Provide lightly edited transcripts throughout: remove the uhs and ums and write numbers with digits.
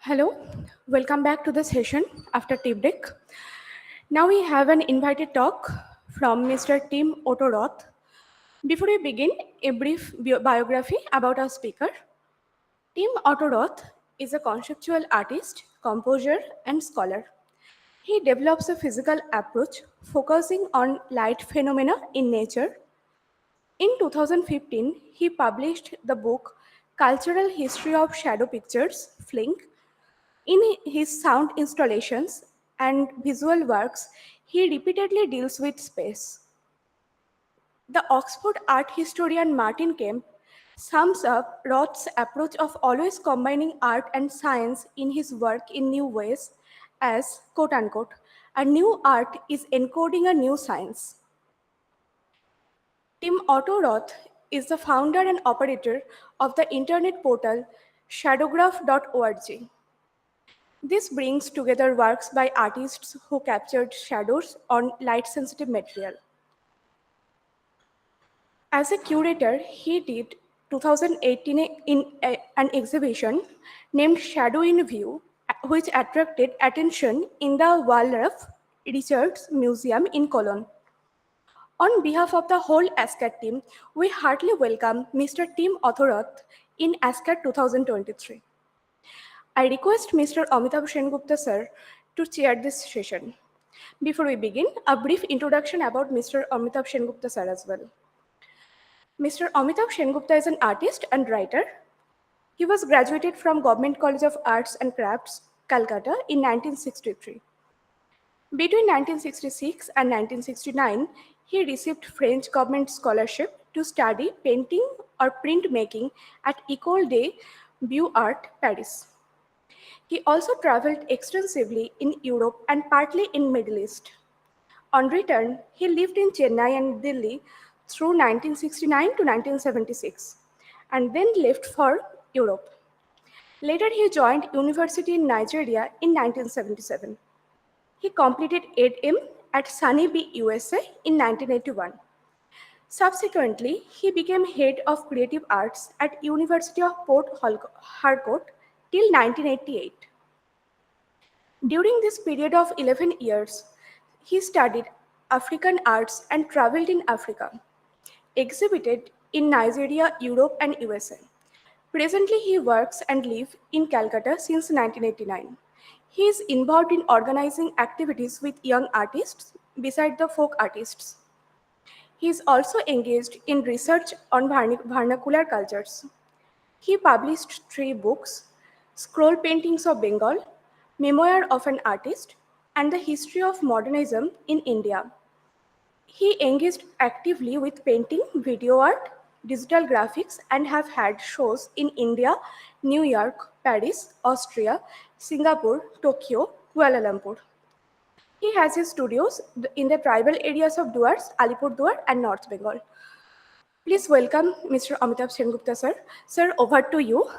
Hello, welcome back to the session after tea break. Now we have an invited talk from Mr. Tim Otto Roth. Before we begin, a brief biography about our speaker. Tim Otto Roth is a conceptual artist, composer, and scholar. He develops a physical approach focusing on light phenomena in nature. In 2015, he published the book Cultural History of Shadow Pictures, Flink. In his sound installations and visual works, he repeatedly deals with space. The Oxford art historian Martin Kemp sums up Roth's approach of always combining art and science in his work in new ways as, quote unquote, a new art is encoding a new science. Tim Otto Roth is the founder and operator of the internet portal shadowgraph.org. This brings together works by artists who captured shadows on light-sensitive material. As a curator, he did 2018 in an exhibition named Shadow in View, which attracted attention in the Waldorf Research Museum in Cologne. On behalf of the whole ASCAT team, we heartily welcome Mr. Tim Otto Roth in ASCAT 2023. I request Mr. Amitabh Sengupta sir to chair this session. Before we begin, a brief introduction about Mr. Amitabh Sengupta sir as well. Mr. Amitabh Sengupta is an artist and writer. He was graduated from Government College of Arts and Crafts, Calcutta in 1963. Between 1966 and 1969, he received French government scholarship to study painting or printmaking at École des Beaux-Arts, Paris. He also traveled extensively in Europe and partly in Middle East. On return, he lived in Chennai and Delhi through 1969 to 1976, and then left for Europe. Later, he joined university in Nigeria in 1977. He completed EdM at Sunny B, USA in 1981. Subsequently, he became head of creative arts at University of Port Harcourt till 1988. During this period of 11 years, he studied African arts and traveled in Africa, exhibited in Nigeria, Europe, and USA. Presently, he works and lives in Calcutta since 1989. He is involved in organizing activities with young artists beside the folk artists. He is also engaged in research on vernacular cultures. He published 3 books, Scroll Paintings of Bengal, Memoir of an Artist, and the History of Modernism in India. He engaged actively with painting, video art, digital graphics, and have had shows in India, New York, Paris, Austria, Singapore, Tokyo, Kuala Lumpur. He has his studios in the tribal areas of Duars, Alipurduar, and North Bengal. Please welcome Mr. Amitabh Sengupta sir. Sir, over to you.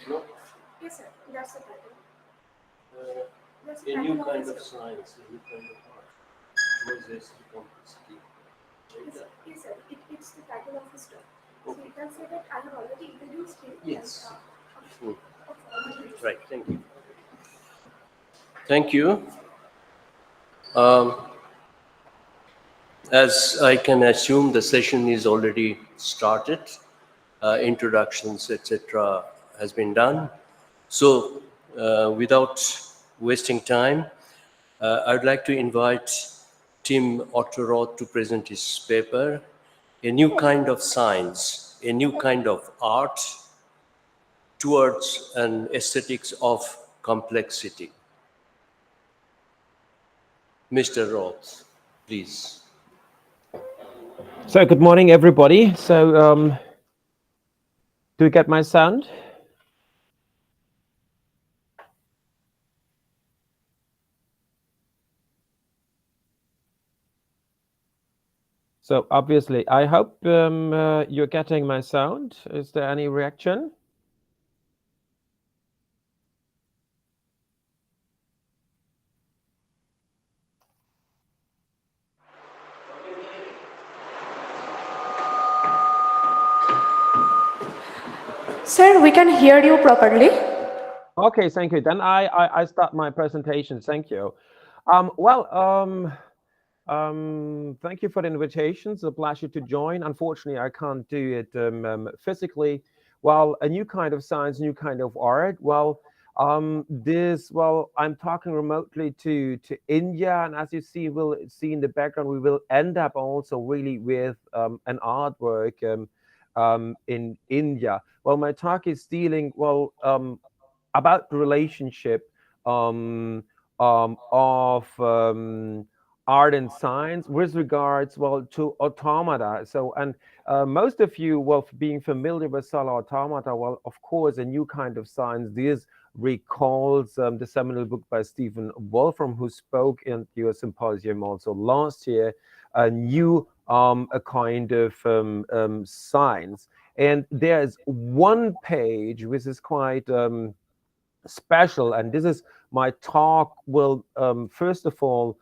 No? Yes, sir. That's the title. A new kind of science, a new kind of art. Process to complexity. Yes, sir. It's the title of the story. So you can say that I have already introduced him. Yes. As, Right, thank you. Thank you. As I can assume, the session is already started. introductions, etc., has been done. So, without wasting time, I'd like to invite Tim Otto Roth to present his paper, A New Kind of Science, a New Kind of Art Towards an Aesthetics of Complexity. Mr. Roth, please. So good morning, everybody. So do you get my sound? So obviously, I hope you're getting my sound. Is there any reaction? Sir, we can hear you properly. Okay, thank you. Then I start my presentation. Thank you. Thank you for the invitation. It's a pleasure to join. Unfortunately, I can't do it physically. Well, a new kind of science, new kind of art. Well, I'm talking remotely to India, and as you see, we'll see in the background, we will end up also really with an artwork in India. Well, my talk is dealing about the relationship of art and science with regards to automata. So and most of you being familiar with Cellular Automata, well, of course, a new kind of science. This recalls the seminal book by Stephen Wolfram, who spoke in your symposium also last year, a new a kind of science. And there's one page which is quite special, and this is my talk will first of all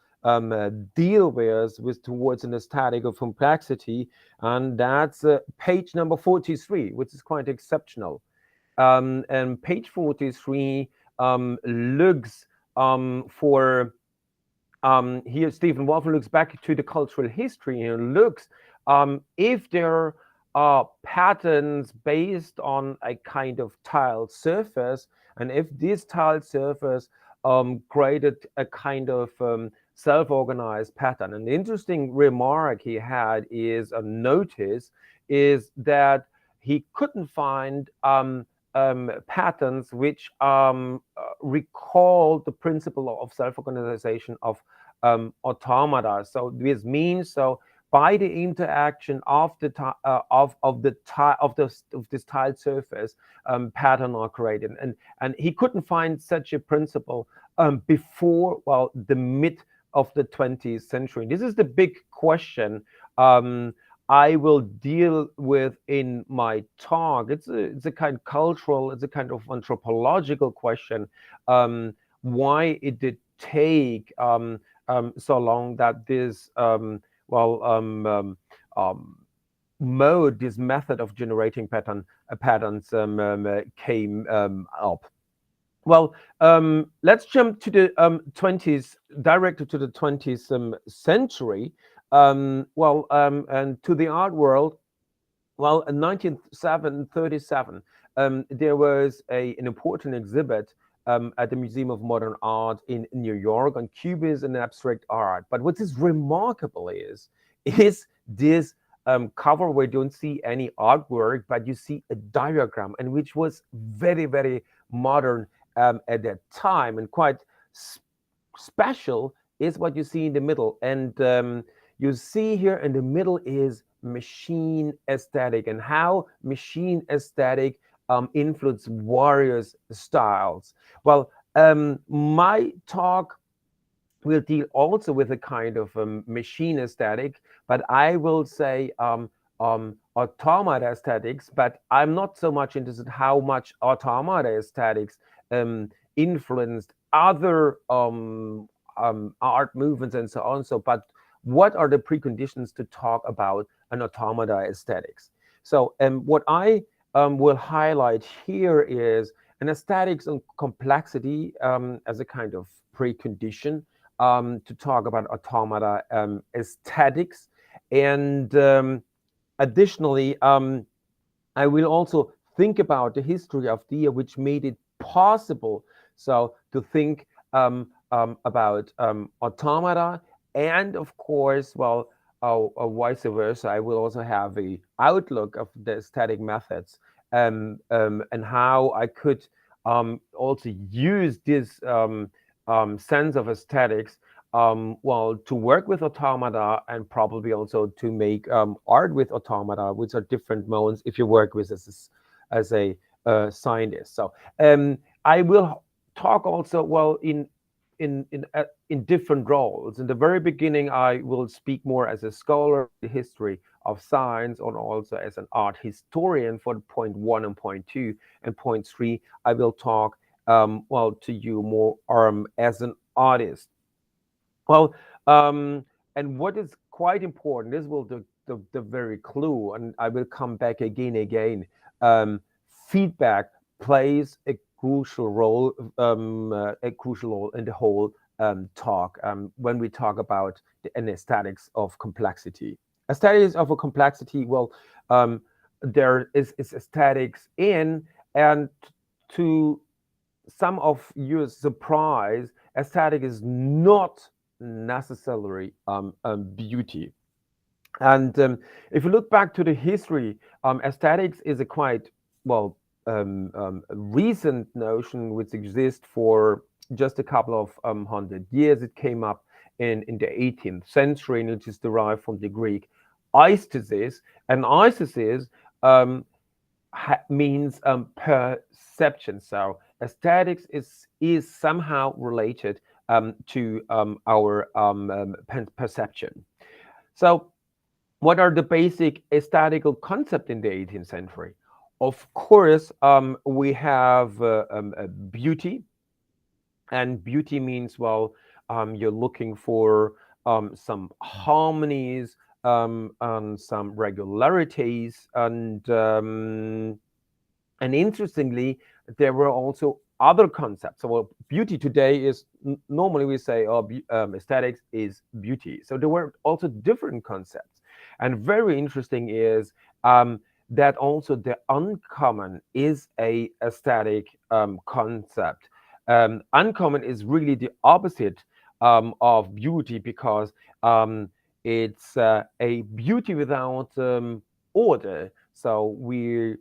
deal with towards an aesthetic of complexity, and that's page number 43, which is quite exceptional. And page 43 looks for here Stephen Wolfram looks back to the cultural history and looks if there are patterns based on a kind of tiled surface, and if this tiled surface created a kind of self-organized pattern. And the interesting remark he had is a notice is that he couldn't find patterns which recall the principle of self-organization of automata. So this means by the interaction of the this tiled surface, pattern are created, and he couldn't find such a principle before the mid of the 20th century. This is the big question I will deal with in my talk. It's a kind of cultural, it's a kind of anthropological question. Why it did take so long that this mode, this method of generating patterns came up. Well, let's jump to the 20s, directly to the 20th century. And to the art world. Well, in 1937, there was an important exhibit at the Museum of Modern Art in New York on Cubism and abstract art. But what is remarkable is this cover where you don't see any artwork, but you see a diagram, and which was very, very modern at that time, and quite special is what you see in the middle. And you see here in the middle is machine aesthetic, and how machine aesthetic influence various styles. Well, my talk will deal also with a kind of machine aesthetic, but I will say automata aesthetics, but I'm not so much interested how much automata aesthetics influenced other art movements and so on. But what are the preconditions to talk about an automata aesthetics? So what I will highlight here is an aesthetics and complexity as a kind of precondition to talk about automata aesthetics. And additionally, I will also think about the history of the year, which made it possible so to think about automata, and of course, well, vice versa. I will also have a outlook of the aesthetic methods, and how I could also use this sense of aesthetics, well, to work with automata, and probably also to make art with automata, which are different modes if you work with as a scientist. So I will talk also, well, in different roles. In the very beginning, I will speak more as a scholar, the history of science, and also as an art historian for point one and point two. And point three, I will talk, well, to you more as an artist. Well, and what is quite important, this will the very clue, and I will come back again. Um, Feedback plays a crucial role in the whole talk, when we talk about an aesthetics of complexity. Aesthetics of a complexity, well, there is aesthetics in, and to some of your surprise, aesthetic is not necessarily beauty. And if you look back to the history, aesthetics is a quite, well, recent notion which exists for just a couple of 100 years. It came up in the 18th century, and it is derived from the Greek aesthesis. And aesthesis means perception. So aesthetics is somehow related to our perception. So what are the basic aesthetical concept in the 18th century? Of course, we have beauty, and beauty means, well, you're looking for some harmonies, and some regularities, and interestingly, there were also other concepts. So, well, beauty today is normally we say, oh, aesthetics is beauty. So there were also different concepts, and very interesting is that also the uncommon is a aesthetic concept. Uncommon is really the opposite of beauty, because it's a beauty without order. So we'll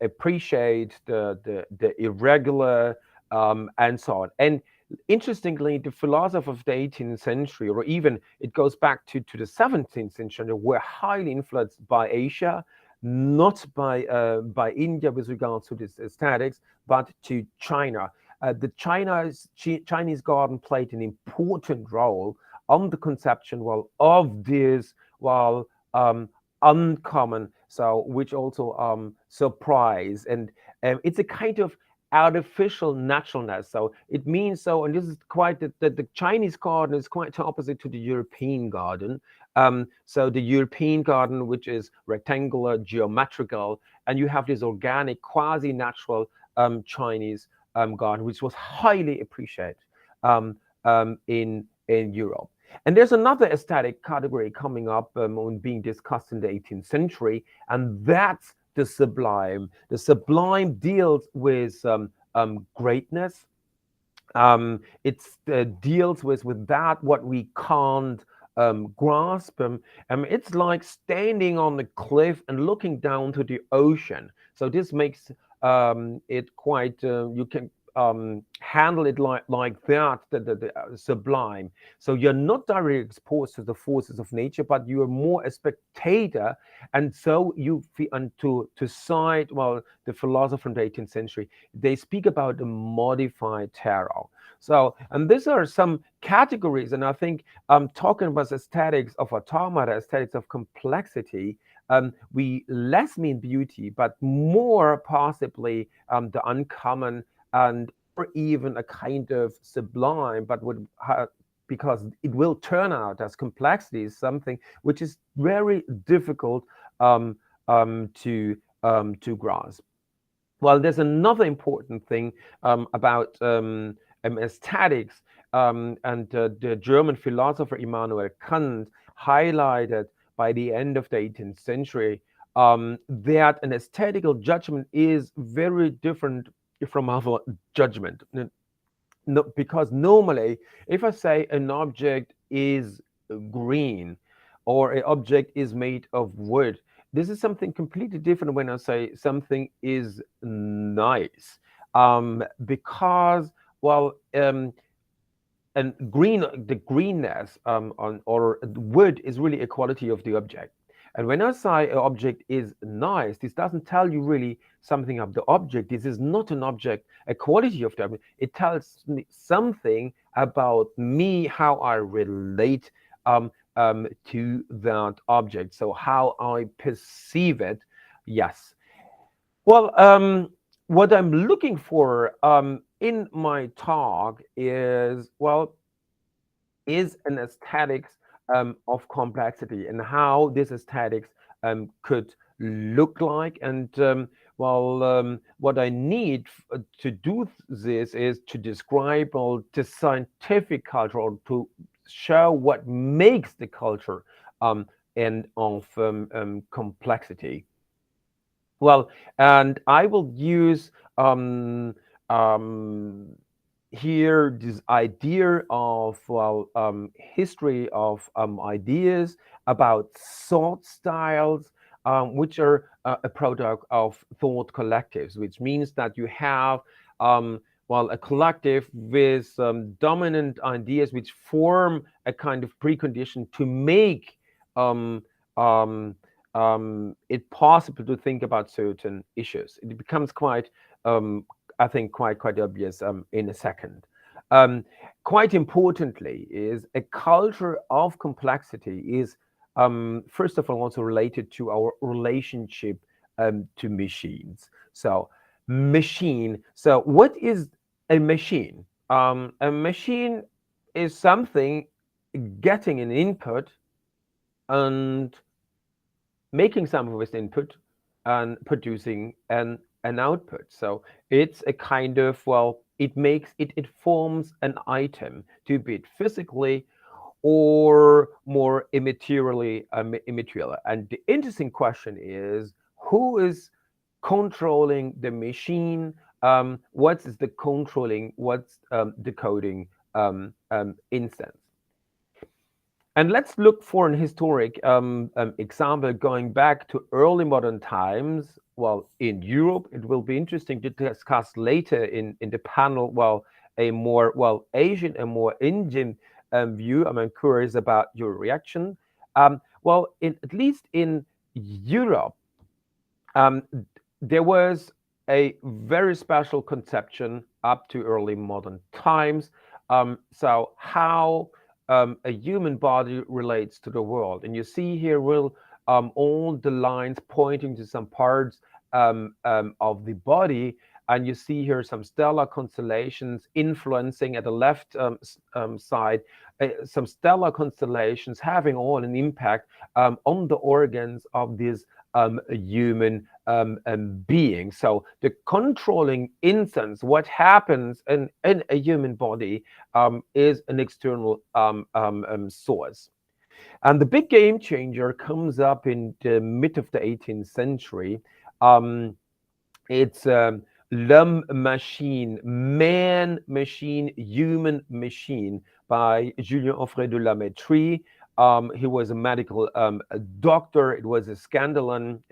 appreciate the irregular, and so on. And interestingly, the philosophers of the 18th century, or even it goes back to the 17th century, were highly influenced by Asia, not by India with regards to this aesthetics, but to China. The Chinese garden played an important role on the conception, well, of this, well, uncommon, so which also surprise, and it's a kind of artificial naturalness. So it means, so, and this is quite the Chinese garden is quite opposite to the European garden. So the European garden, which is rectangular, geometrical, and you have this organic, quasi-natural Chinese garden, which was highly appreciated in Europe. And there's another aesthetic category coming up and being discussed in the 18th century, and that's the sublime. The sublime deals with greatness. It deals with that what we can't grasp. It's like standing on the cliff and looking down to the ocean. So this makes it quite, you can handle it like that, the sublime. So you're not directly exposed to the forces of nature, but you are more a spectator. And so you feel, and to cite, well, the philosopher from the 18th century, they speak about the modified terror. So, and these are some categories, and I think talking about aesthetics of automata, aesthetics of complexity, we less mean beauty, but more possibly the uncommon, and or even a kind of sublime, but would because it will turn out as complexity is something which is very difficult to grasp. Well, there's another important thing about aesthetics, and the German philosopher Immanuel Kant highlighted by the end of the 18th century, that an aesthetical judgment is very different from our judgment. No, because normally, if I say an object is green or an object is made of wood, this is something completely different when I say something is nice. Because, well, and the greenness on or wood is really a quality of the object. And when I say an object is nice, this doesn't tell you really something of the object. This is not an object, a quality of the object. It tells me something about me, how I relate to that object. So how I perceive it. Yes. Well, what I'm looking for in my talk is, well, is an aesthetics of complexity and how this aesthetics could look like. And what I need to do this is to describe all the scientific culture, or to show what makes the culture and of complexity. Well, and I will use um, here this idea of, well, history of ideas about thought styles, which are a product of thought collectives, which means that you have well, a collective with dominant ideas which form a kind of precondition to make um, um, it possible to think about certain issues. It becomes quite, I think, quite obvious in a second. Um, Quite importantly, is a culture of complexity is first of all also related to our relationship to machines. So machine. So what is a machine? A machine is something getting an input and making some of this input and producing an output. So it's a kind of, well, it forms an item, to be it physically or more immaterially immaterial. And the interesting question is, who is controlling the machine? What is the controlling, what's decoding instance? And let's look for an historic example going back to early modern times. Well, in Europe, it will be interesting to discuss later in the panel, well, a more, well, Asian and more Indian view. I'm curious about your reaction. Well, at least in Europe, um, there was a very special conception up to early modern times. So how a human body relates to the world. And you see here, Will, all the lines pointing to some parts of the body. And you see here some stellar constellations influencing at the left side, some stellar constellations having all an impact on the organs of this human being. So the controlling instance, what happens in a human body, is an external source. And the big game changer comes up in the mid of the 18th century. It's L'homme machine, man machine, human machine, by Julien Offray de la Métrie. He was a medical doctor. It was a scandal, and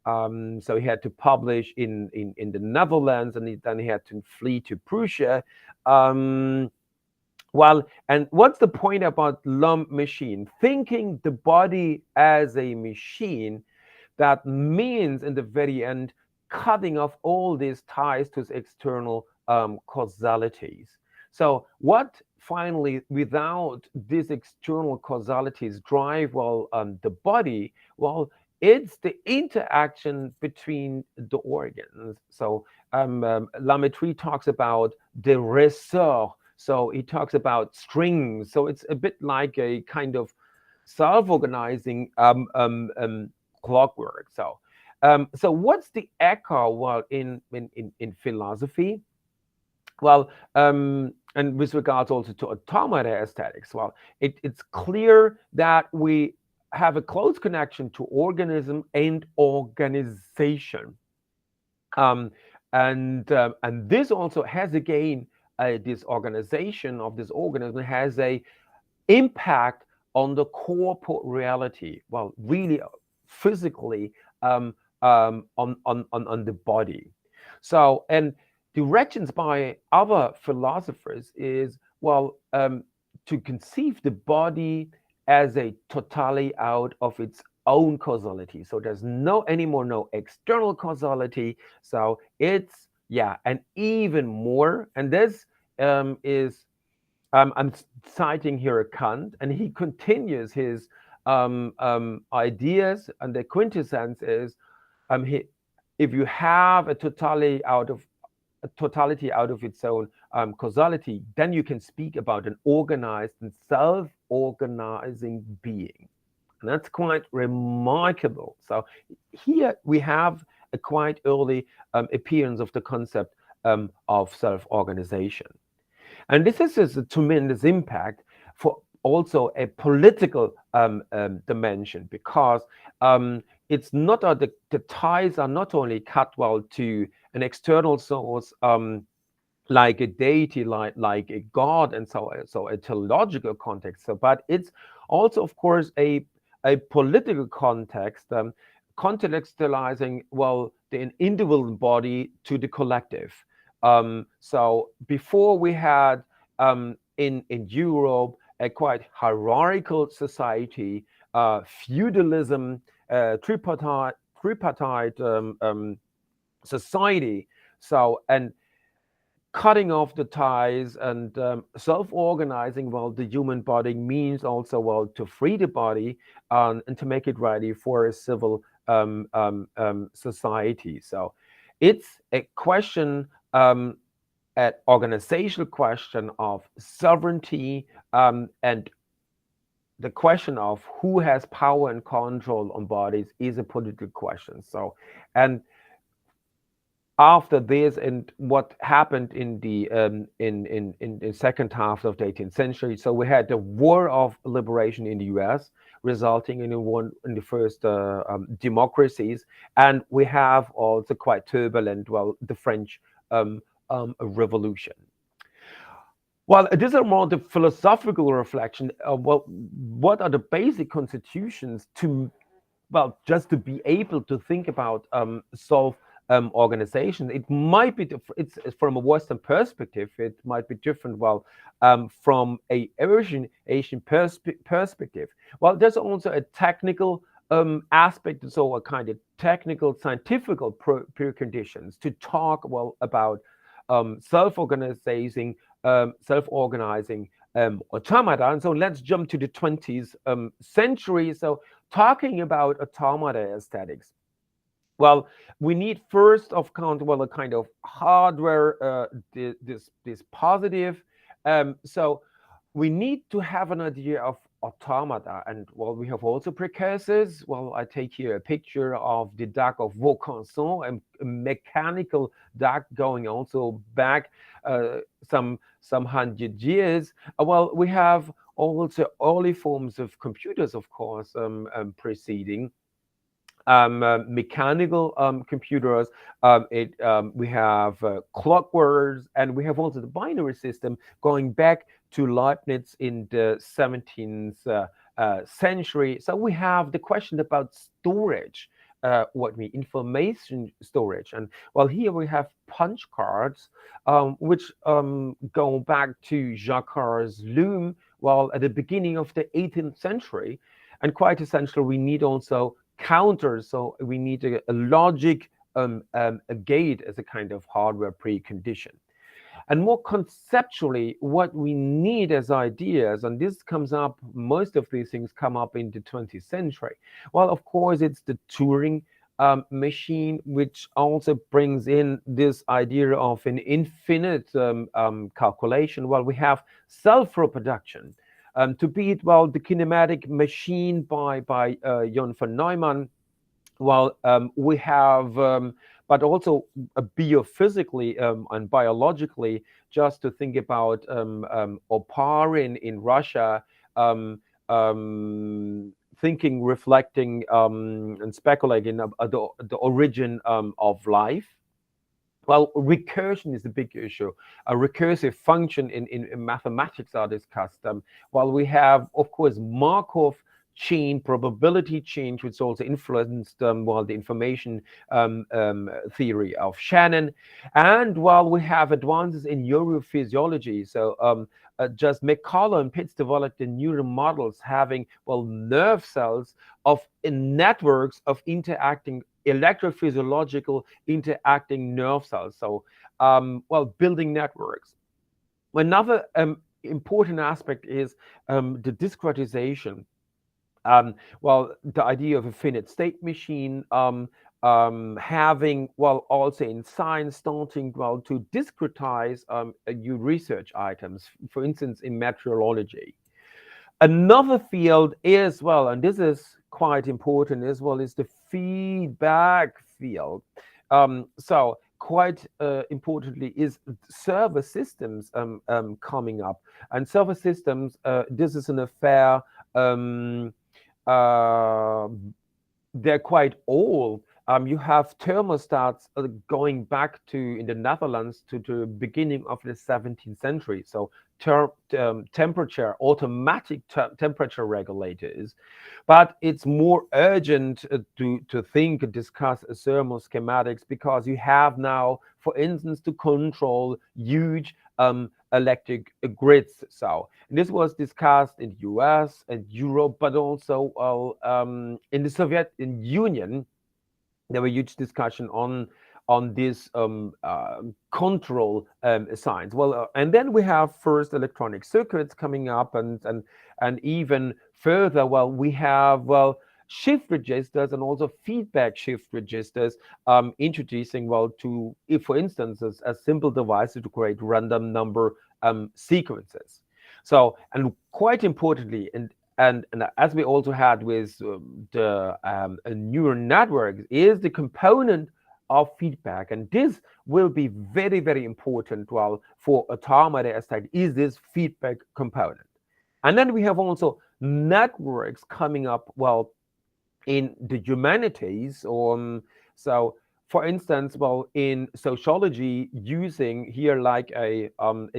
so he had to publish in the Netherlands, and then he had to flee to Prussia. Well, and what's the point about L'homme machine? Thinking the body as a machine, that means in the very end cutting off all these ties to external causalities. So what finally, without these external causalities drive, well, the body, well, it's the interaction between the organs. So La Métrie talks about the ressort. So he talks about strings. So it's a bit like a kind of self-organizing clockwork. So what's the echo? Well, in philosophy, well, and with regards also to automata aesthetics, well, it's clear that we have a close connection to organism and organization. Um, and this also has again this organization of this organism has a impact on the corporate reality. Well, really physically on the body. So and directions by other philosophers is well to conceive the body as a totally out of its own causality. So there's no anymore no external causality. So it's yeah, and even more. And this is I'm citing here Kant, and he continues his ideas, and the quintessence is he, if you have a totality out of its own causality, then you can speak about an organized and self-organizing being. And that's quite remarkable. So here we have a quite early appearance of the concept of self-organization. And this is a tremendous impact for also a political dimension, because it's not the ties are not only cut well to an external source like a deity, like a god, and so a theological context. So, but it's also, of course, a political context, contextualizing well the individual body to the collective. So before we had in Europe a quite hierarchical society, feudalism, tripartite society. So and cutting off the ties and self-organizing well the human body means also well to free the body and to make it ready for a civil society. So it's a question an organizational question of sovereignty and the question of who has power and control on bodies is a political question. So and after this and what happened in the second half of the 18th century, so we had the War of Liberation in the US, resulting in the first democracies, and we have also quite turbulent, well, the French Revolution. Well, this is more the philosophical reflection of what are the basic constitutions to, well, just to be able to think about organization. It might be it's from a Western perspective. It might be different. Well, from a Asian perspective. Well, there's also a technical aspect, so a kind of technical, scientific preconditions to talk well about self-organizing automata. And so let's jump to the 20th century. So talking about automata aesthetics. Well, we need first of count well a kind of hardware this positive. So we need to have an idea of automata, and well, we have also precursors. Well, I take here a picture of the duck of Vaucanson, a mechanical duck going also back some hundred years. Well, we have also early forms of computers, of course, preceding. Mechanical computers. We have clockworks, and we have also the binary system going back to Leibniz in the 17th century. So we have the question about storage, what we information storage, and well, here we have punch cards, which go back to Jacquard's loom. Well, at the beginning of the 18th century, and quite essential, we need also counters. So we need a logic, a gate as a kind of hardware precondition. And more conceptually, what we need as ideas, and this comes up, most of these things come up in the 20th century. Well, of course, it's the Turing machine, which also brings in this idea of an infinite calculation. Well, we have self-reproduction. To beat, well, the kinematic machine by Jon von Neumann. Well, we have, but also biophysically and biologically, just to think about Oparin in Russia, thinking, reflecting, and speculating about the origin of life. Well, recursion is a big issue. A recursive function in mathematics are discussed. While we have, of course, Markov chain, probability chain, which also influenced well, the information theory of Shannon. And while we have advances in neurophysiology, so just McCullough and Pitts developed the neural models having, well, nerve cells of networks of interacting electrophysiological interacting nerve cells. So, well, building networks. Another important aspect is the discretization. Well, the idea of a finite state machine, having, well, also in science, starting, well, to discretize new research items, for instance, in meteorology. Another field is, well, and this is quite important as well, is the feedback field. So quite importantly is server systems coming up. And server systems, this is an affair, uh, they're quite old. You have thermostats going back to, in the Netherlands, to the beginning of the 17th century. So temperature, automatic temperature regulators. But it's more urgent to think, discuss thermoschematics, because you have now, for instance, to control huge electric grids. So and this was discussed in the US and Europe, but also in the Soviet Union. There were huge discussion on this control science. Well, and then we have first electronic circuits coming up, and even further. Well, we have, well, shift registers and also feedback shift registers introducing, well, to, if for instance, a simple device to create random number sequences. So, and quite importantly, and as we also had with the neural networks, is the component of feedback. And this will be very, very important, well, for Automata Aesthetics, is this feedback component. And then we have also networks coming up, well, in the humanities. So for instance, well, in sociology, using here like a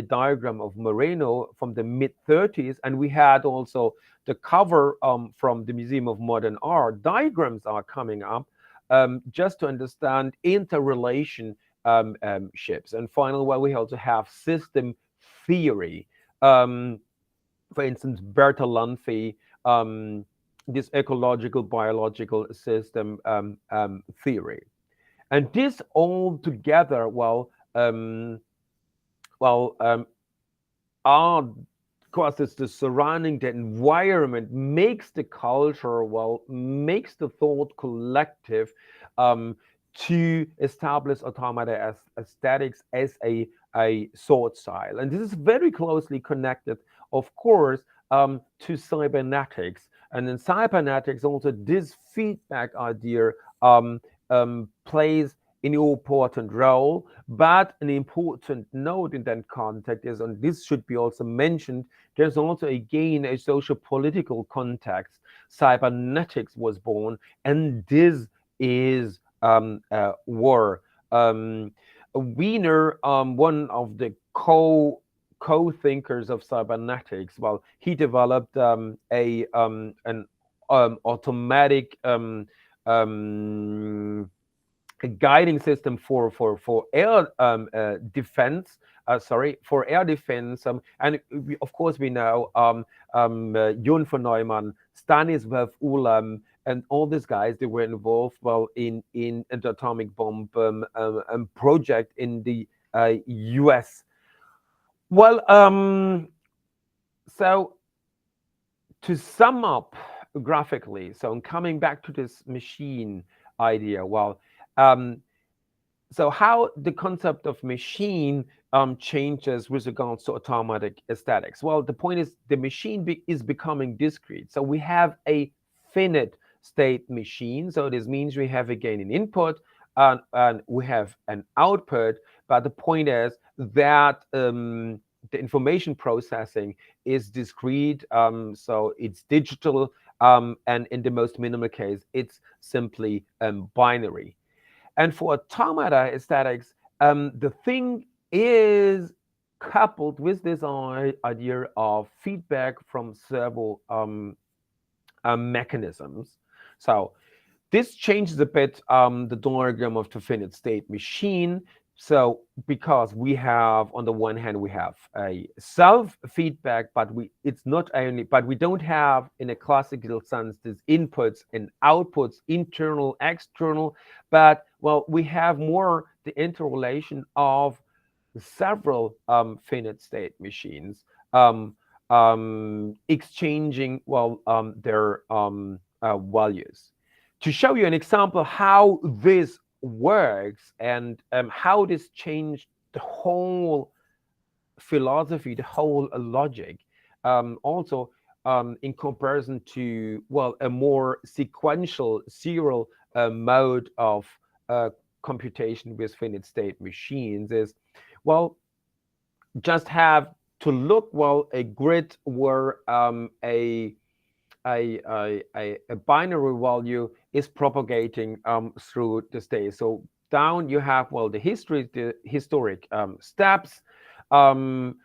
diagram of Moreno from the mid-30s, and we had also the cover from the Museum of Modern Art. Diagrams are coming up just to understand interrelation ships. And finally, well, we also have system theory. For instance, Bertalanffy, this ecological biological system theory. And this all together, well, are, of course, it's the surrounding, the environment makes the culture, well, makes the thought collective to establish Automata Aesthetics as a thought style. And this is very closely connected, of course, to cybernetics. And in cybernetics, also this feedback idea plays an important role. But an important note in that context is, and this should be also mentioned, there's also again a socio-political context. Cybernetics was born, and this is war. Wiener, one of the co-thinkers of cybernetics, well, he developed an automatic a guiding system for air defense. For air defense, and of course we know Jon von Neumann, Stanisław Ulam, and all these guys, they were involved, well, in the atomic bomb project in the US. Well, so to sum up graphically, so I'm coming back to this machine idea. Well, so how the concept of machine changes with regards to automatic aesthetics? Well, the point is the machine is becoming discrete. So we have a finite state machine. So this means we have again an input and we have an output. But the point is that the information processing is discrete. So it's digital. and in the most minimal case, it's simply binary. And for automata aesthetics, the thing is coupled with this idea of feedback from several mechanisms. So this changes a bit the diagram of the finite state machine. So because we have, on the one hand, we have a self feedback, but we don't have in a classical sense this inputs and outputs, internal, external, but well, we have more the interrelation of several finite state machines exchanging their values. To show you an example how this works and how this changed the whole philosophy, the whole logic, also in comparison to a more sequential serial mode of computation with finite state machines is, well, just have to look, a grid where a binary value is propagating through the state. So down you have the historic steps. And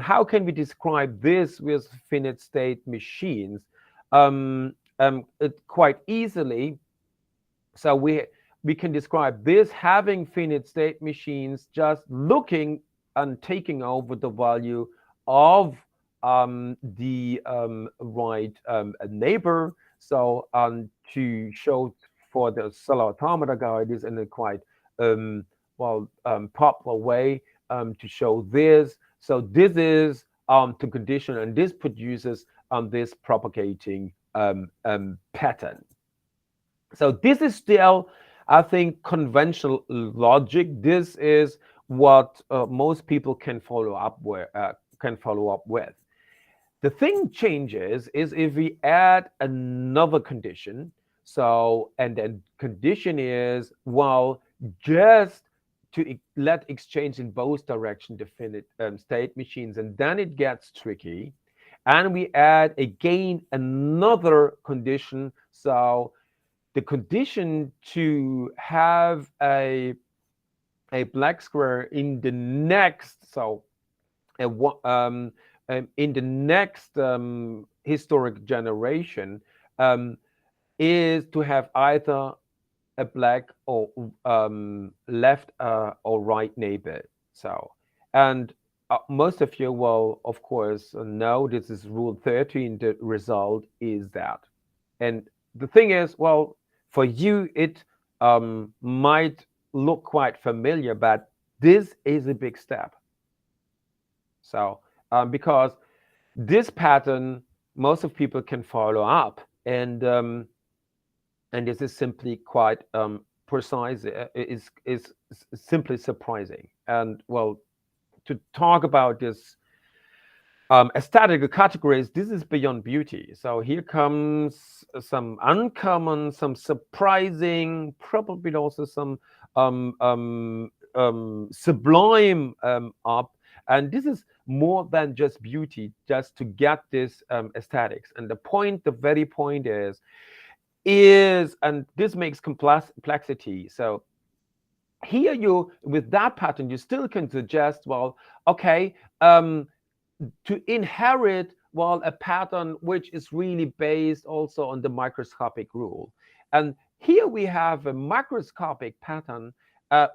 how can we describe this with finite state machines? It quite easily. So we can describe this having finite state machines just looking and taking over the value of the right neighbor. So to show for the Cellular Automata guide is in a quite popular way to show this. So this is the condition, and this produces this propagating pattern. So this is still, I think, conventional logic. This is what most people can follow up with. The thing changes is if we add another condition. So, and then condition is, just to let exchange in both direction definite state machines, and then it gets tricky. And we add again another condition. So the condition to have a black square in the next, in the next historic generation is to have either a black or left or right neighbor. So, and most of you will, of course, know this is rule 13. The result is that. And the thing is, for you, it might look quite familiar, but this is a big step. So, because this pattern, most of people can follow up, and this is simply quite precise. Is simply surprising. And to talk about this aesthetic categories, this is beyond beauty. So here comes some uncommon, some surprising, probably also some sublime up. And this is more than just beauty, just to get this aesthetics. And the very point is, and this makes complexity. So here with that pattern, you still can suggest, okay, to inherit, a pattern which is really based also on the microscopic rule. And here we have a microscopic pattern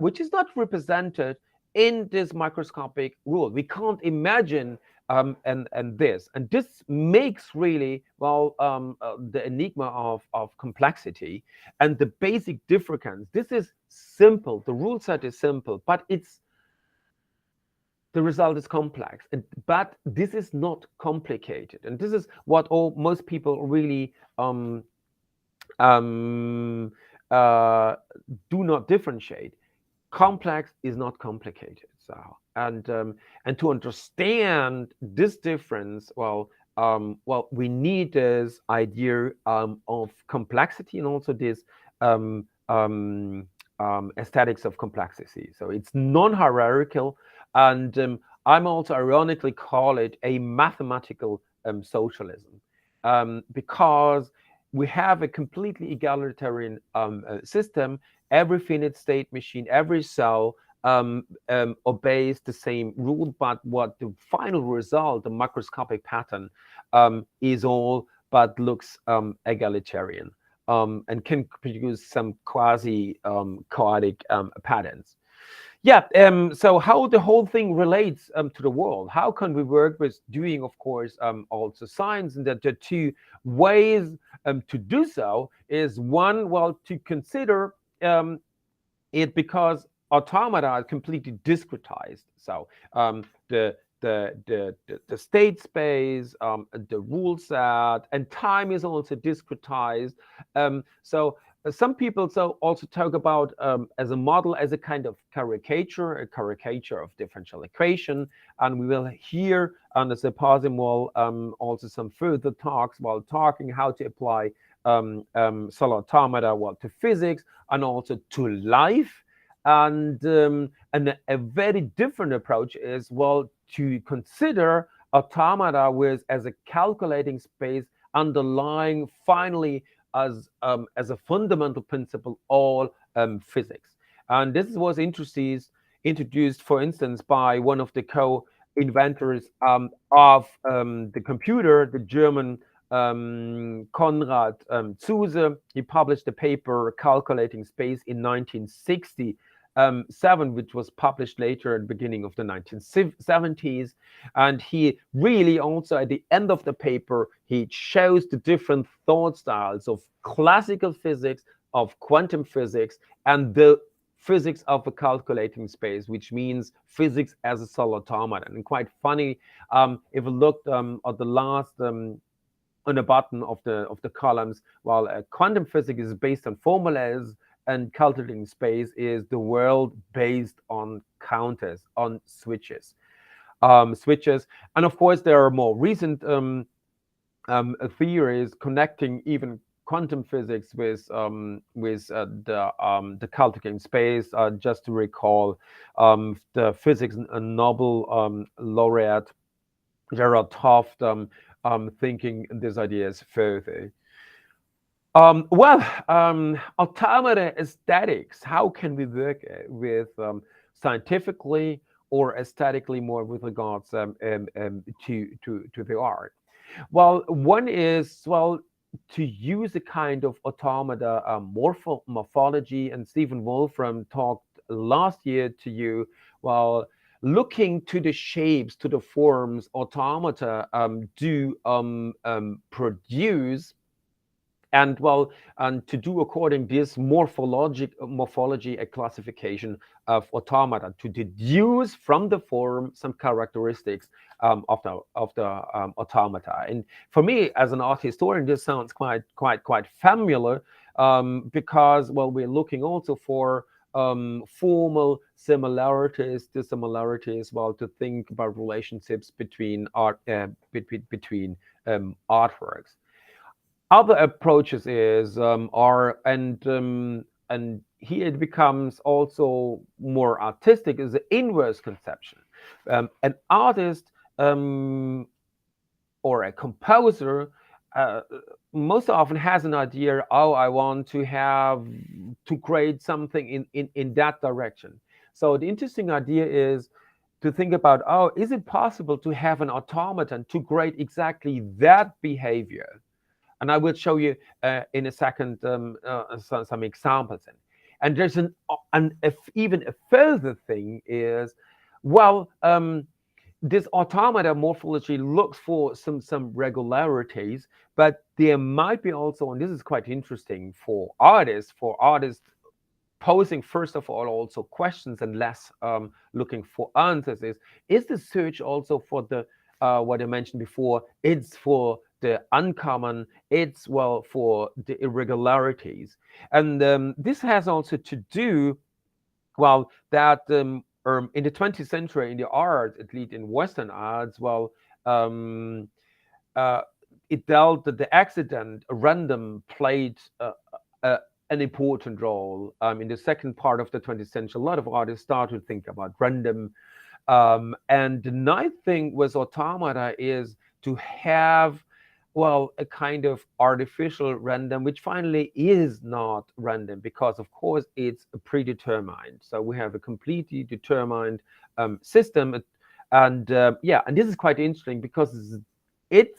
which is not represented in this microscopic rule. We can't imagine and this makes really the enigma of complexity and the basic difference. This is simple. The rule set is simple, but the result is complex. But this is not complicated, and this is what most people really do not differentiate. Complex is not complicated. So, and to understand this difference, we need this idea of complexity, and also this aesthetics of complexity. So it's non-hierarchical, and I'm also ironically call it a mathematical socialism. because we have a completely egalitarian system. Every finite state machine, every cell obeys the same rule, but what the final result, the macroscopic pattern, is all but looks egalitarian, and can produce some quasi chaotic patterns. Yeah, so how the whole thing relates to the world? How can we work with doing, of course, also science? And that the two ways to do so is one, well, to consider it, because automata are completely discretized. So the the state space, the rule set, and time is also discretized. So some people also talk about as a model, as a kind of a caricature of differential equation. And we will hear on the symposium also some further talks while talking how to apply cellular automata, well, to physics and also to life. And a very different approach is, well, to consider automata with as a calculating space underlying finally as a fundamental principle all physics. And this was introduced, for instance, by one of the co-inventors of the computer, the German Konrad Zuse. He published a paper calculating space in 1967, which was published later at the beginning of the 1970s. And he really also, at the end of the paper, he shows the different thought styles of classical physics, of quantum physics, and the physics of a calculating space, which means physics as a cellular automata. And quite funny, if you looked at the last on the bottom of the columns, while quantum physics is based on formulas and calculating space is the world based on counters, on switches. And of course, there are more recent theories connecting even quantum physics with the calculating space. Just to recall, the physics Nobel laureate Gerald Toft thinking these ideas further. Automata aesthetics. How can we work with scientifically or aesthetically more with regards to the art? Well, one is, well, to use a kind of automata morphology, and Stephen Wolfram talked last year to you, well, looking to the shapes, to the forms automata do produce, and well, and to do according this morphology a classification of automata, to deduce from the form some characteristics of the automata. And for me, as an art historian, this sounds quite familiar, because, well, we're looking also for formal similarities, dissimilarities, well, to think about relationships between art between artworks. Other approaches is and here it becomes also more artistic, is the inverse conception. An artist or a composer most often has an idea, oh, I want to create something in that direction. So the interesting idea is to think about, oh, is it possible to have an automaton to create exactly that behavior? And I will show you in a second some examples. And there's even a further thing is, well, this automata morphology looks for some regularities, but there might be also, and this is quite interesting for artists posing first of all also questions and less looking for answers, is the search also for the what I mentioned before, it's for the uncommon, it's, well, for the irregularities. And this has also to do, well, that in the 20th century in the art, at least in Western arts, well, it dealt that the accident, random, played an important role. In the second part of the 20th century, a lot of artists started to think about random. And the nice thing with automata is to have well, a kind of artificial random, which finally is not random because, of course, it's predetermined. So we have a completely determined system, and yeah, and this is quite interesting because it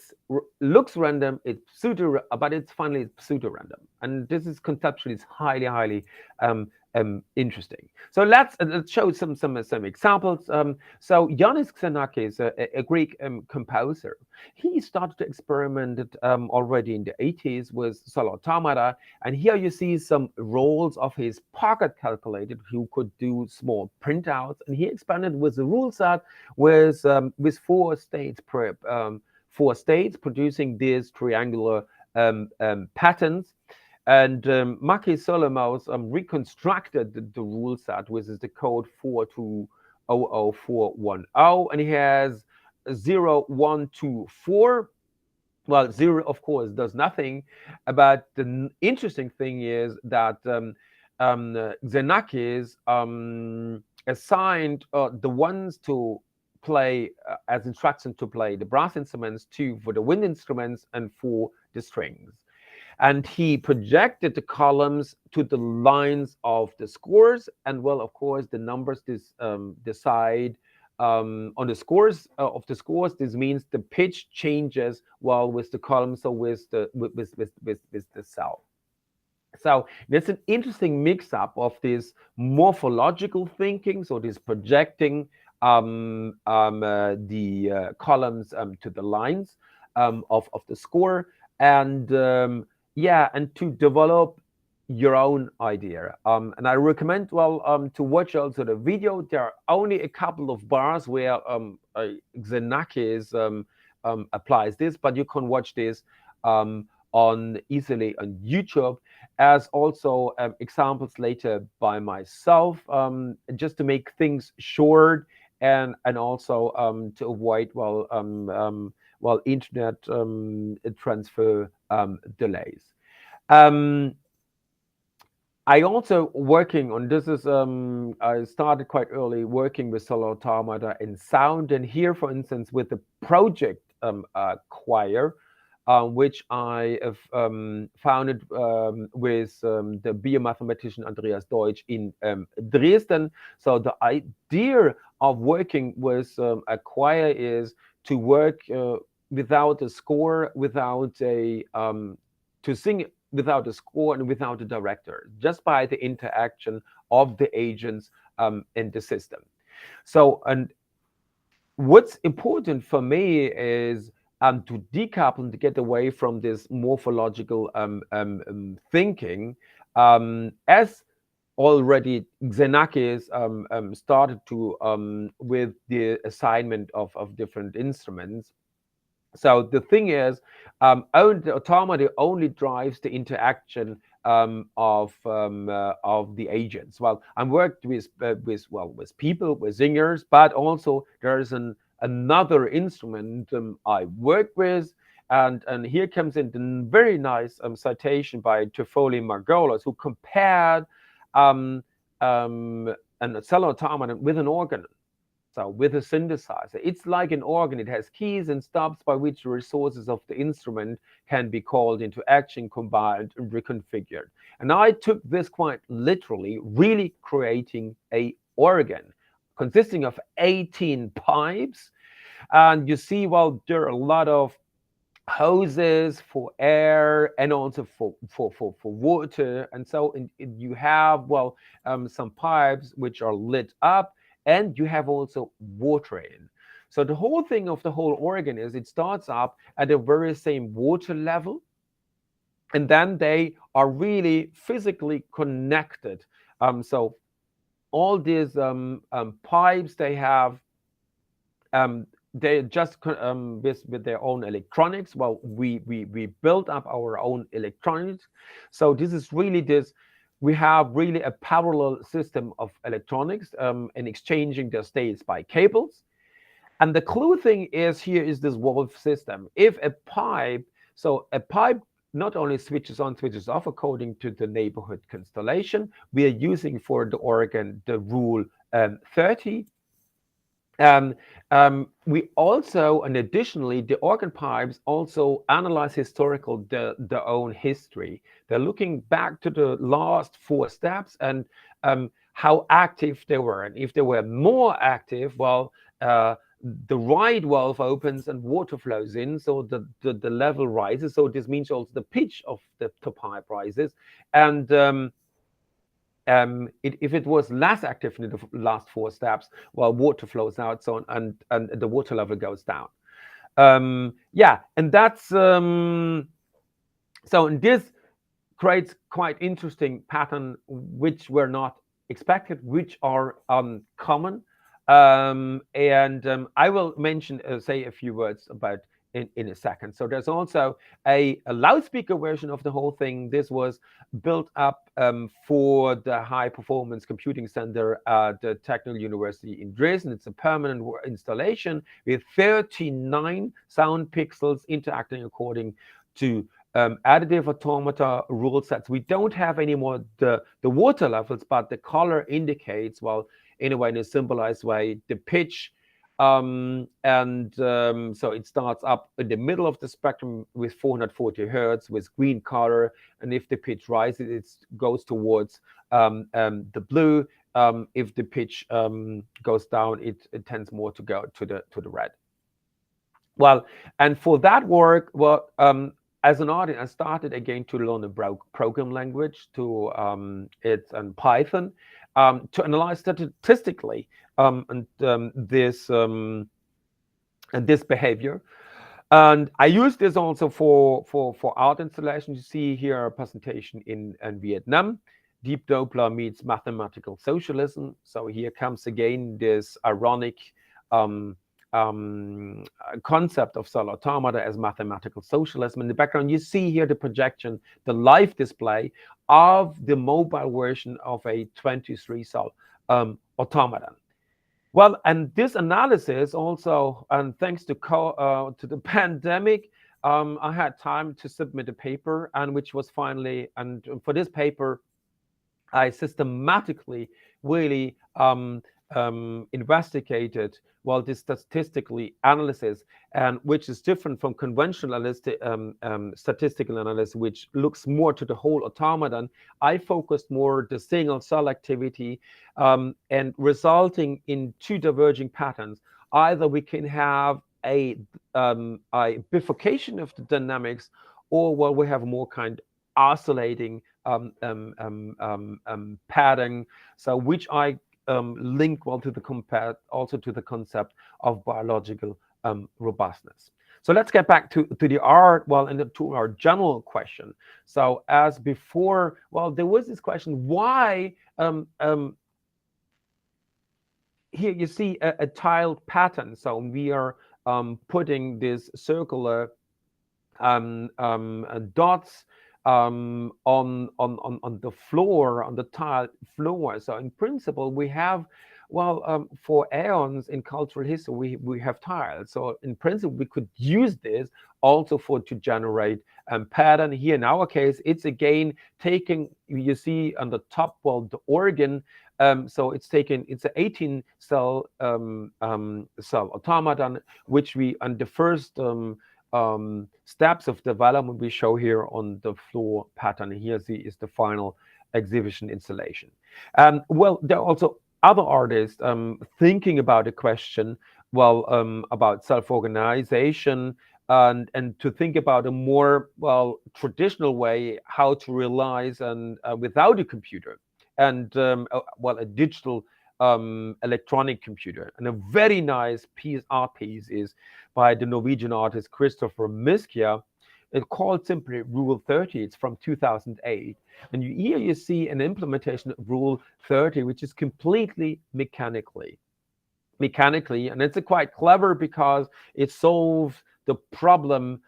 looks random, it's pseudo, but it's finally pseudo random, and this is conceptually is highly interesting. So let's show some examples. So Yannis Xenakis, a Greek composer, he started to experiment already in the 80s with Cellular Automata, and here you see some roles of his pocket calculator who could do small printouts, and he expanded with the rule set with four states producing these triangular patterns. And Maki Solomos reconstructed the rule set, which is the code 4200410, and he has 0, 1, 2, 4. Well, 0, of course, does nothing, but the interesting thing is that Xenakis assigned the ones to play as instructions to play the brass instruments, 2 for the wind instruments, and 4 the strings. And he projected the columns to the lines of the scores, and well, of course, the numbers decide on the scores of the scores. This means the pitch changes while with the columns, so with the cell. So there's an interesting mix-up of this morphological thinking, so this projecting the columns to the lines of the score, and yeah, and to develop your own idea. And I recommend, well, to watch also the video. There are only a couple of bars where Xenakis applies this, but you can watch this on easily on YouTube, as also examples later by myself, just to make things short, and also to avoid internet transfer delays. I also working on this is I started quite early working with Cellular Automata in sound, and here, for instance, with the project choir, which I have founded with the biomathematician Andreas Deutsch in Dresden. So the idea of working with a choir is to work without a score, without a to sing without a score and without a director, just by the interaction of the agents in the system. So, and what's important for me is to decouple and to get away from this morphological thinking, as already Xenakis started to with the assignment of different instruments. So the thing is, the automata only drives the interaction of the agents. Well, I'm worked with people, with singers, but also there's another instrument I work with, and here comes in the very nice citation by Toffoli Margolis, who compared an cellular automata with an organ. So with a synthesizer, it's like an organ. It has keys and stops by which the resources of the instrument can be called into action, combined, and reconfigured. And I took this quite literally, really creating a organ consisting of 18 pipes. And you see, well, there are a lot of hoses for air and also for water. And so you have, well, some pipes which are lit up, and you have also water in. So the whole thing of the whole organ is it starts up at the very same water level, and then they are really physically connected. So all these pipes, they have they just with their own electronics. Well, we built up our own electronics. So this is really this. We have really a parallel system of electronics and exchanging their states by cables. And the clue thing is here is this valve system. If a pipe not only switches on, switches off according to the neighborhood constellation, we are using for the organ the rule 30. We also, and additionally, the organ pipes also analyze historical their own history. They're looking back to the last 4 steps and how active they were. And if they were more active, well, the right valve opens and water flows in, so the level rises. So this means also the pitch of the pipe rises. And if it was less active in the last 4 steps, well, water flows out, so on, and the water level goes down. Yeah, and that's so. And this creates quite interesting pattern which were not expected, which are common. I will mention, say a few words about in a second. So there's also a loudspeaker version of the whole thing. This was built up for the High Performance Computing Center at the Technical University in Dresden. It's a permanent installation with 39 sound pixels interacting according to additive automata rule sets. We don't have anymore the water levels, but the color indicates, well, in a way, in a symbolized way, the pitch. So it starts up in the middle of the spectrum with 440 hertz with green color, and if the pitch rises, it goes towards the blue. If the pitch goes down, it tends more to go to the red. Well, and for that work, well, as an artist, I started again to learn a program language, it's Python, to analyze statistically this behavior. And I use this also for art installation. You see here a presentation in Vietnam. Deep Doppler meets mathematical socialism. So here comes again this ironic concept of Cellular Automata as mathematical socialism. In the background, you see here the projection, the live display of the mobile version of a 23-cell automaton. Well, and this analysis also, and thanks to the pandemic, I had time to submit a paper, and which was finally, and for this paper, I systematically really investigated, well, this statistically analysis, and which is different from conventional statistical analysis, which looks more to the whole automaton. I focused more the single cell activity, and resulting in 2 diverging patterns. Either we can have a bifurcation of the dynamics, or well, we have more kind of oscillating pattern. So which I link well to the concept of biological robustness. So let's get back to the art, well, and to our general question. So as before, well, there was this question, why here you see a tiled pattern. So we are putting this circular dots on the floor, on the tile floor. So in principle, we have, well, for aeons in cultural history, we have tiles. So in principle, we could use this also to generate pattern. Here in our case, it's again taking, you see on the top, well, the organ. So it's an 18 cell automaton, which we, on the first steps of development we show here on the floor pattern. Here is the final exhibition installation. Well, there are also other artists thinking about the question, well, about self-organization, and to think about a more, well, traditional way how to realize and without a computer, and well, a digital electronic computer. And a very nice art piece is by the Norwegian artist Christopher Miskia. It's called simply Rule 30. It's from 2008. And here you see an implementation of Rule 30, which is completely mechanically. And it's quite clever because it solves the problem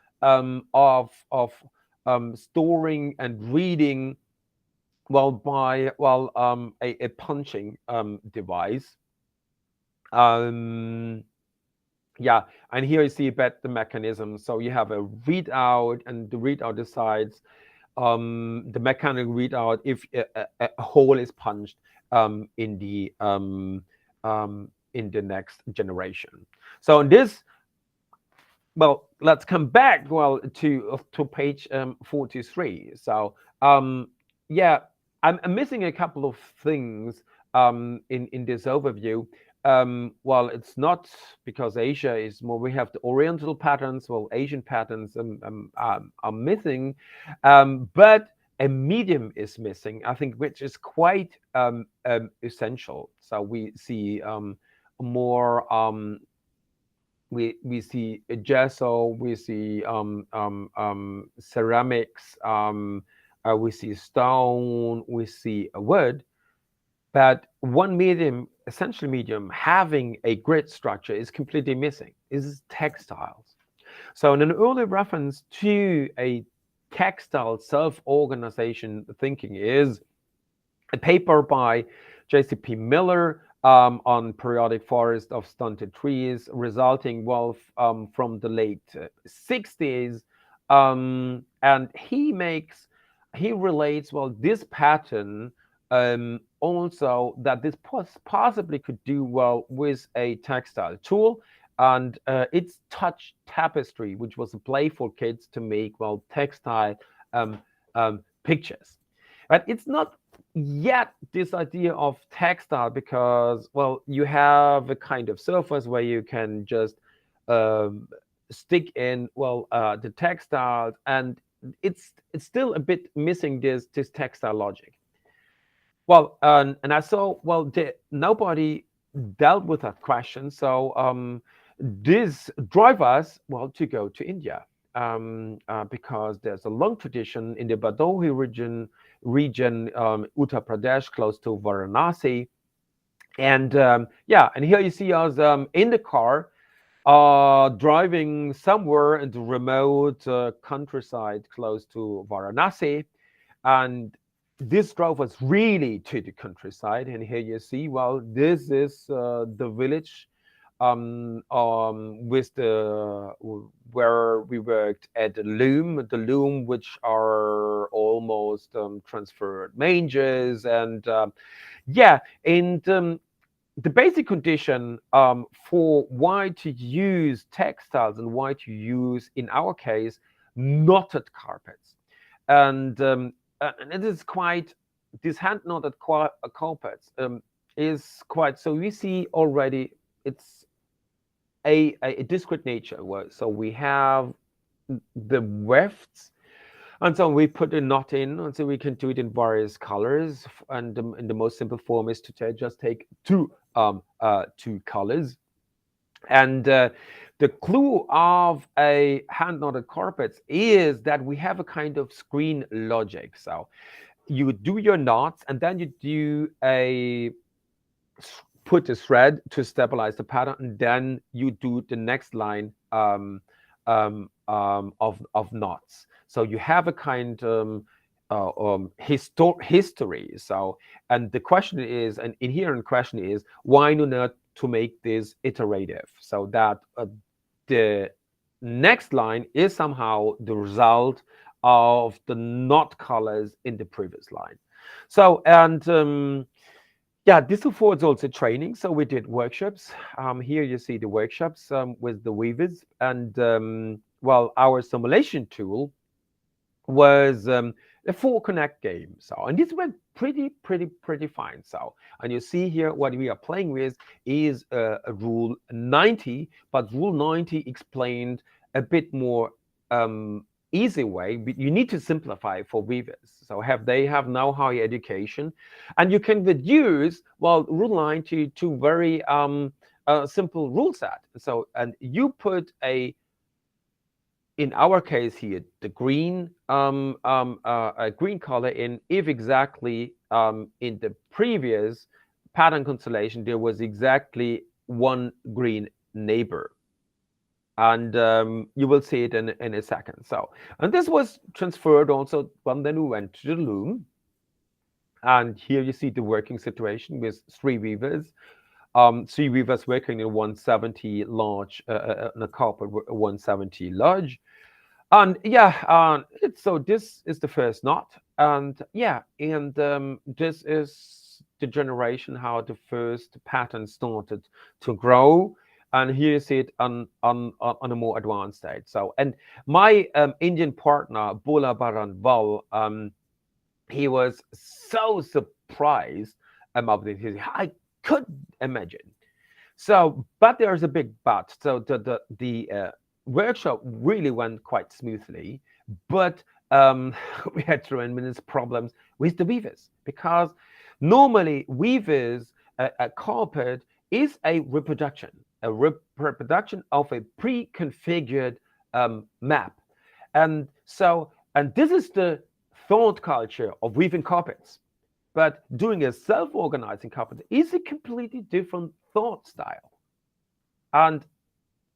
of storing and reading, well, by a punching device. Yeah, and here you see about the mechanism. So you have a readout, and the readout decides the mechanical readout if a hole is punched in in the next generation. So in this, well, let's come back to page 43. So yeah, I'm missing a couple of things in this overview. Well, it's not because Asia is more. We have the Oriental patterns. Well, Asian patterns are missing, but a medium is missing. I think, which is quite essential. So we see more. We see gesso, we see ceramics, we see stone, we see wood. But one medium, essential medium, having a grid structure is completely missing. Is textiles. So in an early reference to a textile self-organization thinking is a paper by J.C.P. Miller on periodic forest of stunted trees, resulting from the late 60s. And he relates, this pattern also that this possibly could do well with a textile tool. And it's touch tapestry, which was a play for kids to make, textile pictures. But it's not yet this idea of textile because, you have a kind of surface where you can just stick in, the textiles, and it's still a bit missing this textile logic. And I saw, nobody dealt with that question. So this drive us, to go to India. Because there's a long tradition in the Badawi region, Uttar Pradesh, close to Varanasi. And and here you see us in the car, driving somewhere in the remote countryside close to Varanasi. And this drove us really to the countryside. And here you see, this is the village with where we worked at the loom, which are almost transferred mangers, and the basic condition for why to use textiles and why to use, in our case, knotted carpets, and it is quite, this hand knotted carpets is quite, so we see already it's a discrete nature. So we have the wefts, and so we put a knot in, and so we can do it in various colors. And in the most simple form is to just take two colors. And the clue of a hand knotted carpets is that we have a kind of screen logic. So you do your knots, and then you do put a thread to stabilize the pattern, and then you do the next line of knots. So you have a kind history. So, and the question is, an inherent question is, why not to make this iterative, so that the next line is somehow the result of the knot colors in the previous line. So, and this affords also training. So we did workshops. Here you see the workshops with the weavers, and our simulation tool was a 4-connect game. So, and this went pretty fine. So, and you see here what we are playing with is a rule 90, but rule 90 explained a bit more easy way, but you need to simplify for weavers. So they have now higher education, and you can reduce rule 90 to very simple rule set. So, and you put in our case here, the green a green color in, if exactly in the previous pattern constellation there was exactly one green neighbor. And you will see it in a second. So, and this was transferred also when then we went to the loom. And here you see the working situation with 3 weavers. 3 weavers working in 170 large, in a carpet 170 large. And so this is the first knot. And and this is the generation how the first pattern started to grow. And here you see it on a more advanced state. So, and my Indian partner, Bola Baranwal, he was so surprised about this. I could imagine. So, but there's a big but. So the workshop really went quite smoothly, but we had tremendous problems with the weavers because normally weavers a carpet is a reproduction, reproduction of a pre-configured map, and so and this is the thought culture of weaving carpets. But doing a self-organizing carpet is a completely different thought style. And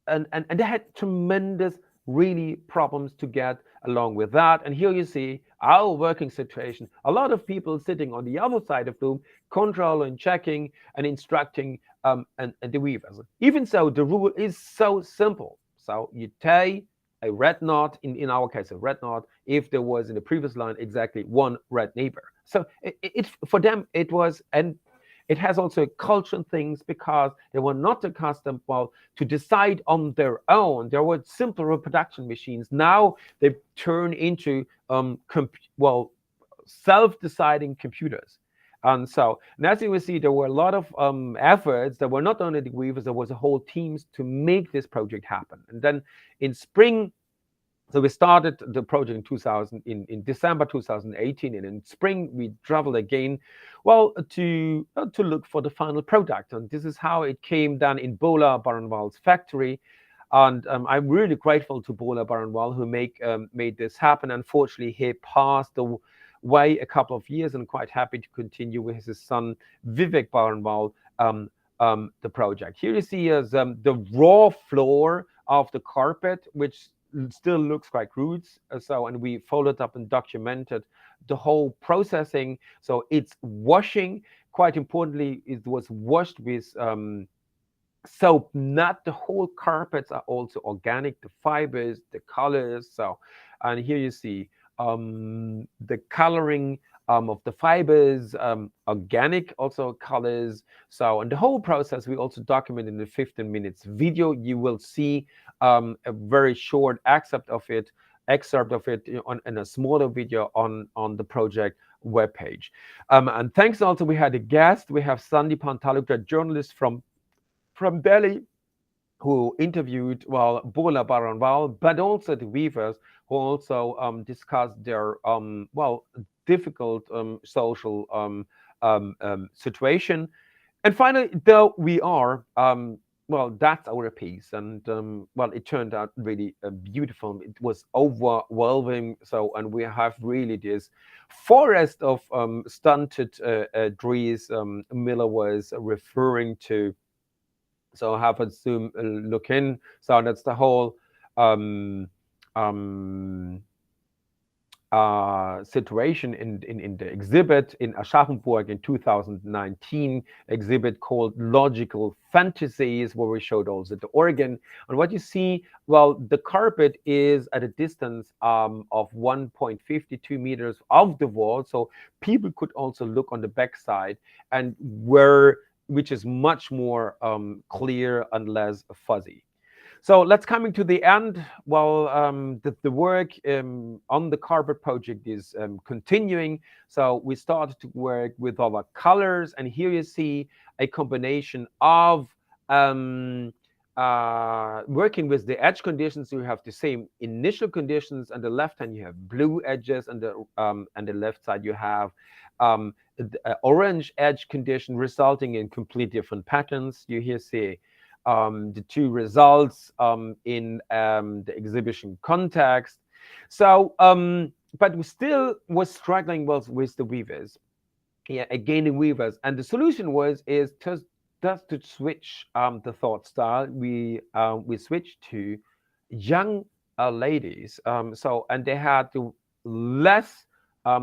they had tremendous really problems to get along with that. And here you see our working situation. A lot of people sitting on the other side of the room, controlling, checking, and instructing and the weavers. Even so, the rule is so simple. So you tie a red knot, in our case, a red knot, if there was in the previous line exactly one red neighbor. So it for them, it was, and it has also cultural things because they were not accustomed, well, to decide on their own. There were simple reproduction machines. Now they turn into, self-deciding computers. And so, and as you will see, there were a lot of efforts. There were not only the weavers, there was a whole teams to make this project happen. And then in spring, so we started the project in December 2018, and in spring we traveled again, well, to look for the final product. And this is how it came down in Bola Baranwal's factory. And I'm really grateful to Bola Baranwal who made this happen. Unfortunately, he passed away a couple of years, and quite happy to continue with his son Vivek Baranwal the project. Here you see the raw floor of the carpet, which still looks quite crude. So, and we followed up and documented the whole processing. So it's washing. Quite importantly, it was washed with soap. Not the whole carpets are also organic, the fibers, the colors. So, and here you see the coloring of the fibers, organic also colors. So, and the whole process we also document in the 15 minutes video. You will see a very short excerpt of it in a smaller video on the project webpage. And thanks also, we had a guest. We have Sandeepan Talukdar, journalist from Delhi, who interviewed, well, Bola Baranwal, but also the weavers, who also discussed their difficult social situation. And finally, though we are, that's our piece. And it turned out really beautiful. It was overwhelming. So, and we have really this forest of stunted trees Miller was referring to. So have a zoom look in. So that's the whole situation in the exhibit in Aschaffenburg in 2019, exhibit called Logical Fantasies, where we showed also the organ. And what you see, well, the carpet is at a distance of 1.52 meters of the wall. So people could also look on the backside, and which is much more clear and less fuzzy. So let's coming to the end. Well, the work on the carpet project is continuing. So we started to work with our colors, and here you see a combination of working with the edge conditions. So you have the same initial conditions. On the left hand, you have blue edges, and the left side you have orange edge condition, resulting in completely different patterns. You here see the two results in the exhibition context. So, but we still was struggling with the weavers, again the weavers, and the solution is just to switch the thought style. We switched to young ladies. And they had to less.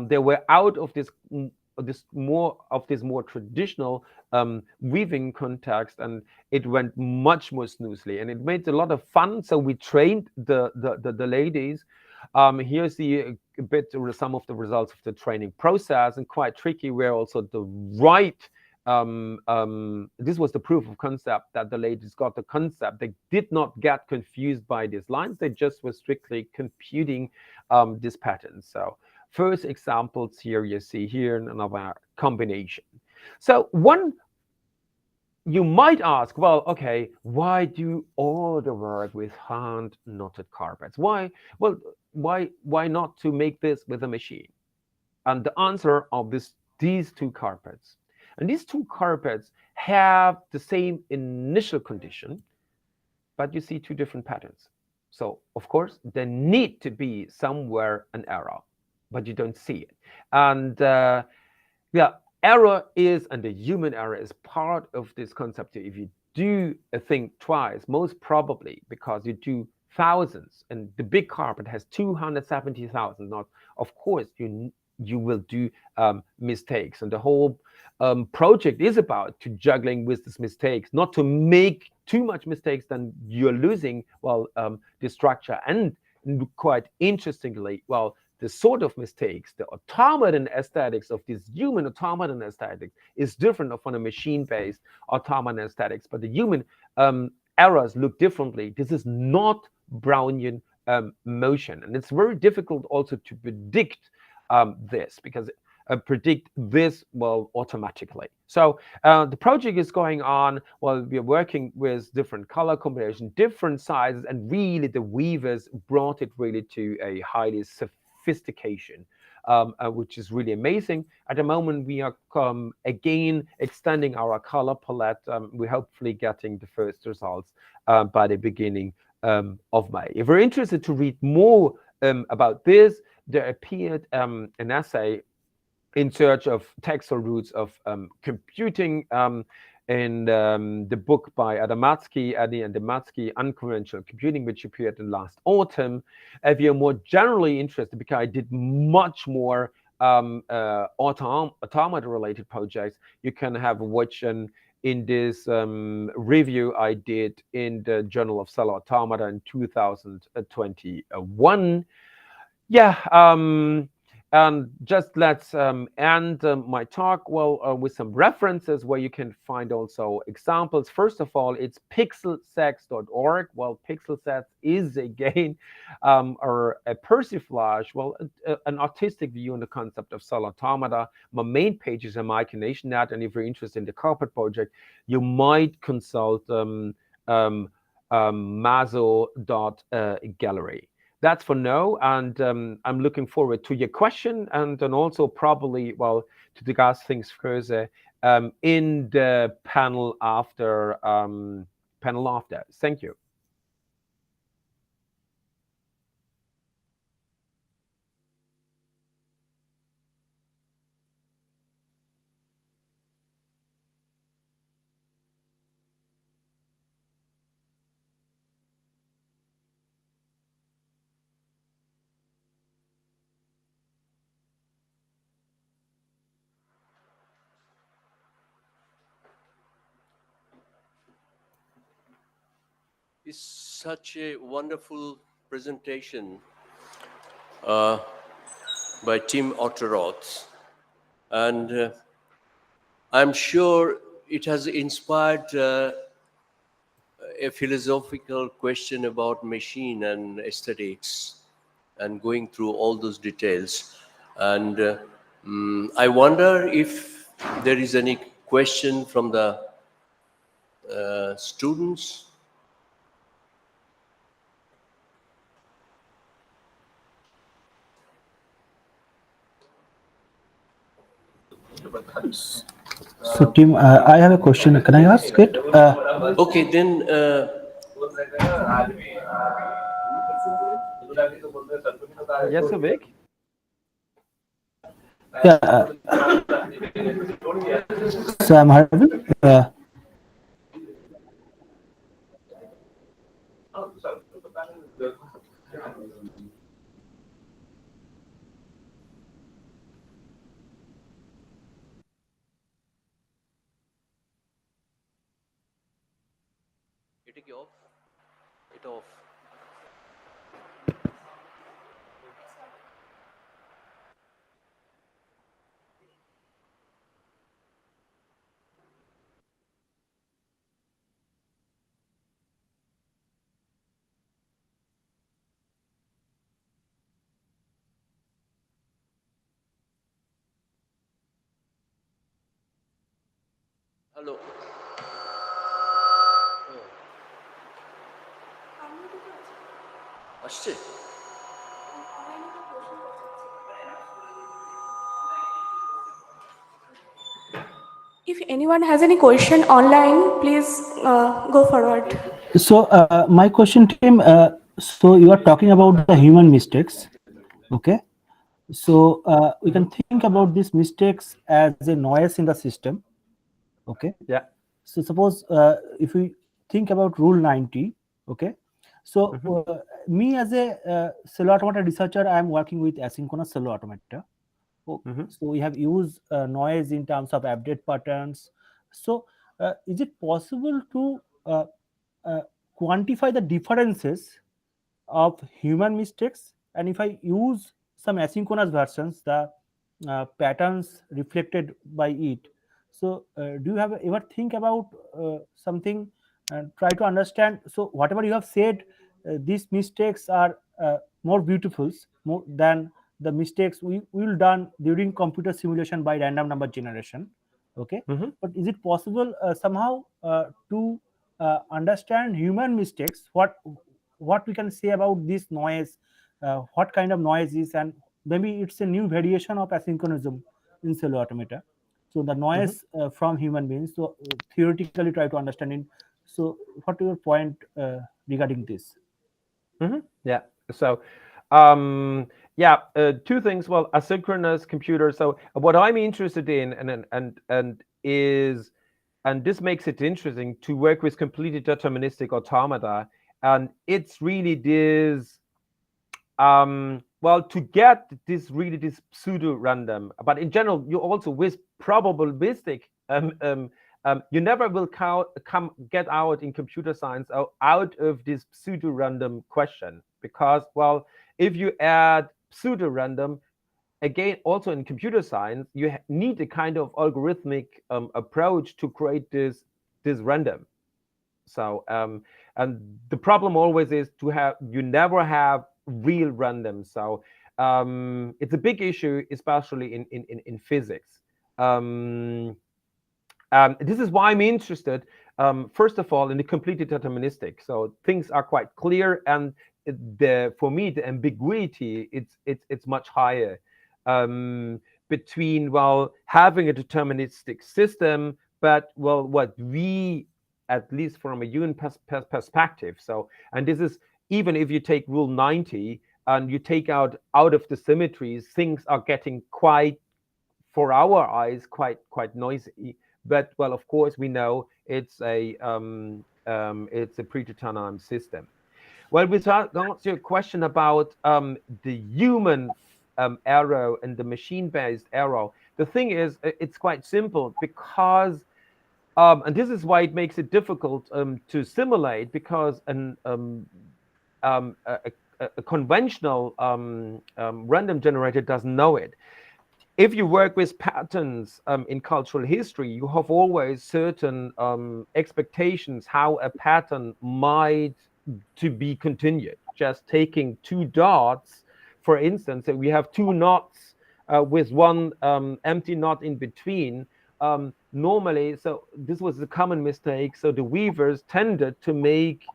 They were out of this more traditional weaving context, and it went much more smoothly, and it made a lot of fun. So we trained the ladies Here's the a bit some of the results of the training process, and quite tricky where also the right this was the proof of concept that the ladies got the concept. They did not get confused by these lines. They just were strictly computing these patterns. So first examples here you see here another combination. So one you might ask, well, okay, why do all the work with hand knotted carpets? Why? Well, why not to make this with a machine? And the answer of these two carpets. And these two carpets have the same initial condition, but you see two different patterns. So of course, there need to be somewhere an error, but you don't see it. And yeah, error is, and the human error is part of this concept. If you do a thing twice, most probably because you do thousands, and the big carpet has 270,000 knots, of course you will do mistakes, and the whole project is about to juggling with these mistakes, not to make too much mistakes, then you're losing the structure. And quite interestingly, the sort of mistakes, the automaton aesthetics of this human automaton aesthetic is different from a machine-based automaton aesthetics, but the human errors look differently. This is not Brownian motion, and it's very difficult also to predict this, because predict this automatically. So the project is going on. Well, we're working with different color combinations, different sizes, and really the weavers brought it really to a highly sophistication, which is really amazing. At the moment, we are again extending our color palette. We're hopefully getting the first results by the beginning of May. If you're interested to read more about this, there appeared an essay in search of textual roots of computing in the book by Addy and Damatsky, Unconventional Computing, which appeared in last autumn. If you're more generally interested, because I did much more automata-related projects, you can have a watch in this review I did in the Journal of Cellular Automata in 2021. Yeah, and just let's end my talk with some references where you can find also examples. First of all, it's pixelsex.org. Well, pixelsex is again or a persiflage, an artistic view on the concept of cellular automata. My main page is a Mathematician.net, and if you're interested in the carpet project, you might consult mazo.gallery. That's for now, and I'm looking forward to your question, and then also probably to discuss things further in the panel after. Thank you. It's such a wonderful presentation by Tim Otto Roth, and I'm sure it has inspired a philosophical question about machine and aesthetics, and going through all those details. And I wonder if there is any question from the students. So, Tim, I have a question. Can I ask it? Okay, then Yes, Vivek? Yeah. So I'm having. it off. It off. Hello. আসছে? If anyone has any question online, please go forward. So my question, Tim. So you are talking about the human mistakes, okay? So we can think about these mistakes as a noise in the system, okay? Yeah. So suppose if we think about Rule 90, okay? So me as a cellular automata researcher, I am working with asynchronous cellular automata. So we have used noise in terms of update patterns. So is it possible to uh, quantify the differences of human mistakes? And if I use some asynchronous versions, the patterns reflected by it. So do you have ever think about something and try to understand? So whatever you have said, these mistakes are more beautiful more than the mistakes we will done during computer simulation by random number generation, okay? But is it possible somehow to understand human mistakes, what we can say about this noise, what kind of noise is, and maybe it's a new variation of asynchronism in cellular automata. So the noise from human beings, so theoretically try to understand it. So what is your point regarding this? Yeah. So, two things. Well, asynchronous computer. So, what I'm interested in, and this makes it interesting to work with completely deterministic automata, and it's really this. Well, to get this pseudo random, but in general, you also with probabilistic. You never will get out in computer science out of this pseudo random question, because, well, if you add pseudo random again, also in computer science, you need a kind of algorithmic approach to create this random. So and the problem always is you never have real random. So it's a big issue, especially in physics. This is why I'm interested, first of all, in the completely deterministic. So things are quite clear, and for me the ambiguity it's much higher between, well, having a deterministic system, but, well, what we, at least from a human perspective. So, and this is even if you take Rule 90 and you take out of the symmetries, things are getting quite, for our eyes, quite noisy. But, well, of course, we know it's a predetermined system. Well, with regards to your question about the human error and the machine-based error, the thing is, it's quite simple, because and this is why it makes it difficult to simulate, because a conventional random generator doesn't know it. If you work with patterns in cultural history, you have always certain expectations how a pattern might to be continued. Just taking two dots, for instance, and we have two knots with one empty knot in between. Normally, so this was a common mistake. So the weavers tended to make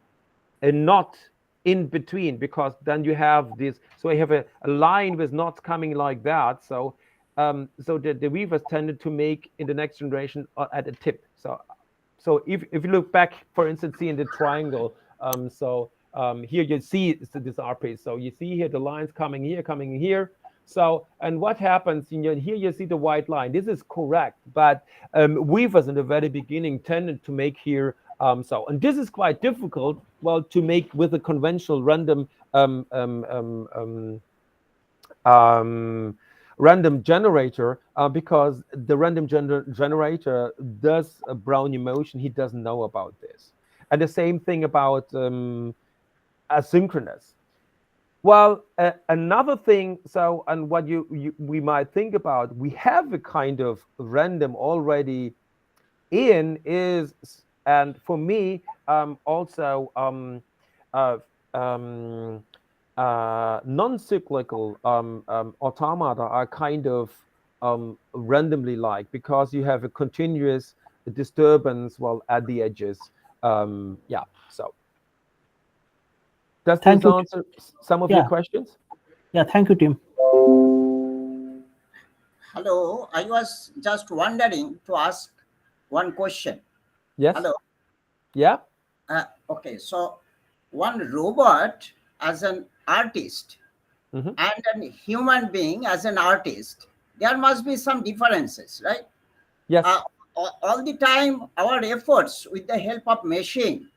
a knot in between, because then you have this. So you have a line with knots coming like that. So the weavers tended to make in the next generation at a tip. So if you look back, for instance, see in the triangle, here you see this RP. So you see here the lines coming here. So, and what happens, here you see the white line. This is correct, but weavers in the very beginning tended to make here, and this is quite difficult, well, to make with a conventional random random generator, because the random generator does a Brownian motion. He doesn't know about this. And the same thing about asynchronous. Well, another thing, so, and what we might think about, we have a kind of random already is, and for me, also non-cyclical automata are kind of randomly like, because you have a continuous disturbance, well, at the edges. Yeah. So does Thank this you. answer some of your Yeah, questions? yeah. Thank you, Tim. Hello, I was just wondering to ask one question. Yes. Hello. Yeah. Okay, so one robot as an artist Mm-hmm. and a human being as an artist, there must be some differences, right? Yes. All the time, our efforts with the help of machine,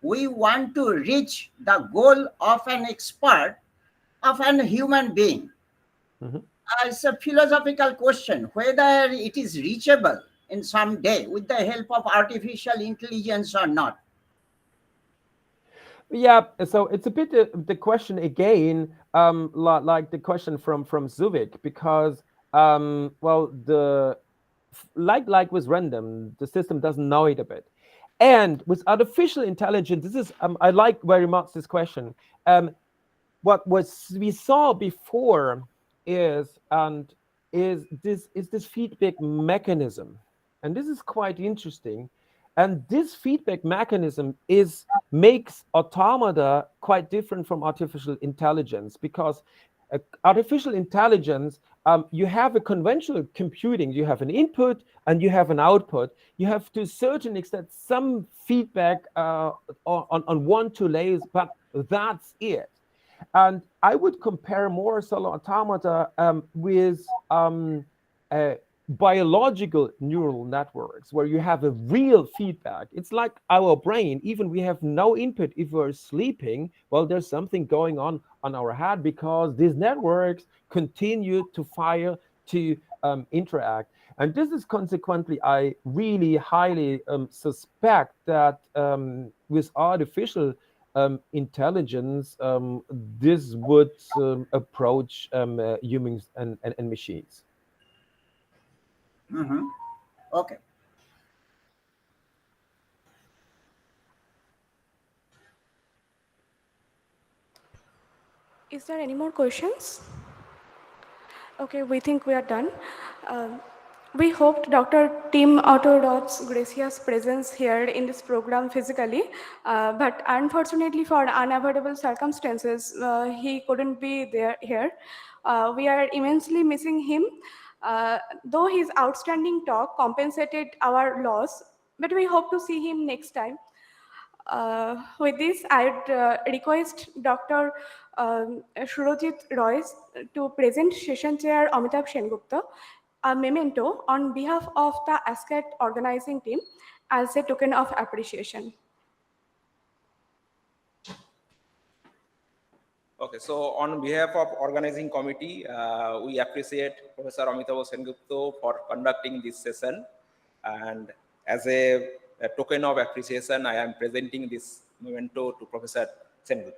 we want to reach the goal of an expert, of an human being. Mm-hmm. It's a philosophical question whether it is reachable in some day with the help of artificial intelligence or not. Yeah, so it's a bit the question again, like the question from Zuvik, because well, the like with random, the system doesn't know it a bit, and with artificial intelligence, this is I like very much this question. What was we saw before is this feedback mechanism, and this is quite interesting. And this feedback mechanism makes automata quite different from artificial intelligence, because artificial intelligence, you have a conventional computing, you have an input and you have an output. You have to a certain extent some feedback on 1-2 layers, but that's it. And I would compare more cellular automata with biological neural networks, where you have a real feedback. It's like our brain. Even we have no input if we're sleeping, well, there's something going on our head, because these networks continue to fire, to interact. And this is consequently, I really highly suspect that with artificial intelligence, this would approach humans and machines. Mm-hmm. Okay. Is there any more questions? Okay, we think we are done. We hoped Dr. Tim Otto Roth's gracious presence here in this program physically, but unfortunately for unavoidable circumstances, he couldn't be there here. We are immensely missing him, though his outstanding talk compensated our loss, but we hope to see him next time. With this, I would request Dr. Surojit Roy to present Session Chair Amitabh Sengupta a memento on behalf of the ASCAT organizing team as a token of appreciation. Okay, so on behalf of organizing committee, we appreciate Professor Amitabh Sengupta for conducting this session, and as a token of appreciation, I am presenting this memento to Professor Sengupta.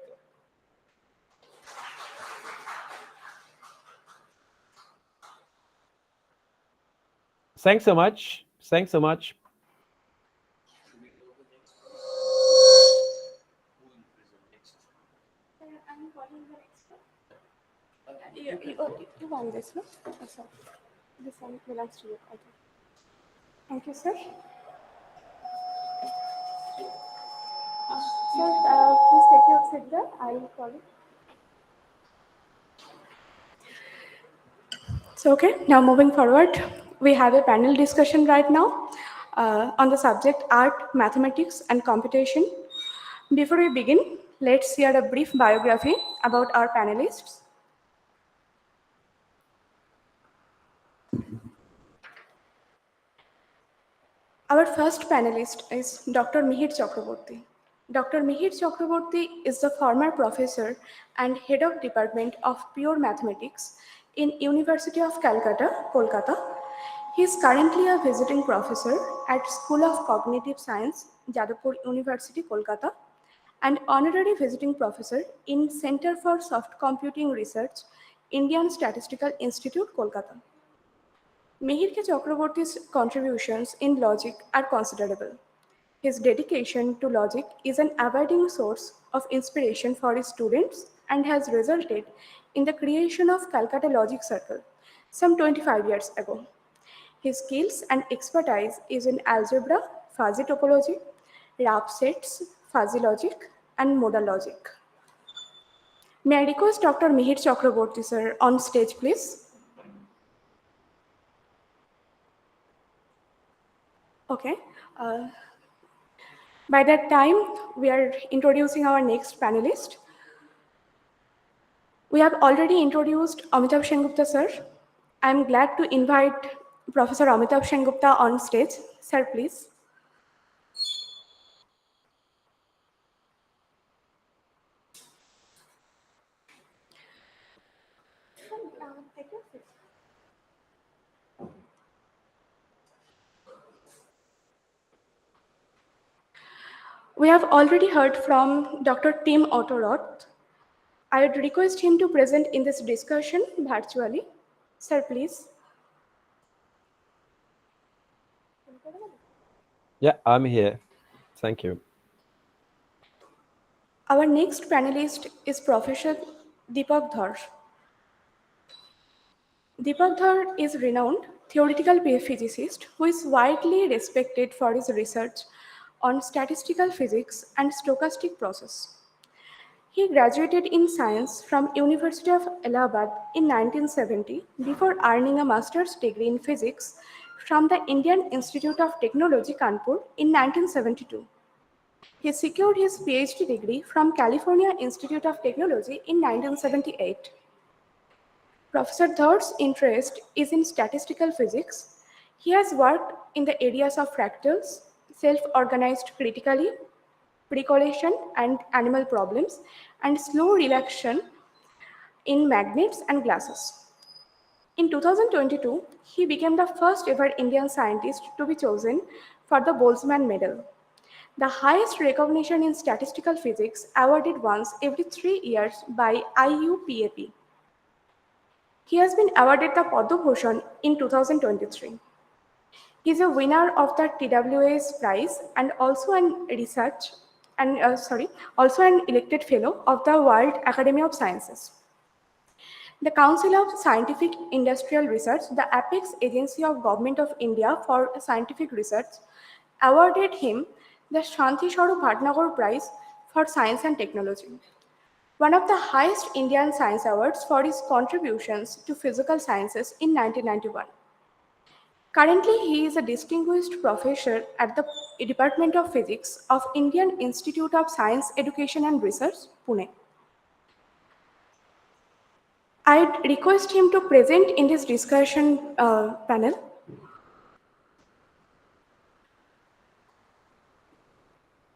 Thanks so much. Thanks so much. You want this, no? Oh, sorry. This one belongs to you. Okay. Thank you, sir. Sir, please take your seat there. I will call it. So, okay, now moving forward, we have a panel discussion right now on the subject Art, Mathematics, and Computation. Before we begin, let's hear a brief biography about our panelists. Our first panelist is Dr. Mihir Chakraborty. Dr. Mihir Chakraborty is the former professor and head of Department of Pure Mathematics in University of Calcutta, Kolkata. He is currently a visiting professor at School of Cognitive Science, Jadavpur University, Kolkata, and honorary visiting professor in Center for Soft Computing Research, Indian Statistical Institute, Kolkata. Mihir K. Chakraborty's contributions in logic are considerable. His dedication to logic is an abiding source of inspiration for his students and has resulted in the creation of Calcutta Logic Circle some 25 years ago. His skills and expertise is in algebra, fuzzy topology, rough sets, fuzzy logic, and modal logic. May I request Dr. Mihir Chakraborty, sir, on stage, please? Okay. By that time, we are introducing our next panelist. We have already introduced Amitabh Sengupta, sir. I'm glad to invite Professor Amitabh Sengupta on stage. Sir, please. We have already heard from Dr. Tim Otto Roth. I would request him to present in this discussion virtually. Sir, please. Yeah, I'm here. Thank you. Our next panelist is Professor Deepak Dhar. Deepak Dhar is a renowned theoretical physicist who is widely respected for his research on statistical physics and stochastic process. He graduated in science from University of Allahabad in 1970 before earning a master's degree in physics from the Indian Institute of Technology, Kanpur in 1972. He secured his PhD degree from California Institute of Technology in 1978. Professor Dhar's interest is in statistical physics. He has worked in the areas of fractals, self-organized critically, precorrelation and animal problems, and slow relaxation in magnets and glasses. In 2022, he became the first ever Indian scientist to be chosen for the Boltzmann Medal, the highest recognition in statistical physics awarded once every 3 years by IUPAP. He has been awarded the Padma Bhushan in 2023. He is a winner of the TWA's prize and also an also an elected fellow of the World Academy of Sciences. The Council of Scientific Industrial Research, the apex agency of Government of India for scientific research, awarded him the Shanti Swarup Bhatnagar Prize for Science and Technology, one of the highest Indian science awards for his contributions to physical sciences in 1991. Currently, he is a distinguished professor at the Department of Physics of Indian Institute of Science Education and Research, Pune. I'd request him to present in this discussion panel.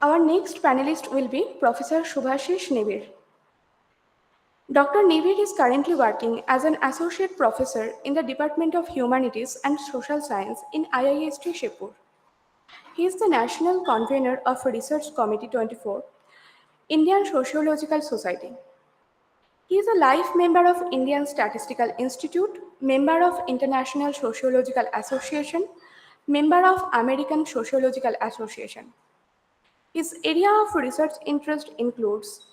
Our next panelist will be Professor Subhasis Nibirh. Dr. Nibirh is currently working as an associate professor in the Department of Humanities and Social Science in IIST Shibpur. He is the national convener of Research Committee 24, Indian Sociological Society. He is a life member of Indian Statistical Institute, member of International Sociological Association, member of American Sociological Association. His area of research interest includes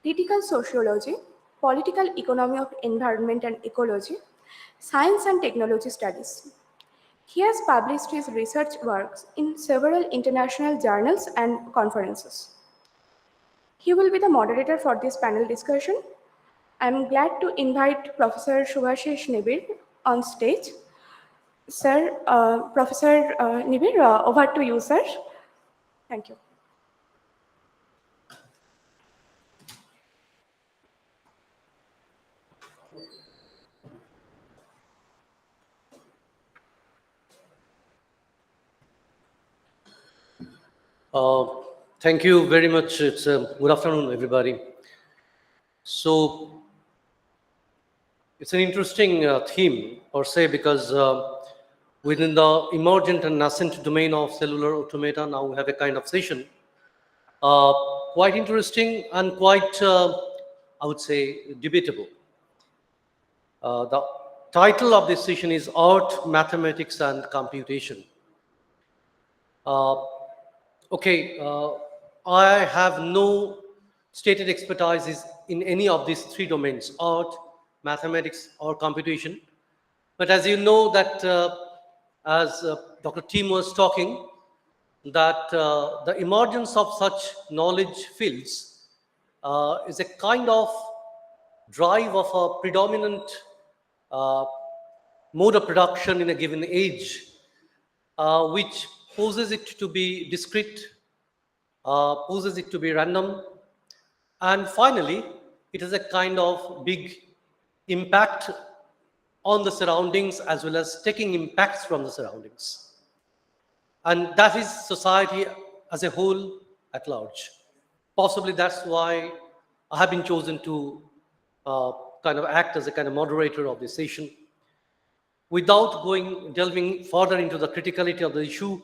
critical sociology, political economy of environment and ecology, science and technology studies. He has published his research works in several international journals and conferences. He will be the moderator for this panel discussion. I'm glad to invite Professor Subhasis Nibirh on stage. Sir, Professor Nibirh, over to you, sir. Thank you. Thank you very much. It's good afternoon, everybody. So it's an interesting theme per se because within the emergent and nascent domain of cellular automata, now we have a kind of session. Quite interesting and quite, I would say, debatable. The title of this session is Art, Mathematics and Computation. I have no stated expertise in any of these three domains, art, mathematics, or computation. But as you know that as Dr. Tim was talking, that the emergence of such knowledge fields is a kind of drive of a predominant mode of production in a given age, which poses it to be discrete, poses it to be random, and finally, it has a kind of big impact on the surroundings as well as taking impacts from the surroundings. And that is society as a whole at large. Possibly that's why I have been chosen to kind of act as a kind of moderator of this session. Without delving further into the criticality of the issue,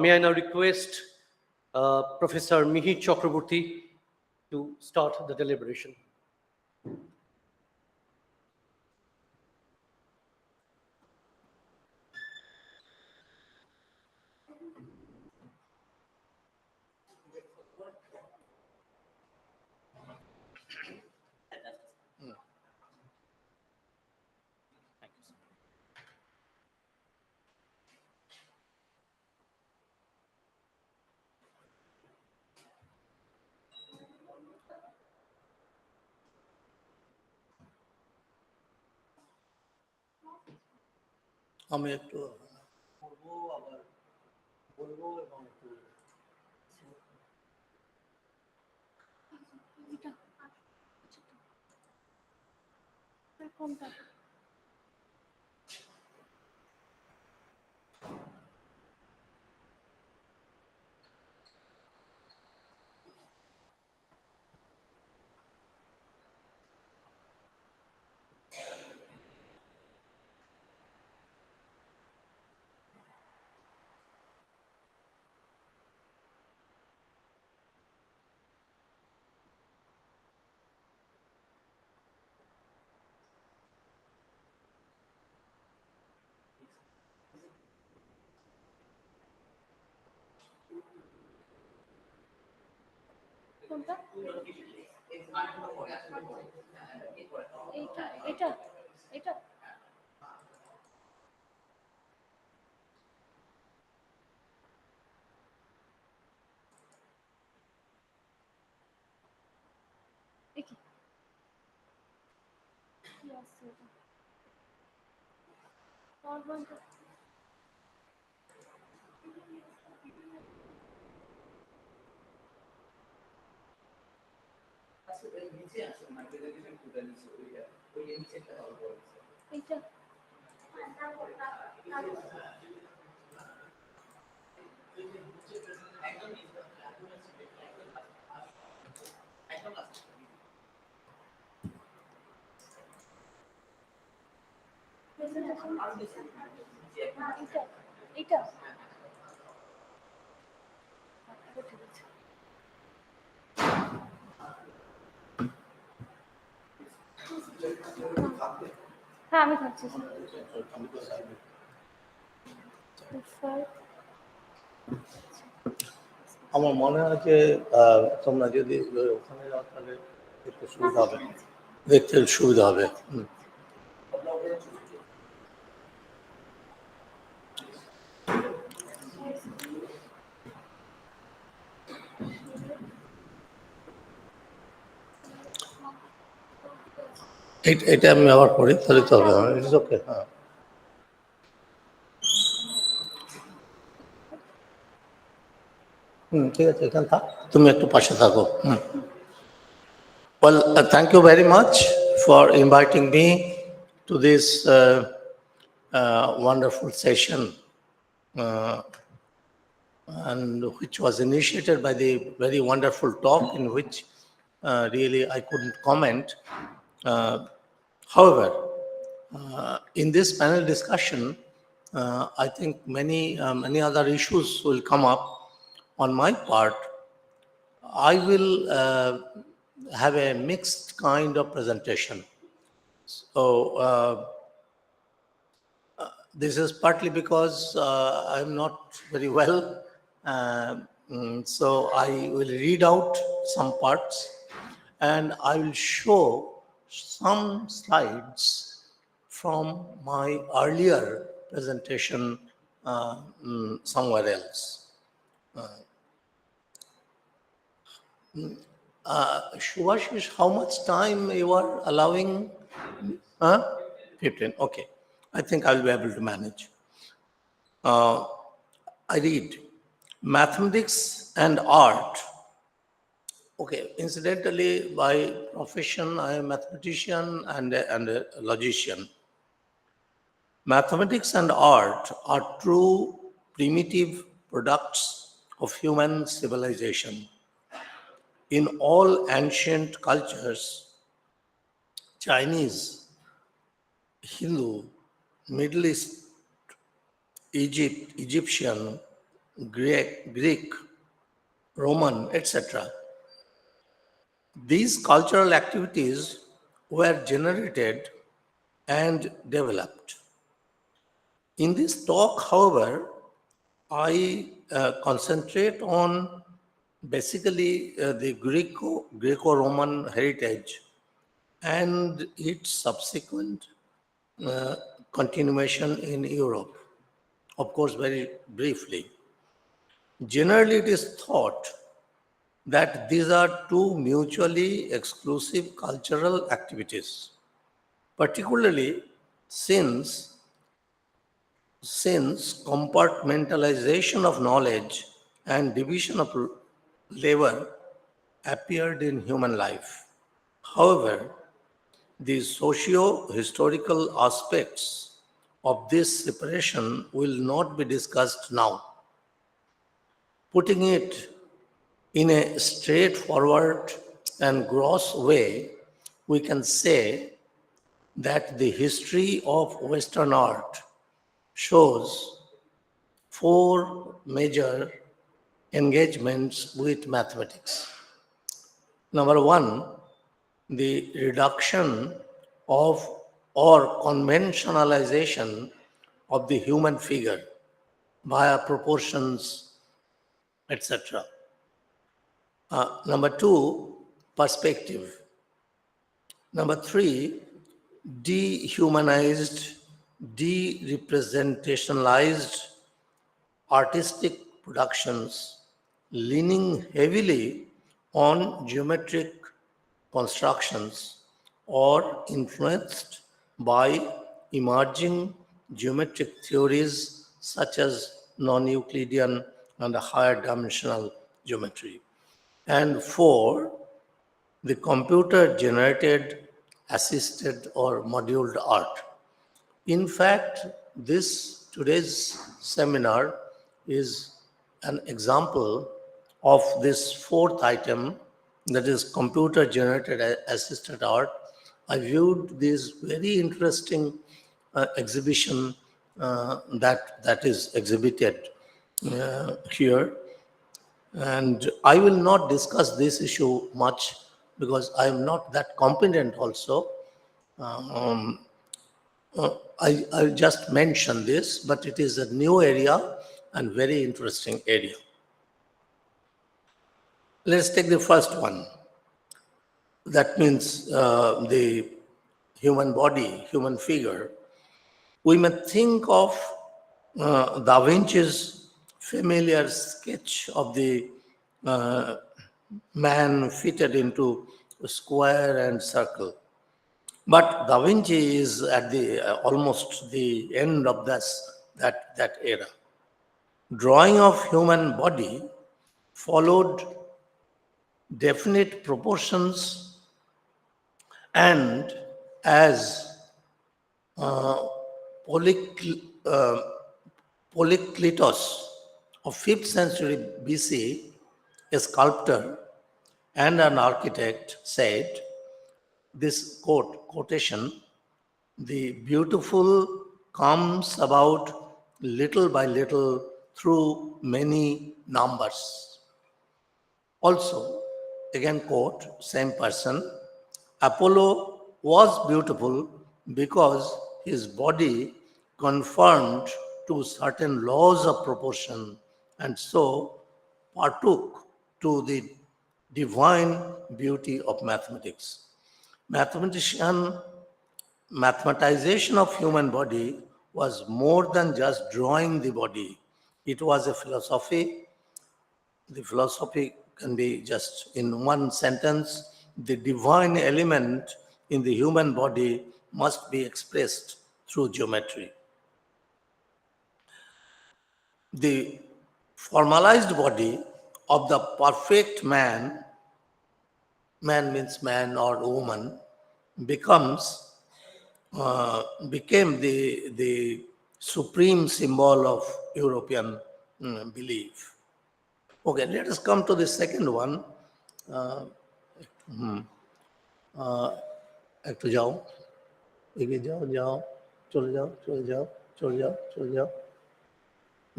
may I now request Professor Mihir Chakraborty to start the deliberation. আমি একটু হ্যাঁ আমি থাকছি আমার মনে হয় যে তোমরা যদি ওখানে যাও তাহলে একটু সুবিধা হবে, দেখতে সুবিধা হবে। এটা আমি আবার পড়ি তাহলে তো হবে। It's okay. হ্যাঁ, ঠিক আছে, এখানে থাক, তুমি একটু পাশে থাকো। Well, thank you very much for inviting me to this wonderful session, and which was initiated by the very wonderful talk in which really I couldn't comment. However, in this panel discussion, I think many other issues will come up. On my part, I will have a mixed kind of presentation. So this is partly because I'm not very well, so I will read out some parts and I will show some slides from my earlier presentation somewhere else. Subhasis, how much time you are allowing? 15, okay. I think I'll be able to manage. I read, mathematics and art. Okay, incidentally, by profession, I am a mathematician and a logician. Mathematics and art are true primitive products of human civilization. In all ancient cultures, Chinese, Hindu, Middle East, Egyptian, Greek, Roman, etc., these cultural activities were generated and developed. In this talk, however, I concentrate on basically the Greco-Roman heritage and its subsequent continuation in Europe. Of course, very briefly. Generally, it is thought that these are two mutually exclusive cultural activities, particularly since compartmentalization of knowledge and division of labor appeared in human life. However, the socio-historical aspects of this separation will not be discussed now. Putting it in a straightforward and gross way, we can say that the history of Western art shows 4 major engagements with mathematics. Number 1, the reduction of or conventionalization of the human figure via proportions, etc. Number 2, perspective. Number 3, dehumanized, de-representationalized artistic productions leaning heavily on geometric constructions or influenced by emerging geometric theories such as non-Euclidean and higher dimensional geometry. And 4, the computer-generated, assisted or moduled art. In fact, today's seminar is an example of this 4th item, that is computer-generated assisted art. I viewed this very interesting exhibition that is exhibited here. And I will not discuss this issue much because I am not that competent also. I'll just mention this, but it is a new area and very interesting area. Let's take the first one. That means the human body, human figure. We may think of Da Vinci's familiar sketch of the man fitted into a square and circle. But Da Vinci is at the almost the end of that era. Drawing of human body followed definite proportions, and as Polykleitos of 5th century BC, a sculptor and an architect, said, this quotation, the beautiful comes about little by little through many numbers. Also, again quote, same person, Apollo was beautiful because his body conformed to certain laws of proportion and so partook to the divine beauty of mathematics. Mathematization of human body was more than just drawing the body. It was a philosophy. The philosophy can be just in one sentence. The divine element in the human body must be expressed through geometry. The formalized body of the perfect man, man means man or woman, became the supreme symbol of European belief. Okay, let us come to the second one. একটু যাও, এগিয়ে যাও, যাও, চলে যাও, চলে যাও, চলে যাও, চলে যাও.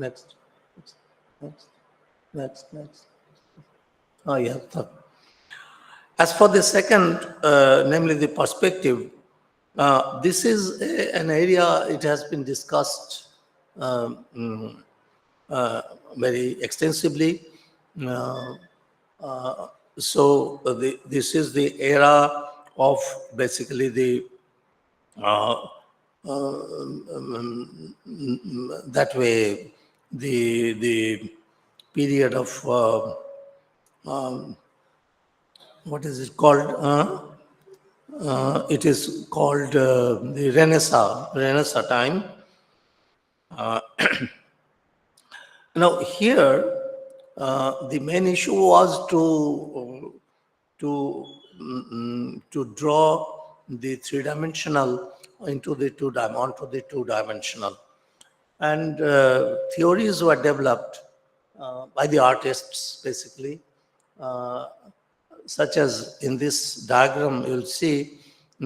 Next, next. Oh, yeah. As for the second, namely the perspective, this is an area, it has been discussed very extensively. This is the era of basically the that way the period of what is it called? It is called the Renaissance time. Now here, the main issue was to draw the three-dimensional onto the two-dimensional, and theories were developed by the artists, basically, such as in this diagram. You'll see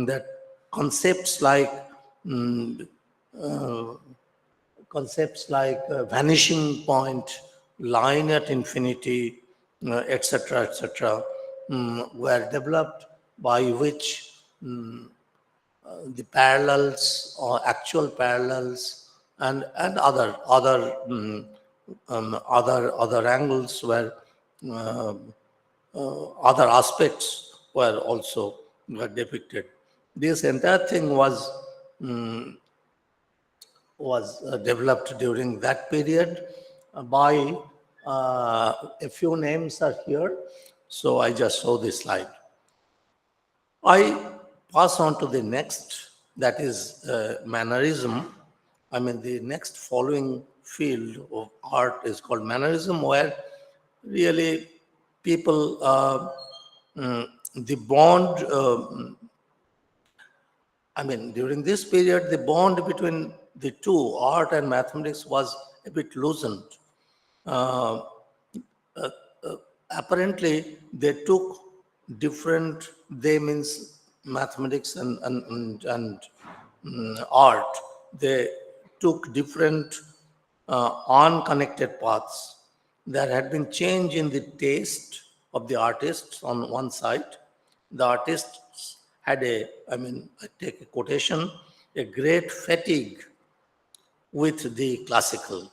that concepts like vanishing point, line at infinity, etc., were developed, by which the parallels or actual parallels and other angles were other aspects were depicted. This entire thing was developed during that period by a few names are here, so I just show this slide. I pass on to the next, that is mannerism. I mean, the next following field of art is called mannerism, where really people, the bond, during this period, the bond between the two, art and mathematics, was a bit loosened. Apparently, they took different, they means mathematics and art, they took different unconnected paths. There had been change in the taste of the artists on one side. The artists had I take a quotation, a great fatigue with the classical,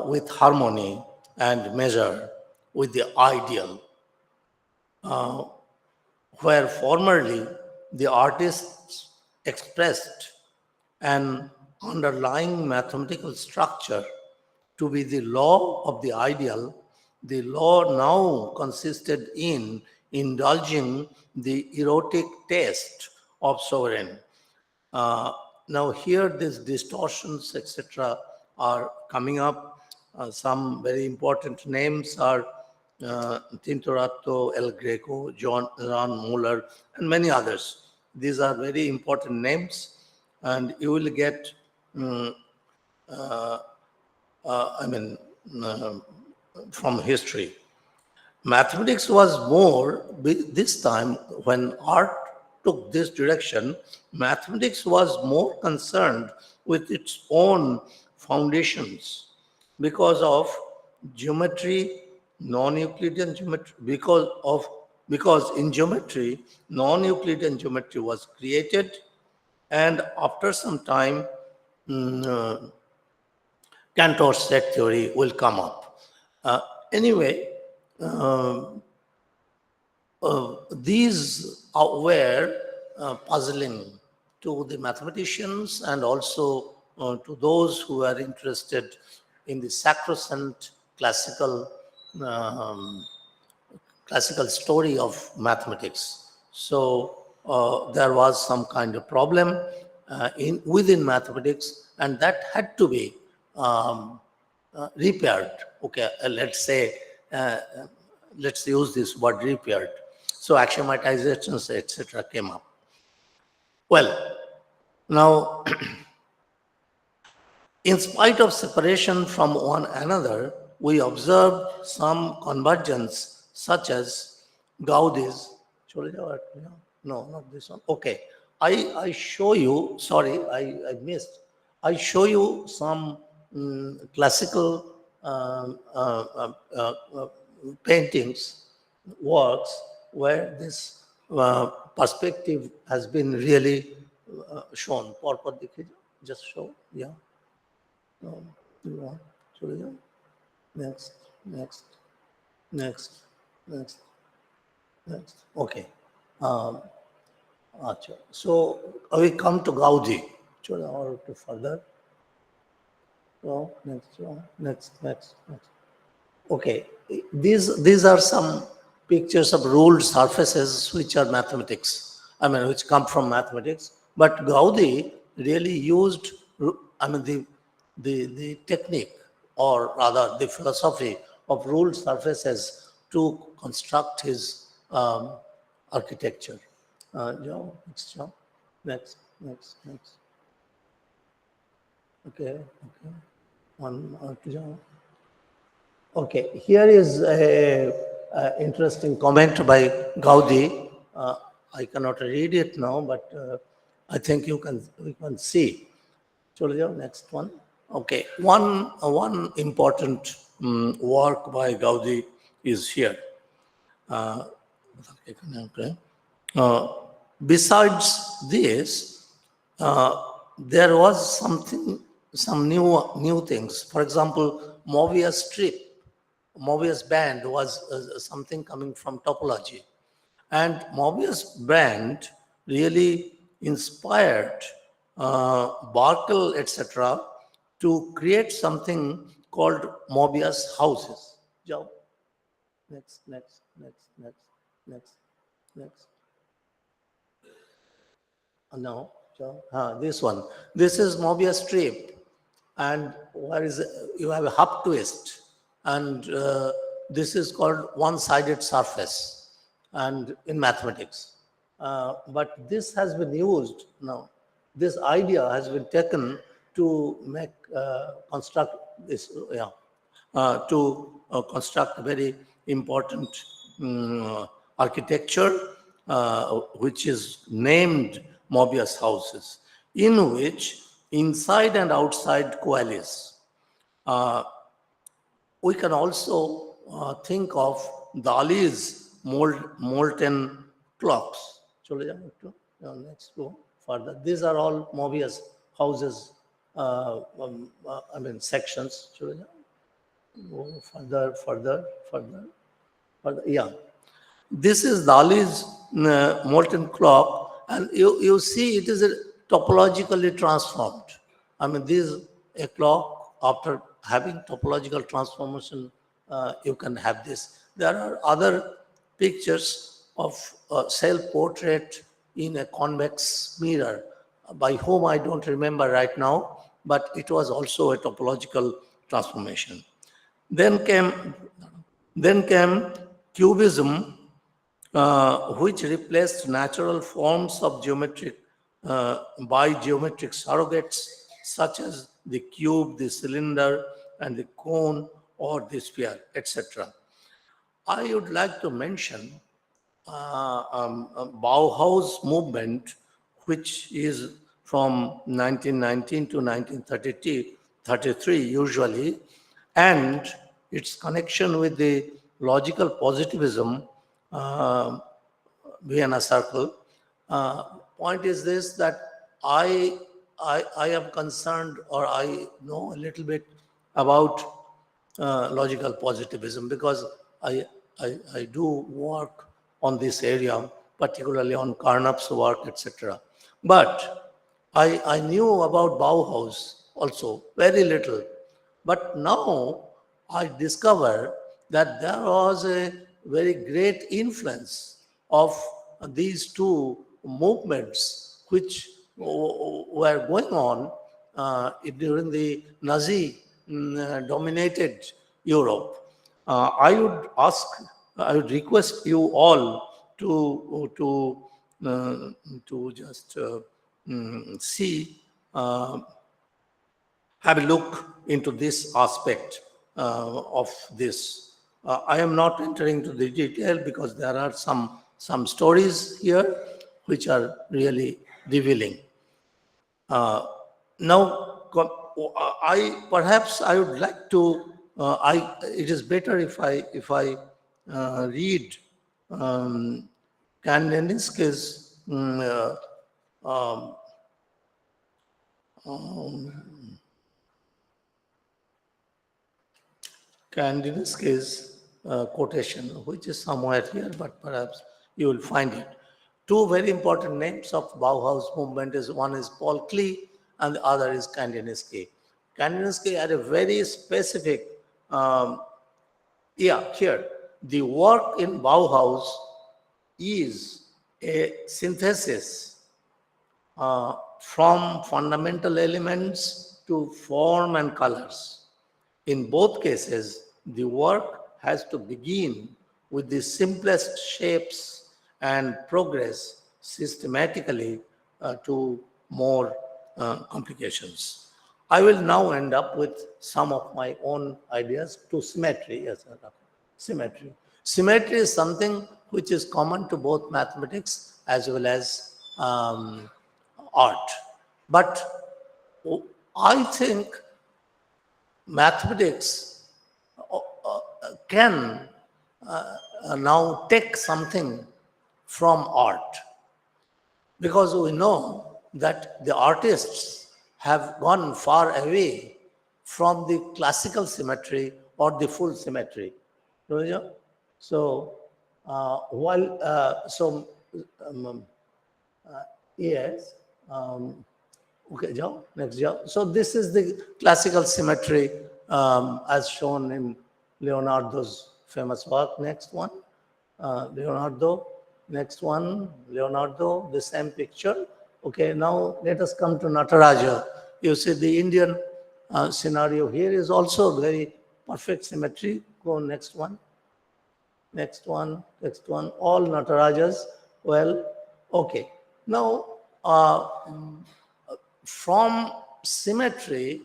with harmony and measure, with the ideal. Where formerly the artists expressed an underlying mathematical structure to be the law of the ideal, the law now consisted in indulging the erotic taste of sovereign. Now here these distortions, etc., are coming up. Some very important names are Tintoretto, El Greco, John Muller, and many others. These are very important names, and you will get from history. Mathematics was more, this time when art took this direction, mathematics was more concerned with its own foundations because of geometry, non-Euclidean geometry, because in geometry, non-Euclidean geometry was created, and after some time, Cantor's set theory will come up. Anyway, these were puzzling to the mathematicians and also to those who are interested in the sacrosanct classical story of mathematics. So there was some kind of problem within mathematics, and that had to be repaired. Okay, let's say, let's use this word repaired. So axiomatizations, etc., came up. Well, now, in spite of separation from one another, we observed some convergence, such as Gaudi's. No, not this one. Okay, I show you. Sorry, I missed. I show you some classical paintings, works where this perspective has been really shown. Just show, yeah. No, you want to you? Next. Okay. So we come to Gaudi. Or to further. So next. Okay. These are some pictures of ruled surfaces which are mathematics. Which come from mathematics. But Gaudi really used, the technique, or rather the philosophy of ruled surfaces to construct his architecture. Next. Okay. Okay, here is a interesting comment by Gaudi. I cannot read it now, but I think we can see. Next one. Okay, one important work by Gaudi is here. Besides this, there was some new things. For example, Mobius strip, Mobius band was something coming from topology, and Mobius band really inspired Barkle, etc., to create something called Mobius houses. Next. No, this one. This is Mobius strip, and where is you have a hub twist, and this is called one-sided surface, and in mathematics. But this has been used now. This idea has been taken to make construct this, to construct a very important architecture, which is named Mobius houses, in which inside and outside coalesce. We can also think of Dali's molten clocks. Let's go further. These are all Mobius houses, sections. Go further. Yeah. This is Dali's molten clock, and you see it is topologically transformed. This is a clock. After having topological transformation, you can have this. There are other pictures of self-portrait in a convex mirror, by whom I don't remember right now, but it was also a topological transformation. Then came Cubism, which replaced natural forms of geometric by geometric surrogates, such as the cube, the cylinder, and the cone, or the sphere, etc. I would like to mention Bauhaus movement, which is from 1919 to 1933 usually, and its connection with the logical positivism, Vienna Circle. Point is this, that I am concerned, or I know a little bit about logical positivism, because I do work on this area, particularly on Carnap's work, etc. But I knew about Bauhaus also, very little. But now I discover that there was a very great influence of these two movements which were going on during the Nazi dominated Europe. I would request you all to just see, have a look into this aspect of this. I am not entering into the detail because there are some stories here which are really revealing. Now, I would like to. It is better if I read Kandinsky's Kandinsky's quotation, which is somewhere here, but perhaps you will find it. Two very important names of Bauhaus movement is one is Paul Klee and the other is Kandinsky. Kandinsky had a very specific, here, the work in Bauhaus is a synthesis from fundamental elements to form and colors. In both cases, the work has to begin with the simplest shapes and progress systematically to more complications. I will now end up with some of my own ideas to symmetry. Yes, symmetry. Symmetry is something which is common to both mathematics as well as art. But I think mathematics can now take something from art, because we know that the artists have gone far away from the classical symmetry or the full symmetry. So yes. Okay, Joe, next Joe. So this is the classical symmetry as shown in Leonardo's famous work. Next one, Leonardo. Next one, Leonardo, the same picture. Okay, now let us come to Nataraja. You see the Indian scenario here is also very perfect symmetry. Go next one. Next one, all Natarajas. Well, okay. Now, from symmetry,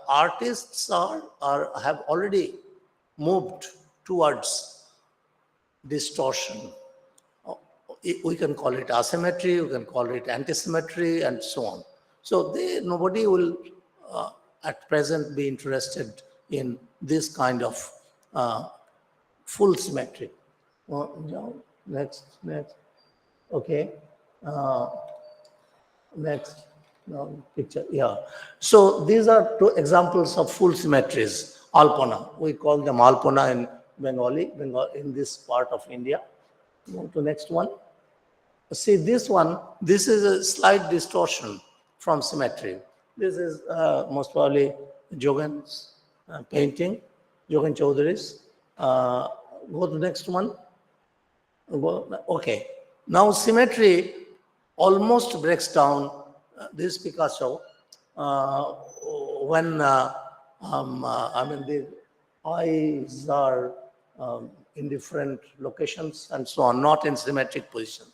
artists have already moved towards distortion. We can call it asymmetry, we can call it antisymmetry, and so on. So nobody will at present be interested in this kind of full symmetry. Next. Okay. Next picture. Yeah. So these are two examples of full symmetries. Alpana. We call them Alpana in Bengali, in this part of India. Move to next one. See this one. This is a slight distortion from symmetry. This is most probably Jogan's painting, Jogan Chaudhary's. Go to the next one. Okay. Now symmetry almost breaks down this Picasso when the eyes are in different locations and so on, not in symmetric positions.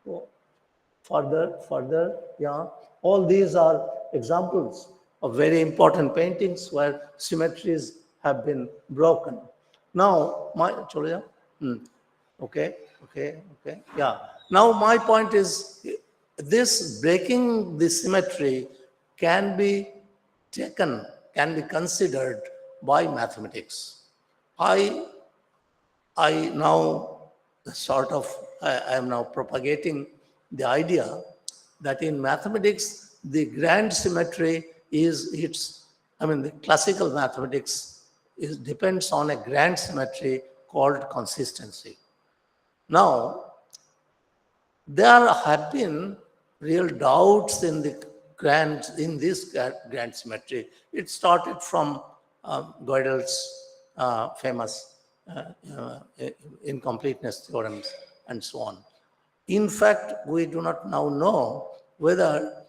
So further, yeah. All these are examples of very important paintings where symmetries have been broken. Now, okay, yeah. Now my point is, this breaking the symmetry can be considered by mathematics. I now I am now propagating the idea that in mathematics, the grand symmetry the classical mathematics depends on a grand symmetry called consistency. Now, there have been real doubts in the in this grand symmetry. It started from Gödel's famous incompleteness theorems and so on. In fact, we do not now know whether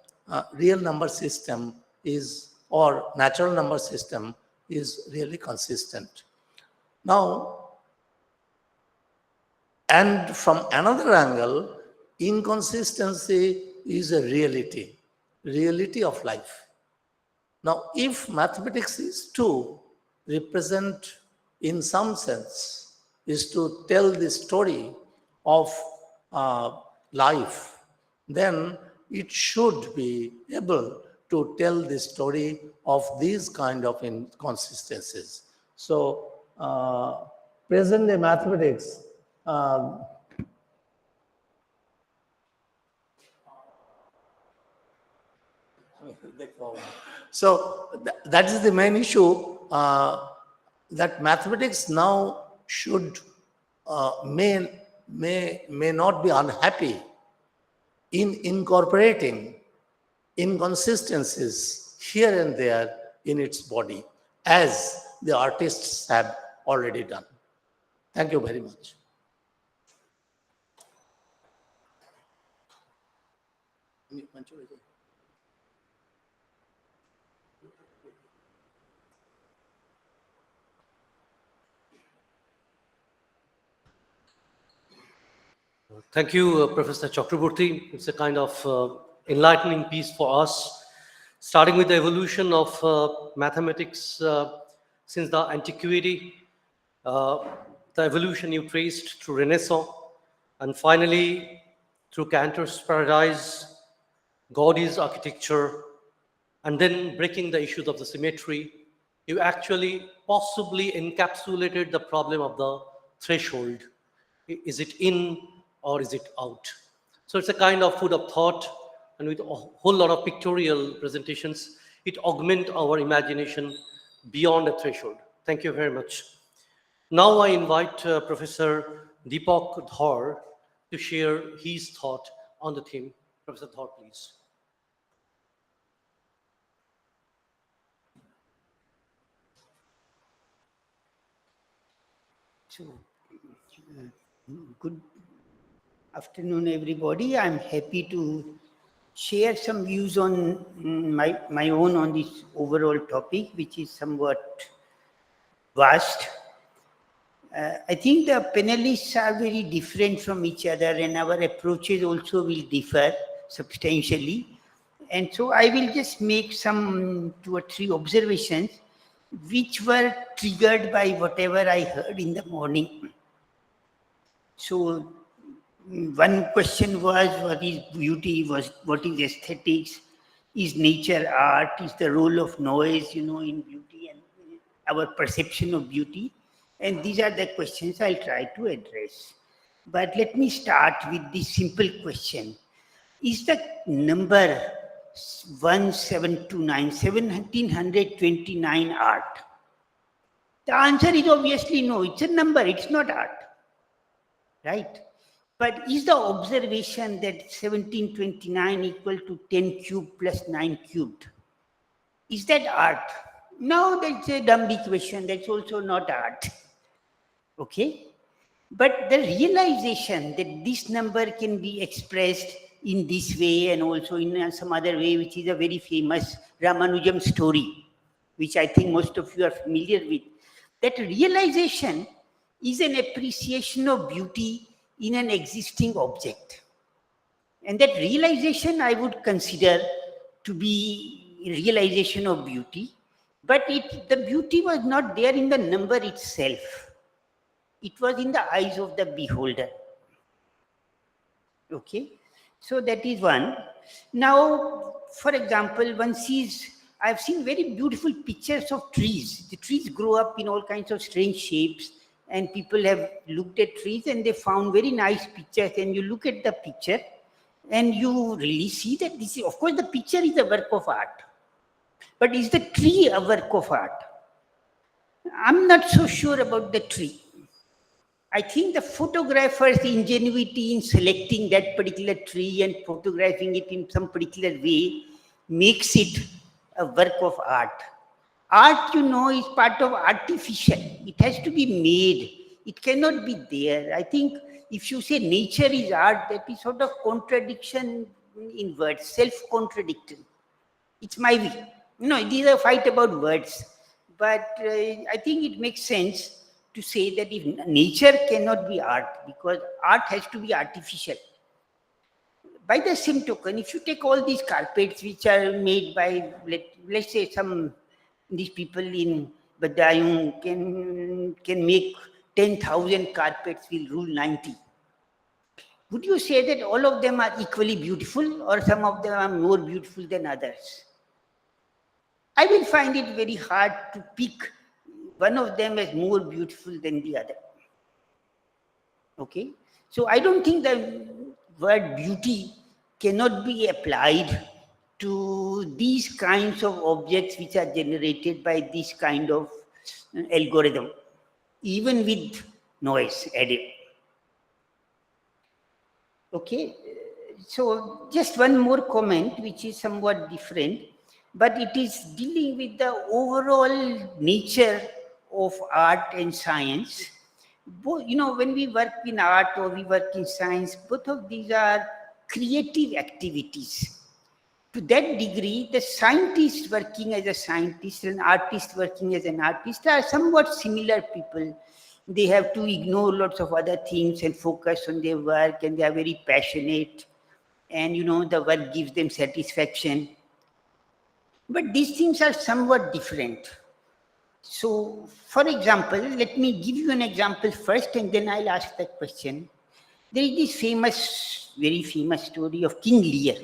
real number system is or natural number system is really consistent. Now, and from another angle, inconsistency is a reality of life. Now, if mathematics is to represent, in some sense, is to tell the story of life, then it should be able to tell the story of these kind of inconsistencies. So, present-day mathematics so that is the main issue, that mathematics now should may not be unhappy in incorporating inconsistencies here and there in its body, as the artists have already done. Thank you very much. Thank you, Professor Chakraborty. It's a kind of enlightening piece for us, starting with the evolution of mathematics since the antiquity, the evolution you traced through Renaissance, and finally through Cantor's Paradise, Gaudy's architecture, and then breaking the issues of the symmetry. You actually possibly encapsulated the problem of the threshold. Is it in or is it out? So it's a kind of food of thought, and with a whole lot of pictorial presentations, it augments our imagination beyond a threshold. Thank you very much. Now I invite Professor Deepak Dhar to share his thought on the theme. Professor Dhar, please. So, good afternoon, everybody. I'm happy to share some views on my own on this overall topic, which is somewhat vast. I think the panelists are very different from each other, and our approaches also will differ substantially. And so I will just make some 2 or 3 observations which were triggered by whatever I heard in the morning. So one question was, what is beauty? What is aesthetics? Is nature art? Is the role of noise, in beauty and our perception of beauty? And these are the questions I'll try to address. But let me start with this simple question. Is the number 1729 art? The answer is obviously no. It's a number. It's not art. Right? But is the observation that 1729 equal to 10 cubed plus 9 cubed, is that art? No, that's a dumb equation. That's also not art. Okay? But the realization that this number can be expressed in this way and also in some other way, which is a very famous Ramanujam story, which I think most of you are familiar with, that realization is an appreciation of beauty in an existing object. And that realization I would consider to be realization of beauty, but the beauty was not there in the number itself. It was in the eyes of the beholder. Okay? So that is one. Now, for example, I've seen very beautiful pictures of trees. The trees grow up in all kinds of strange shapes, and people have looked at trees and they found very nice pictures, and you look at the picture and you really see that this is, of course, the picture is a work of art. But is the tree a work of art? I'm not so sure about the tree. I think the photographer's ingenuity in selecting that particular tree and photographing it in some particular way makes it a work of art. Art, you know, is part of artificial. It has to be made. It cannot be there. I think if you say nature is art, that is sort of contradiction in words, self-contradictory. It's my view. No, it is a fight about words. But I think it makes sense to say that if nature cannot be art, because art has to be artificial. By the same token, if you take all these carpets which are made by, let's say, these people in Badayung can make 10,000 carpets with rule 90. Would you say that all of them are equally beautiful, or some of them are more beautiful than others? I will find it very hard to pick one of them as more beautiful than the other. Okay? So I don't think the word beauty cannot be applied to these kinds of objects which are generated by this kind of algorithm, even with noise added. Okay, so just one more comment, which is somewhat different, but it is dealing with the overall nature of art and science. Both, you know, when we work in art or we work in science, both of these are creative activities. To that degree, the scientist working as a scientist and artist working as an artist are somewhat similar people. They have to ignore lots of other things and focus on their work, and they are very passionate, and you know, the work gives them satisfaction. But these things are somewhat different. So, for example, let me give you an example first, and then I'll ask that question. There is this famous, very famous story of King Lear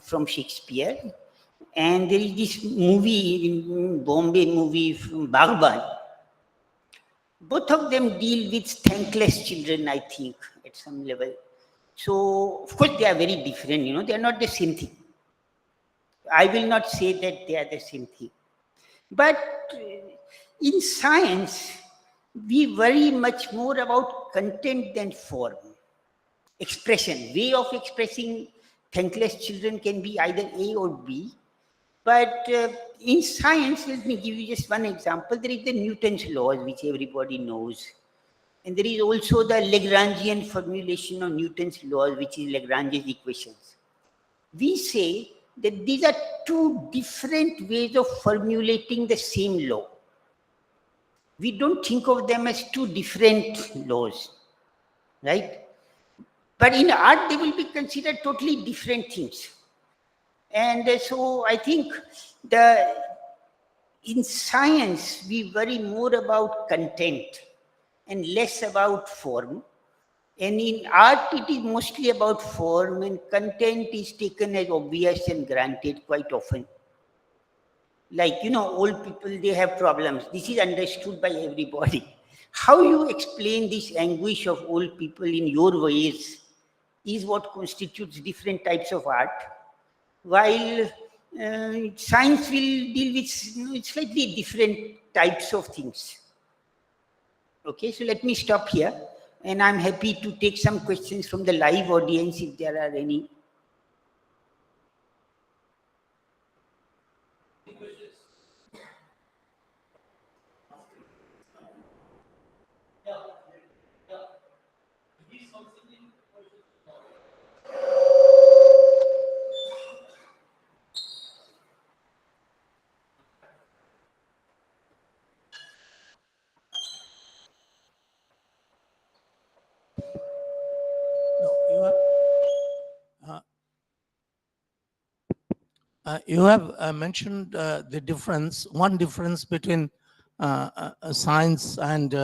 from Shakespeare, and there is this movie, Bombay movie from Bhagwan. Both of them deal with thankless children, I think, at some level. So, of course, they are very different, you know, they are not the same thing. I will not say that they are the same thing. But in science, we worry much more about content than form. Expression, way of expressing thankless children can be either A or B. But in science, let me give you just one example. There is the Newton's laws, which everybody knows. And there is also the Lagrangian formulation of Newton's laws, which is Lagrange's equations. We say that these are two different ways of formulating the same law. We don't think of them as two different laws, right? But in art, they will be considered totally different things. And so I think in science, we worry more about content and less about form. And in art, it is mostly about form, and content is taken as obvious and granted quite often. Like, you know, old people, they have problems. This is understood by everybody. How you explain this anguish of old people in your ways is what constitutes different types of art. While science will deal with slightly different types of things. Okay, so let me stop here, and I'm happy to take some questions from the live audience if there are any. You have mentioned the difference, one difference between science and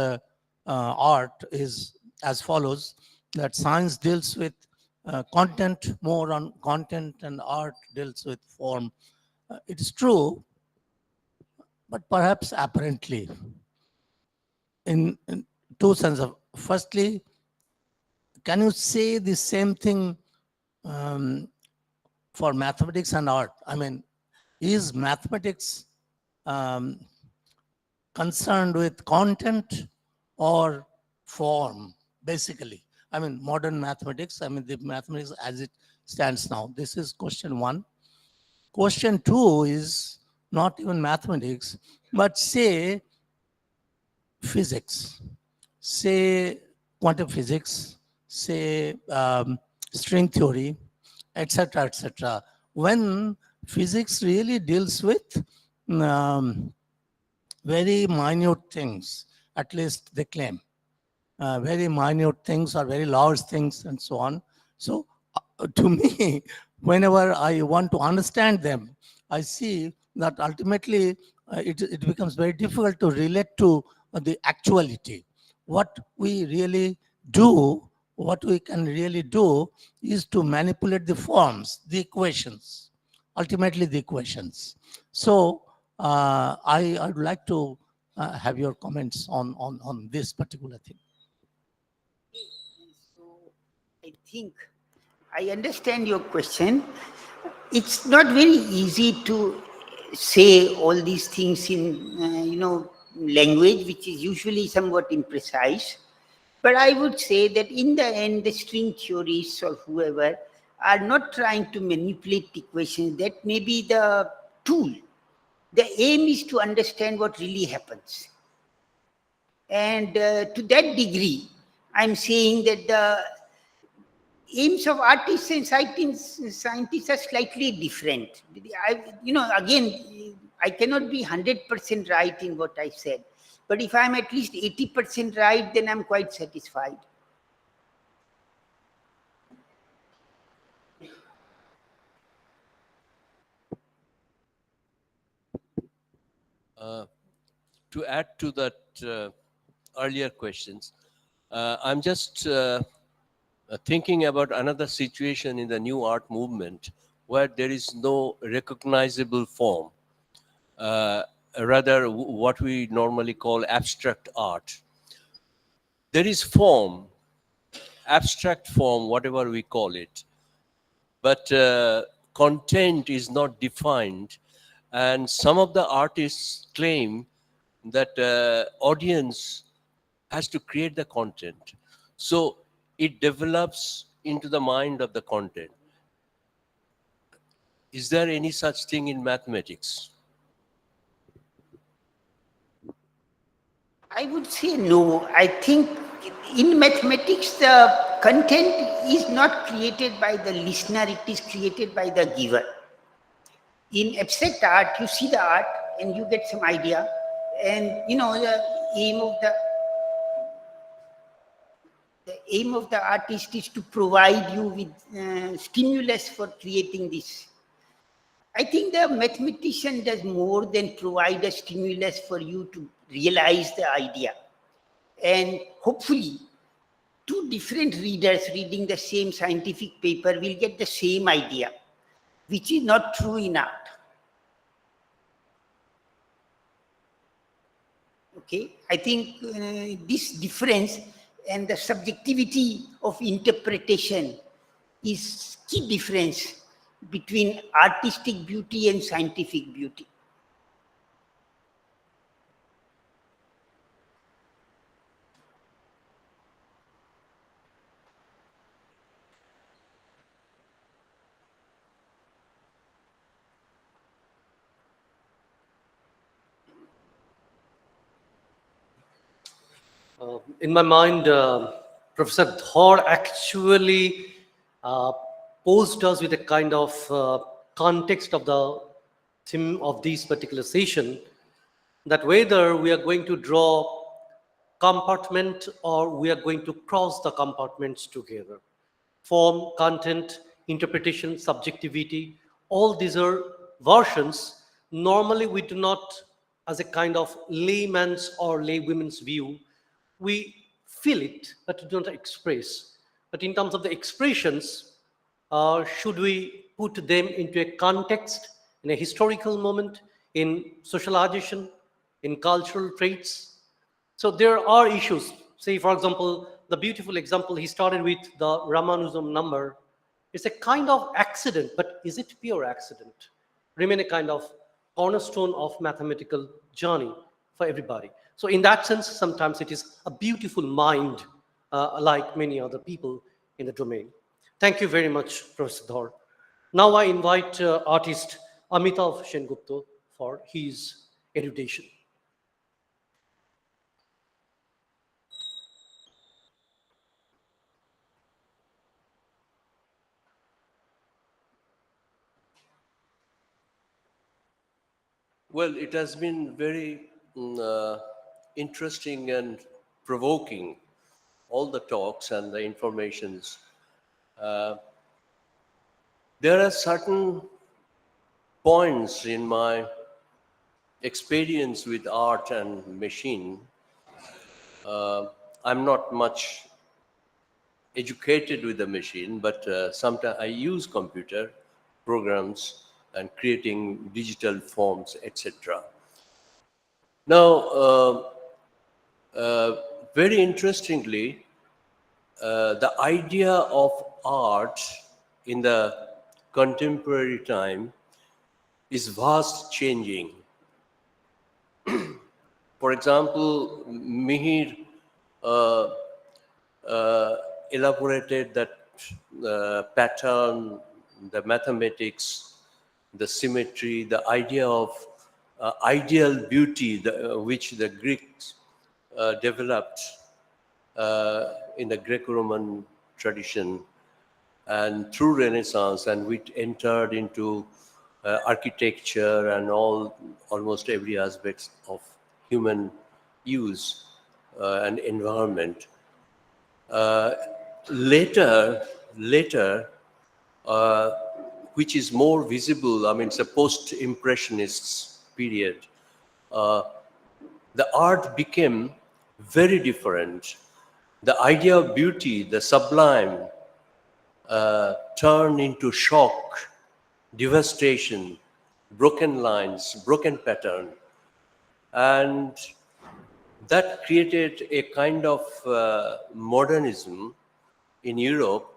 art is as follows, that science deals with content, more on content, and art deals with form. It's true, but perhaps apparently, in two senses. Firstly, can you say the same thing for mathematics and art? I mean, is mathematics concerned with content or form, basically? I mean, modern mathematics, I mean, the mathematics as it stands now. This is question one. Question 2 is not even mathematics, but say physics, say quantum physics, say string theory, etc., etc. When physics really deals with very minute things, at least they claim, very minute things or very large things and so on. So to me, whenever I want to understand them, I see that ultimately it becomes very difficult to relate to the actuality. What we really do, what we can really do is to manipulate the forms, the equations, ultimately the equations. So I would like to have your comments on this particular thing. So I think I understand your question. It's not very easy to say all these things in, language, which is usually somewhat imprecise. But I would say that in the end, the string theorists or whoever are not trying to manipulate equations. That may be the tool. The aim is to understand what really happens. And to that degree, I'm saying that the aims of artists and scientists are slightly different. Again, I cannot be 100% right in what I said. But if I'm at least 80% right, then I'm quite satisfied. To add to that earlier questions, I'm just thinking about another situation in the new art movement where there is no recognizable form, rather what we normally call abstract art. There is form, abstract form, whatever we call it, but content is not defined. And some of the artists claim that audience has to create the content. So it develops into the mind of the content. Is there any such thing in mathematics? I would say no. I think in mathematics, the content is not created by the listener, it is created by the giver. In abstract art, you see the art and you get some idea. And, the aim of the artist is to provide you with stimulus for creating this. I think the mathematician does more than provide a stimulus for you to realize the idea. And hopefully, two different readers reading the same scientific paper will get the same idea, which is not true in art. Okay, I think this difference and the subjectivity of interpretation is key difference between artistic beauty and scientific beauty. In my mind, Professor Dhar actually posed us with a kind of context of the theme of this particular session, that whether we are going to draw compartment or we are going to cross the compartments together. Form, content, interpretation, subjectivity, all these are versions. Normally we do not, as a kind of layman's or laywomen's view, we feel it, but do not express. But in terms of the expressions, should we put them into a context, in a historical moment, in socialization, in cultural traits? So there are issues. Say, for example, the beautiful example he started with, the Ramanujan number. It's a kind of accident, but is it pure accident? Remain a kind of cornerstone of mathematical journey for everybody. So in that sense, sometimes it is a beautiful mind, like many other people in the domain. Thank you very much, Professor Dhar. Now I invite artist Amitabh Sengupta for his erudition. Well, it has been very interesting and provoking, all the talks and the informations. There are certain points in my experience with art and machine. I'm not much educated with the machine, but sometimes I use computer programs and creating digital forms, etc. Now, very interestingly, the idea of art in the contemporary time is vast changing. For example, Mihir elaborated that pattern, the mathematics, the symmetry, the idea of ideal beauty, which the Greeks developed in the Greco-Roman tradition, and through Renaissance, and which entered into architecture and almost every aspect of human use and environment. Later, which is more visible, I mean, it's a post-impressionist period, the art became very different. The idea of beauty, the sublime, turned into shock, devastation, broken lines, broken pattern. And that created a kind of modernism in Europe,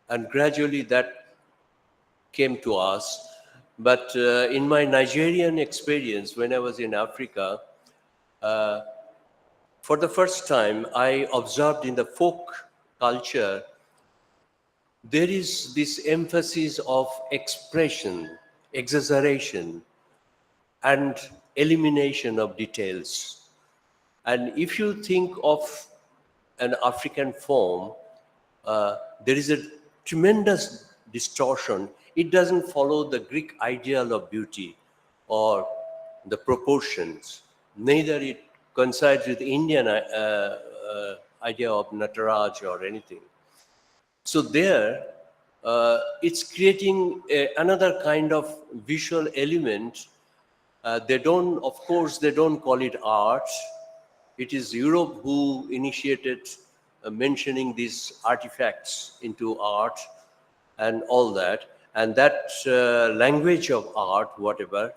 and gradually that came to us. But in my Nigerian experience, when I was in Africa, for the first time, I observed in the folk culture, there is this emphasis of expression, exaggeration, and elimination of details. And if you think of an African form, there is a tremendous distortion. It doesn't follow the Greek ideal of beauty or the proportions. Neither it coincides with the Indian idea of Nataraj or anything. So there, it's creating another kind of visual element. They don't, of course, they don't call it art. It is Europe who initiated mentioning these artifacts into art and all that. And that language of art, whatever,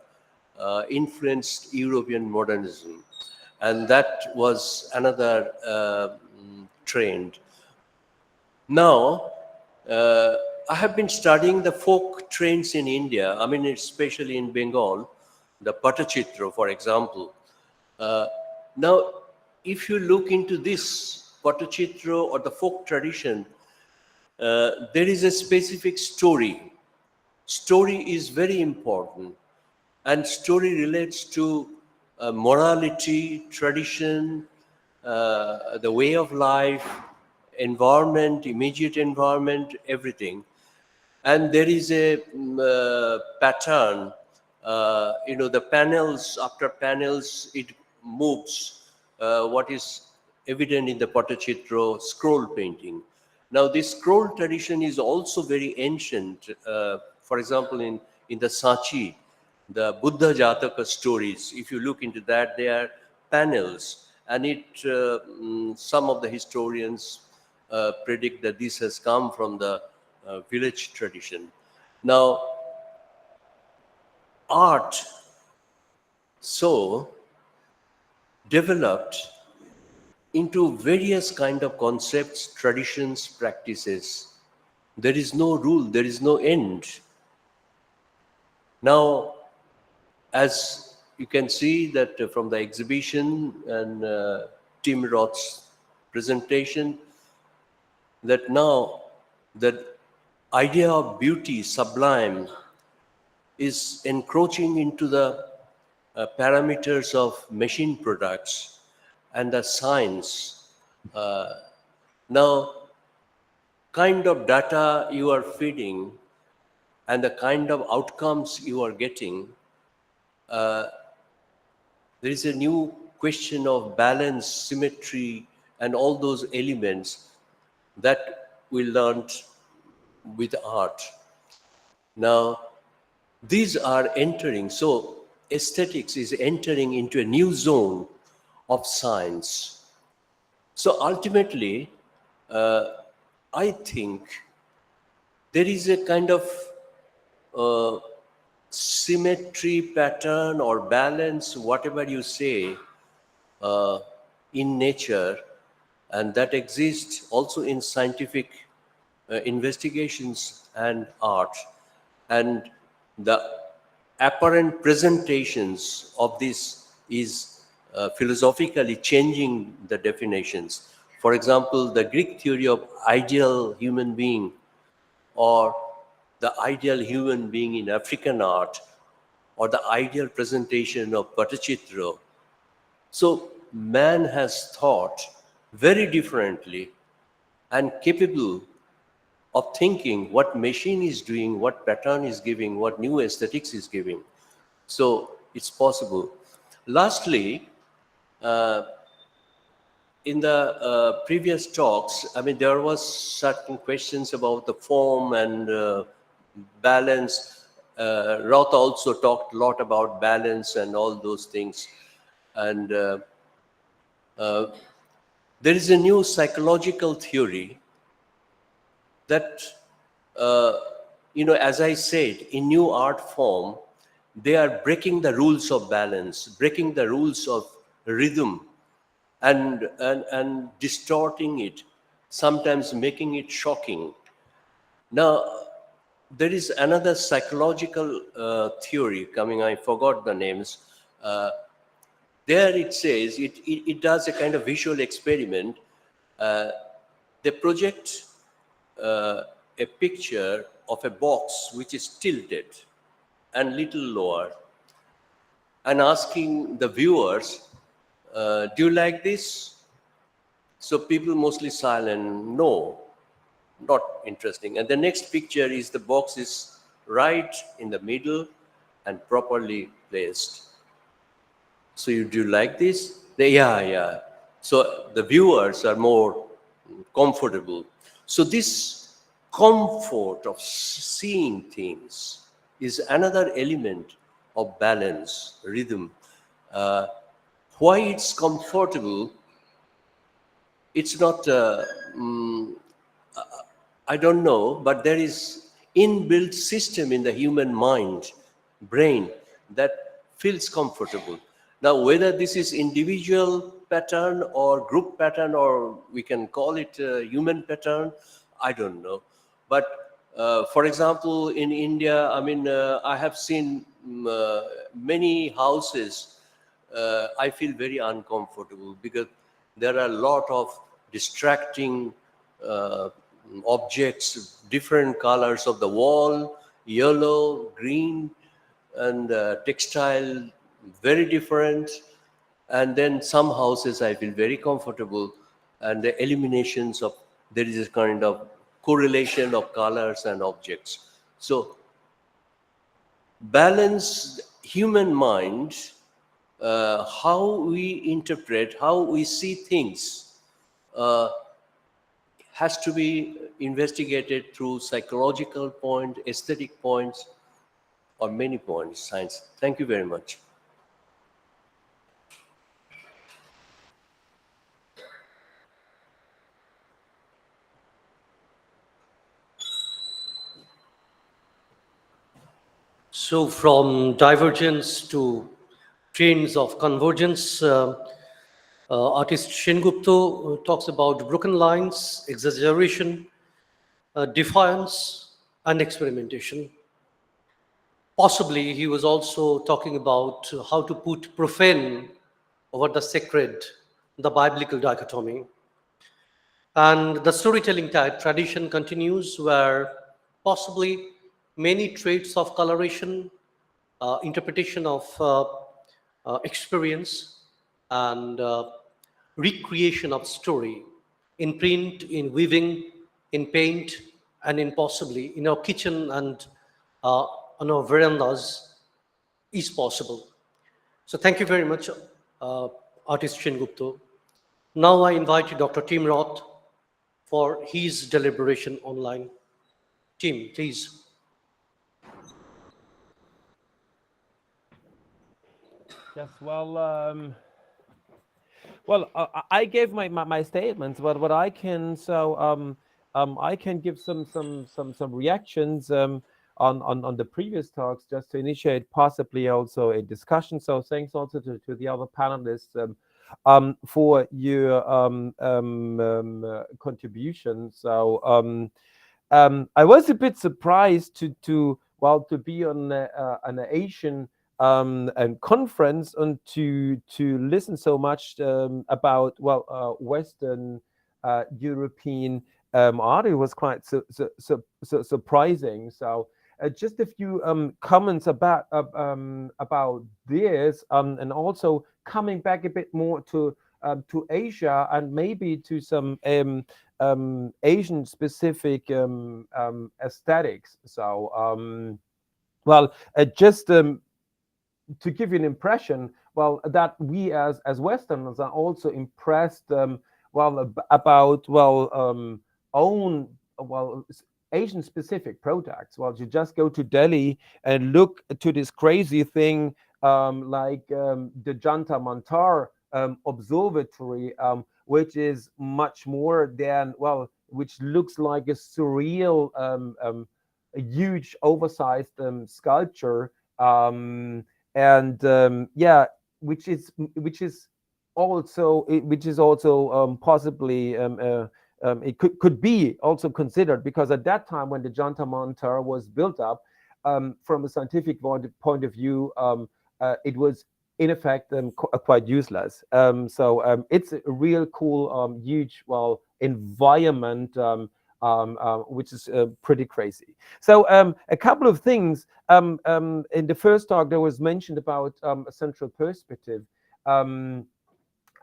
influenced European modernism. And that was another trend. Now, I have been studying the folk trends in India, I mean, especially in Bengal, the Patachitra, for example. Now, if you look into this Patachitra or the folk tradition, there is a specific story. Story is very important, and story relates to morality, tradition, the way of life, environment, immediate environment, everything. And there is a pattern, the panels, after panels, it moves, what is evident in the Patachitra scroll painting. Now, this scroll tradition is also very ancient. For example, in the Sachi, the Buddha Jataka stories, if you look into that, they are panels. And some of the historians predict that this has come from the village tradition. Now, art so developed into various kind of concepts, traditions, practices. There is no rule, there is no end. Now, as you can see that from the exhibition and Tim Roth's presentation, that now the idea of beauty, sublime, is encroaching into the parameters of machine products and the science. Now, kind of data you are feeding and the kind of outcomes you are getting, there is a new question of balance, symmetry, and all those elements that we learned with art. Now, these are entering, so aesthetics is entering into a new zone of science. So ultimately, I think there is a kind of symmetry pattern or balance, whatever you say, in nature, and that exists also in scientific investigations and art. And the apparent presentations of this is philosophically changing the definitions. For example, the Greek theory of ideal human being, or the ideal human being in African art, or the ideal presentation of Patachitra. So man has thought very differently and capable of thinking what machine is doing, what pattern is giving, what new aesthetics is giving. So it's possible. Lastly, in the previous talks, I mean, there was certain questions about the form and balance. Roth also talked a lot about balance and all those things. And there is a new psychological theory that, as I said, in new art form, they are breaking the rules of balance, breaking the rules of rhythm, and distorting it, sometimes making it shocking. Now, there is another psychological theory coming, I forgot the names. There it says, it does a kind of visual experiment. They project a picture of a box which is tilted and little lower, and asking the viewers, do you like this? So people mostly silent, no, not interesting. And the next picture is the box is right in the middle and properly placed. So do you like this? Yeah. So the viewers are more comfortable. So this comfort of seeing things is another element of balance, rhythm. Why it's comfortable, it's not, I don't know, but there is inbuilt system in the human mind, brain, that feels comfortable. Now, whether this is individual pattern or group pattern, or we can call it a human pattern, I don't know. But for example, in India, I mean, I have seen many houses. I feel very uncomfortable because there are a lot of distracting objects, different colors of the wall, yellow, green, and textile, very different. And then some houses I feel very comfortable, and the eliminations of, there is a kind of correlation of colors and objects. So balanced human mind, how we interpret, how we see things, has to be investigated through psychological point, aesthetic points, or many points, science. Thank you very much. So from divergence to trains of convergence, artist Sengupta talks about broken lines, exaggeration, defiance, and experimentation. Possibly he was also talking about how to put profane over the sacred, the biblical dichotomy. And the storytelling tradition continues, where possibly many traits of coloration interpretation of experience and recreation of story in print, in weaving, in paint, and in possibly in our kitchen and on our verandas is possible. So thank you very much, artist Sengupta. Now I invite Dr. Tim Roth for his deliberation online. Tim, please. Yes, well, I gave my statements, but what I can I can give some reactions on the previous talks just to initiate possibly also a discussion. So thanks also to the other panelists for your contribution. So I was a bit surprised to be on an Asian conference and to listen so much about Western European art. It was quite surprising. So just a few comments about this, and also coming back a bit more to Asia and maybe to some Asian specific aesthetics. So just to give you an impression, that we as Westerners are also impressed, about own Asian-specific products. You just go to Delhi and look to this crazy thing like the Jantar Mantar observatory, which is much more than which looks like a surreal, a huge, oversized sculpture. Which is also possibly it could be also considered, because at that time when the Jantar Mantar was built up, from a scientific point of view, it was in effect quite useless. It's a real cool, huge, environment, which is pretty crazy. So a couple of things. In the first talk, there was mentioned about a central perspective,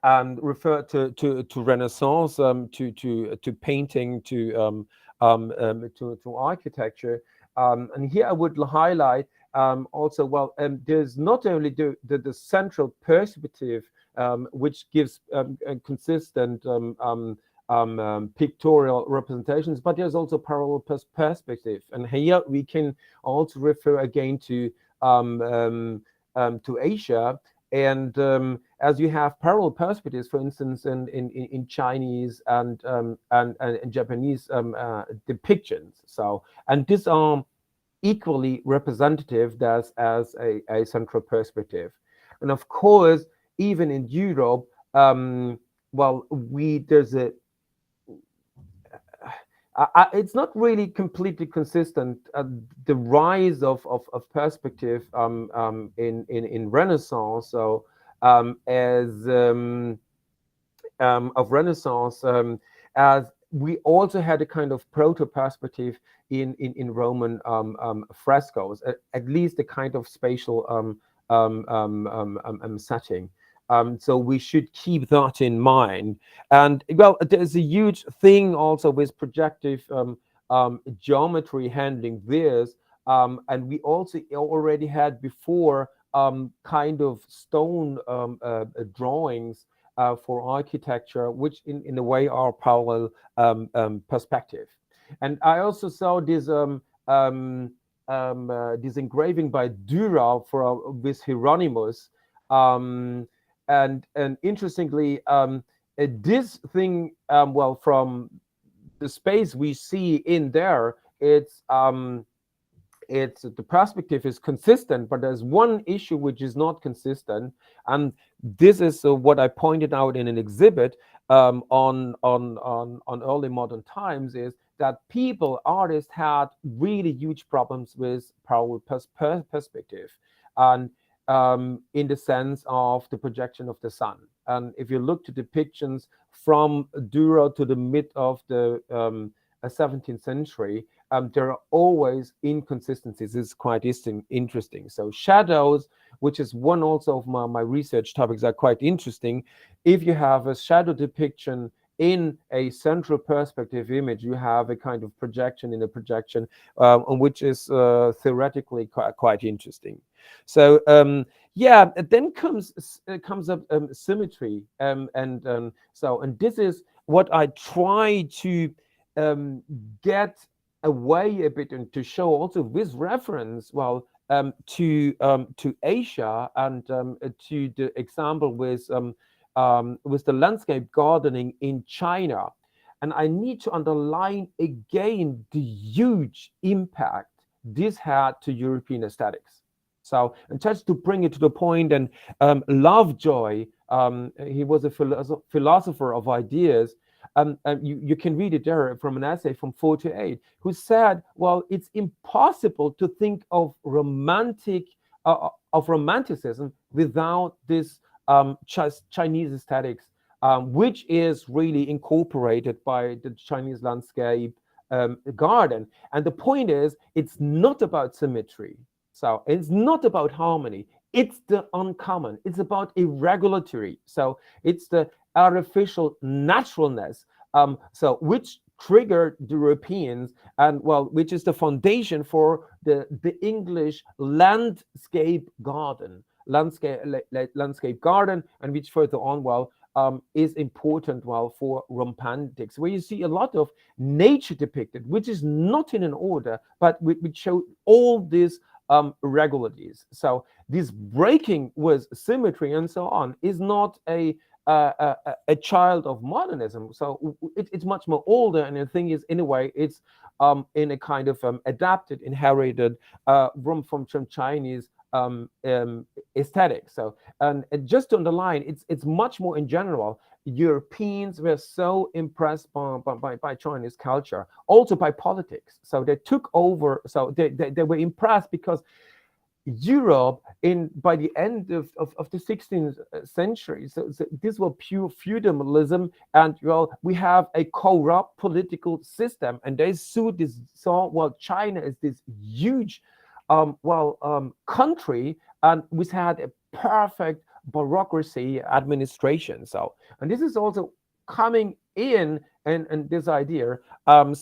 and referred to Renaissance, to painting, to architecture. And here I would highlight also, there's not only the central perspective, which gives consistent pictorial representations, but there's also parallel perspective. And here we can also refer again to Asia. And as you have parallel perspectives, for instance, in Chinese and Japanese depictions. So, and these are equally representative as a central perspective. And of course, even in Europe, there's a it's not really completely consistent. The rise of perspective in Renaissance, so of Renaissance, as we also had a kind of proto-perspective in Roman frescoes, at least a kind of spatial setting. So we should keep that in mind. And there's a huge thing also with projective geometry handling this. And we also already had before kind of stone drawings for architecture, which in a way are parallel perspective. And I also saw this this engraving by Dhar with Hieronymus. And interestingly, this thing, from the space we see in there, it's the perspective is consistent, but there's one issue which is not consistent, and this is what I pointed out in an exhibit on early modern times, is that artists had really huge problems with parallel perspective, and in the sense of the projection of the sun. And if you look to depictions from Dürer to the mid of the 17th century, there are always inconsistencies. It's quite interesting. So shadows, which is one also of my research topics, are quite interesting. If you have a shadow depiction in a central perspective image, you have a kind of projection in a projection, which is theoretically quite interesting. So yeah, then comes up symmetry, and this is what I try to get away a bit and to show also with reference, well, to Asia and to the example with the landscape gardening in China. And I need to underline again the huge impact this had to European aesthetics. So, and just to bring it to the point, and Lovejoy, he was a philosopher of ideas. You can read it there from an essay from 48, who said, well, it's impossible to think of romanticism without this Chinese aesthetics, which is really incorporated by the Chinese landscape garden. And the point is, it's not about symmetry. So it's not about harmony. It's the uncommon. It's about irregularity. So it's the artificial naturalness. So which triggered the Europeans, and well, which is the foundation for the English landscape garden, landscape garden, and which further on, well, is important, well, for romantics, where you see a lot of nature depicted, which is not in an order, but which show all these irregularities. So this breaking with symmetry and so on is not a child of modernism. So it's much more older, and the thing is, in a way, it's in a kind of adapted, inherited from Chinese aesthetics. So, and just to underline, it's much more in general. Europeans were so impressed by Chinese culture, also by politics. So they took over. So they were impressed because Europe, by the end of the 16th century, so this was pure feudalism, and well, we have a corrupt political system, and they saw well, China is this huge country, and which had a perfect bureaucracy administration. So, and this is also coming in and this idea. And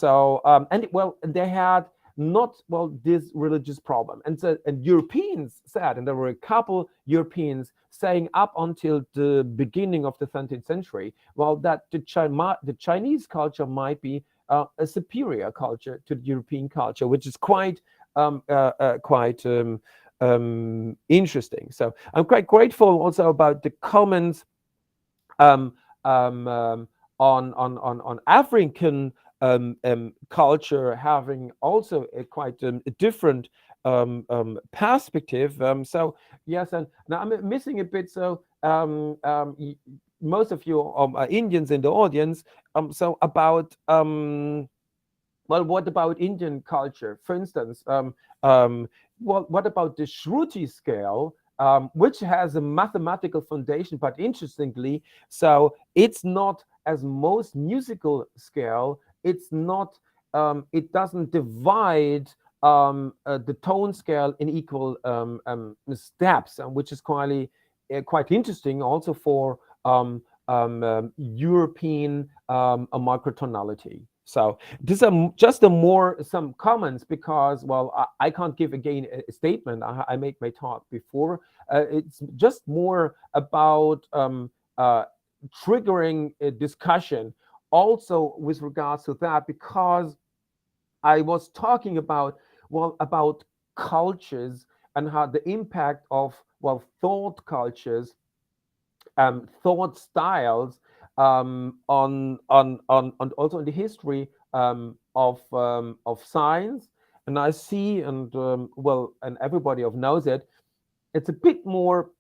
they had not this religious problem, and so Europeans said, and there were a couple Europeans saying up until the beginning of the 20th century, well, that the Chinese culture might be a superior culture to the European culture, which is quite interesting. So I'm quite grateful also about the comments on African culture having also a quite a different perspective. So yes, and now I'm missing a bit. So most of you are Indians in the audience. So about well, what about Indian culture, for instance? What about the Shruti scale, which has a mathematical foundation, but interestingly, so it's not as most musical scale. It's not. It doesn't divide the tone scale in equal steps, which is quite interesting also for European microtonality. So these are just some comments, because, well, I can't give again a statement. I made my talk before. It's just more about triggering a discussion also with regards to that, because I was talking about, well, about cultures and how the impact of, well, thought cultures, thought styles, on also in the history of science. And I see, and well, and everybody knows it, it's a bit more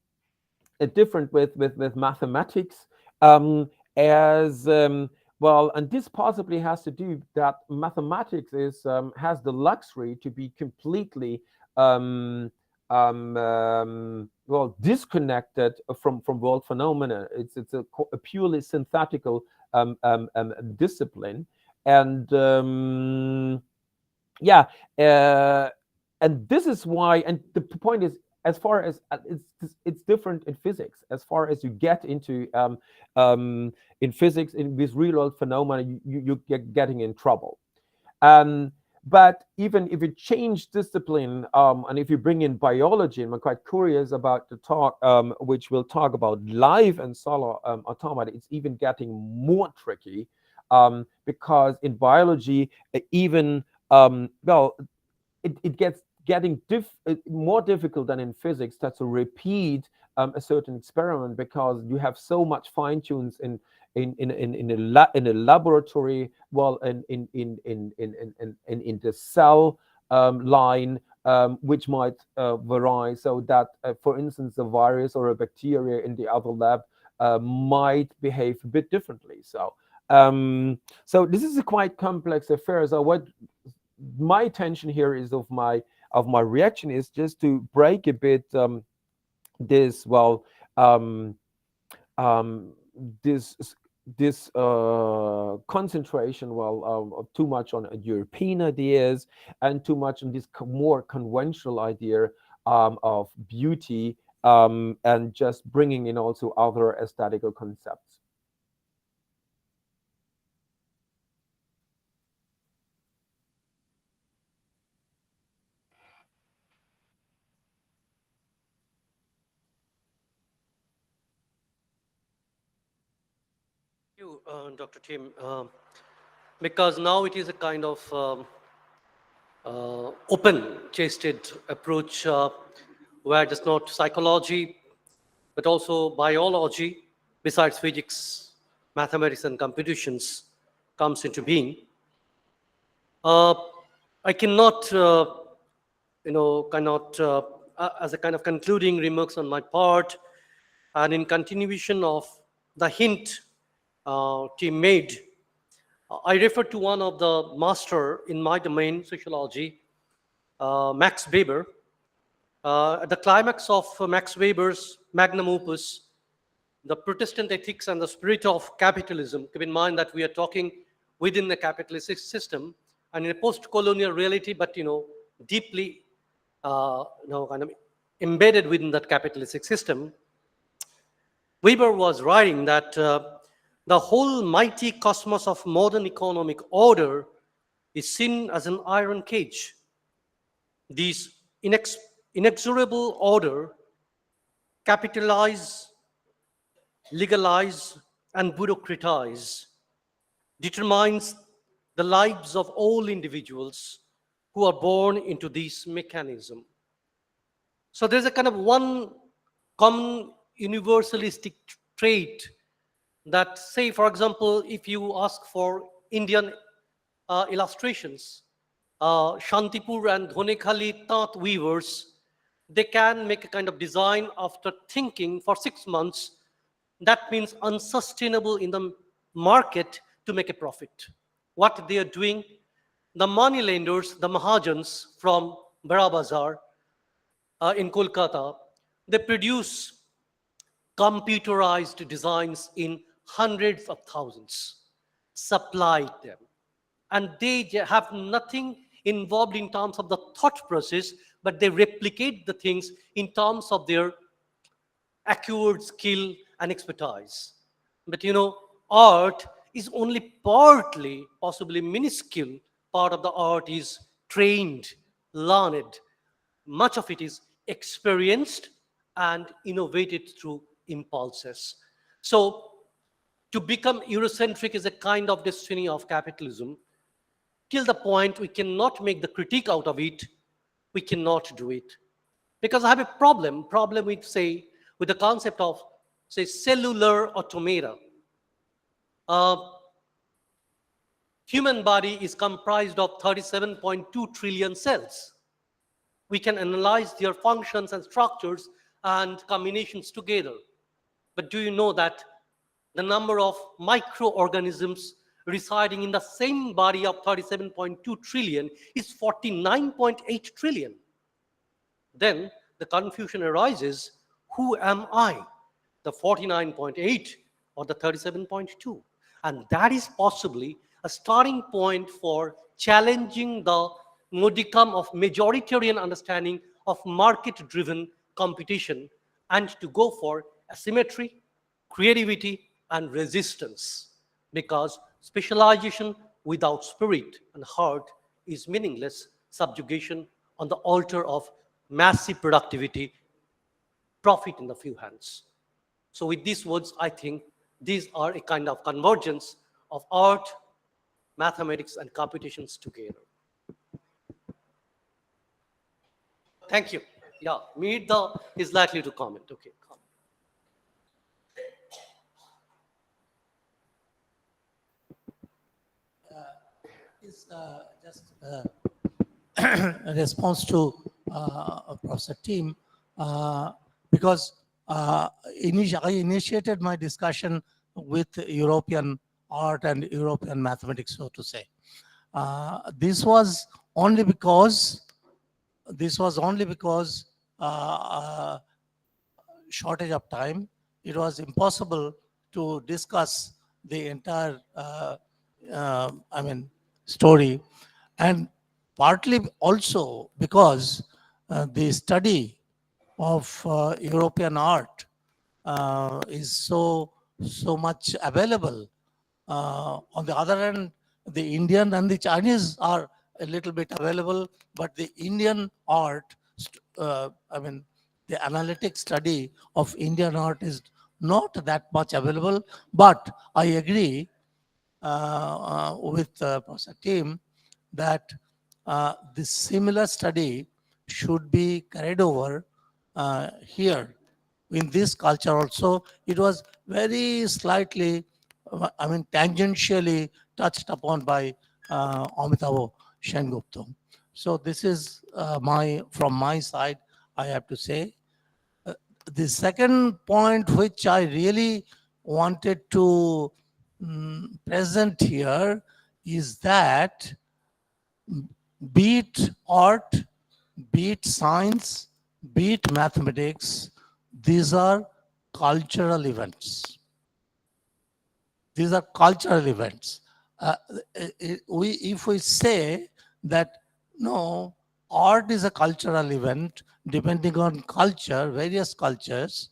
different with mathematics, as well, and this possibly has to do that mathematics is has the luxury to be completely well, disconnected from world phenomena. It's a purely synthetical discipline, and yeah, and this is why. And the point is, as far as it's different in physics. As far as you get into in physics, in with real world phenomena, you get getting in trouble. Um, but even if you change discipline, and if you bring in biology, and I'm quite curious about the talk, which will talk about life and solar automata, it's even getting more tricky, because in biology, even well, it gets getting more difficult than in physics to repeat a certain experiment, because you have so much fine tunes in a laboratory, well, in the cell line, which might vary, so that for instance a virus or a bacteria in the other lab might behave a bit differently. So this is a quite complex affair. So what my intention here is of my reaction is just to break a bit this well um, this this concentration of too much on European ideas and too much on this more conventional idea of beauty, and just bringing in also other aesthetical concepts. Thank you, Dr. Tim, because now it is a kind of open-chested approach where just not psychology, but also biology, besides physics, mathematics, and computations comes into being. I cannot, as a kind of concluding remarks on my part, and in continuation of the hint Tim made, I refer to one of the master in my domain, sociology, Max Weber. At the climax of Max Weber's magnum opus, The Protestant Ethics and the Spirit of Capitalism, keep in mind that we are talking within the capitalist system and in a post-colonial reality, but deeply kind of embedded within that capitalistic system. Weber was writing that the whole mighty cosmos of modern economic order is seen as an iron cage. This inexorable order capitalize, legalize, and bureaucratize determines the lives of all individuals who are born into this mechanism. So there's a kind of one common universalistic trait that, say, for example, if you ask for Indian illustrations, Shantipur and Dhonekhali Tat weavers, they can make a kind of design after thinking for 6 months. That means unsustainable in the market to make a profit. What they are doing, the money lenders, the Mahajans from Bara Bazar in Kolkata, they produce computerized designs in hundreds of thousands, supplied them. And they have nothing involved in terms of the thought process, but they replicate the things in terms of their acquired skill and expertise. But art is only partly, possibly minuscule part of the art is trained, learned. Much of it is experienced and innovated through impulses. So to become Eurocentric is a kind of destiny of capitalism. Till the point we cannot make the critique out of it, we cannot do it. Because I have a problem with, say, with the concept of, say, cellular automata. Human body is comprised of 37.2 trillion cells. We can analyze their functions and structures and combinations together. But do you know that the number of microorganisms residing in the same body of 37.2 trillion is 49.8 trillion? Then the confusion arises, who am I? The 49.8 or the 37.2? And that is possibly a starting point for challenging the modicum of majoritarian understanding of market-driven computation and to go for asymmetry, creativity, and resistance, because specialization without spirit and heart is meaningless subjugation on the altar of massive productivity, profit in a few hands. So with these words, I think these are a kind of convergence of art, mathematics, and computations together. Thank you. Yeah, Mihir is likely to comment. Okay. Is just a response to Professor Team, because I initiated my discussion with European art and European mathematics, so to say. This was only because shortage of time. It was impossible to discuss the entire story, and partly also because the study of European art is so much available. On the other hand, the Indian and the Chinese are a little bit available, but the Indian art, the analytic study of Indian art is not that much available. But I agree with Professor Tim that this similar study should be carried over here in this culture also. It was very slightly, tangentially touched upon by Amitabh Sengupta. So this is from my side, I have to say. The second point which I really wanted to present here is that be it art, be it science, be it mathematics, these are cultural events. These are cultural events. If we say that, no, art is a cultural event, depending on culture, various cultures,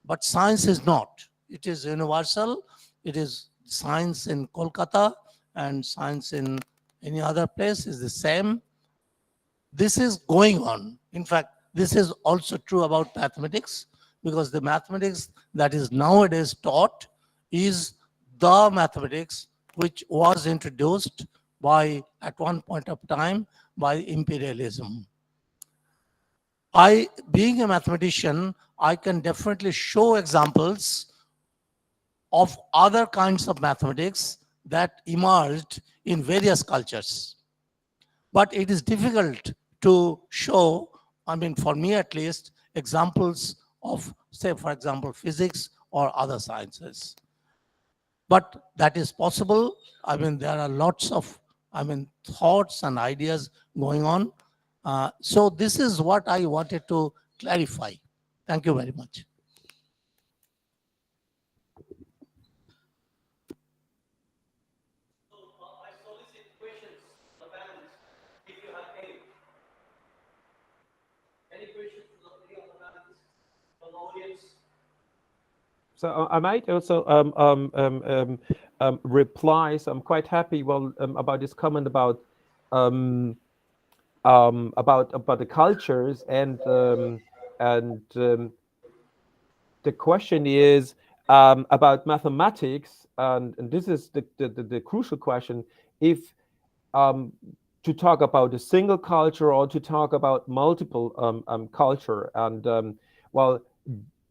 but science is not. It is universal. It is science in Kolkata and science in any other place is the same. This is going on. In fact, this is also true about mathematics, because the mathematics that is nowadays taught is the mathematics which was introduced at one point of time, by imperialism. Being a mathematician, I can definitely show examples of other kinds of mathematics that emerged in various cultures. But it is difficult to show, for me at least, examples of, say, for example, physics or other sciences. But that is possible. There are lots of, thoughts and ideas going on. So this is what I wanted to clarify. Thank you very much. I solicit questions from the panelists, if you have any. Any questions from any of the panelists, from the audience? So I might also reply. So I'm quite happy about this comment about the cultures, and the question is about mathematics, and this is the crucial question: if to talk about a single culture or to talk about multiple culture. And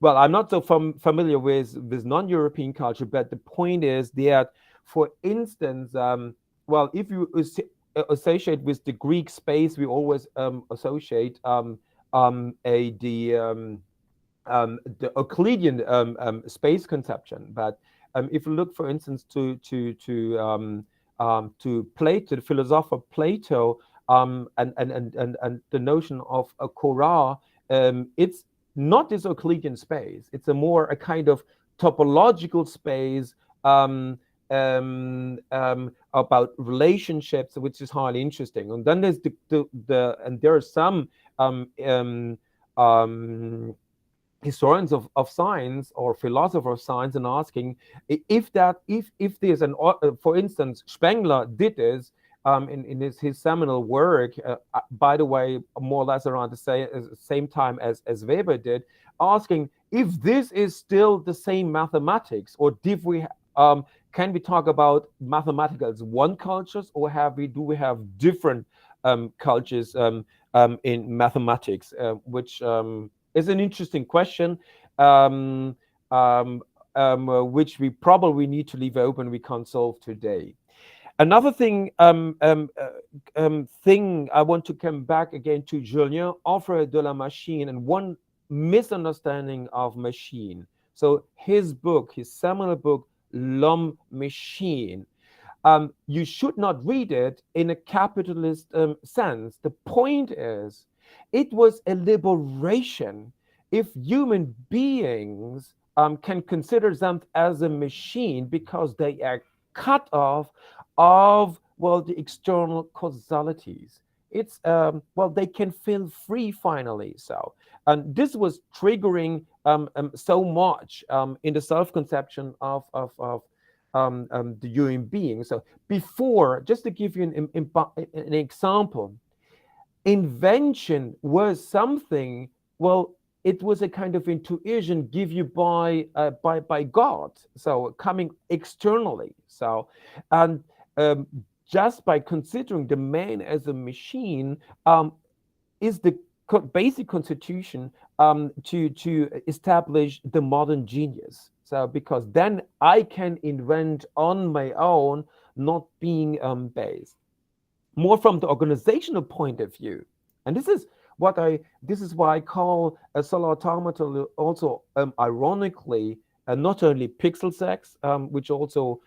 well, I'm not so familiar with non-European culture, but the point is that, for instance, if you associate with the Greek space, we always associate the Euclidean space conception. But if you look, for instance, to Plato, the philosopher Plato, and the notion of a chora, it's not this Euclidean space. It's a kind of topological space about relationships, which is highly interesting. And then there's and there are some historians of science or philosophers of science and asking if there's an, for instance, Spengler did this in his seminal work, by the way, more or less around the same time as Weber did, asking if this is still the same mathematics, or can we talk about mathematics as one cultures, or do we have different cultures in mathematics, which is an interesting question, which we probably need to leave open. We can't solve today. Another thing I want to come back again to Julien Offre de la Machine and one misunderstanding of machine. So his seminal book, L'Homme Machine, you should not read it in a capitalist sense. The point is, it was a liberation if human beings can consider them as a machine, because they are cut off of, well, the external causalities. It's they can feel free finally. So, and this was triggering so much in the self-conception of the human being. So before, just to give you an example, invention was something, well, it was a kind of intuition given you by God, so coming externally. So, and just by considering the man as a machine is the basic constitution to establish the modern genius. So, because then I can invent on my own, not being based more from the organizational point of view. And this is why I call a Cellular Automata also ironically not only pixel sex, which also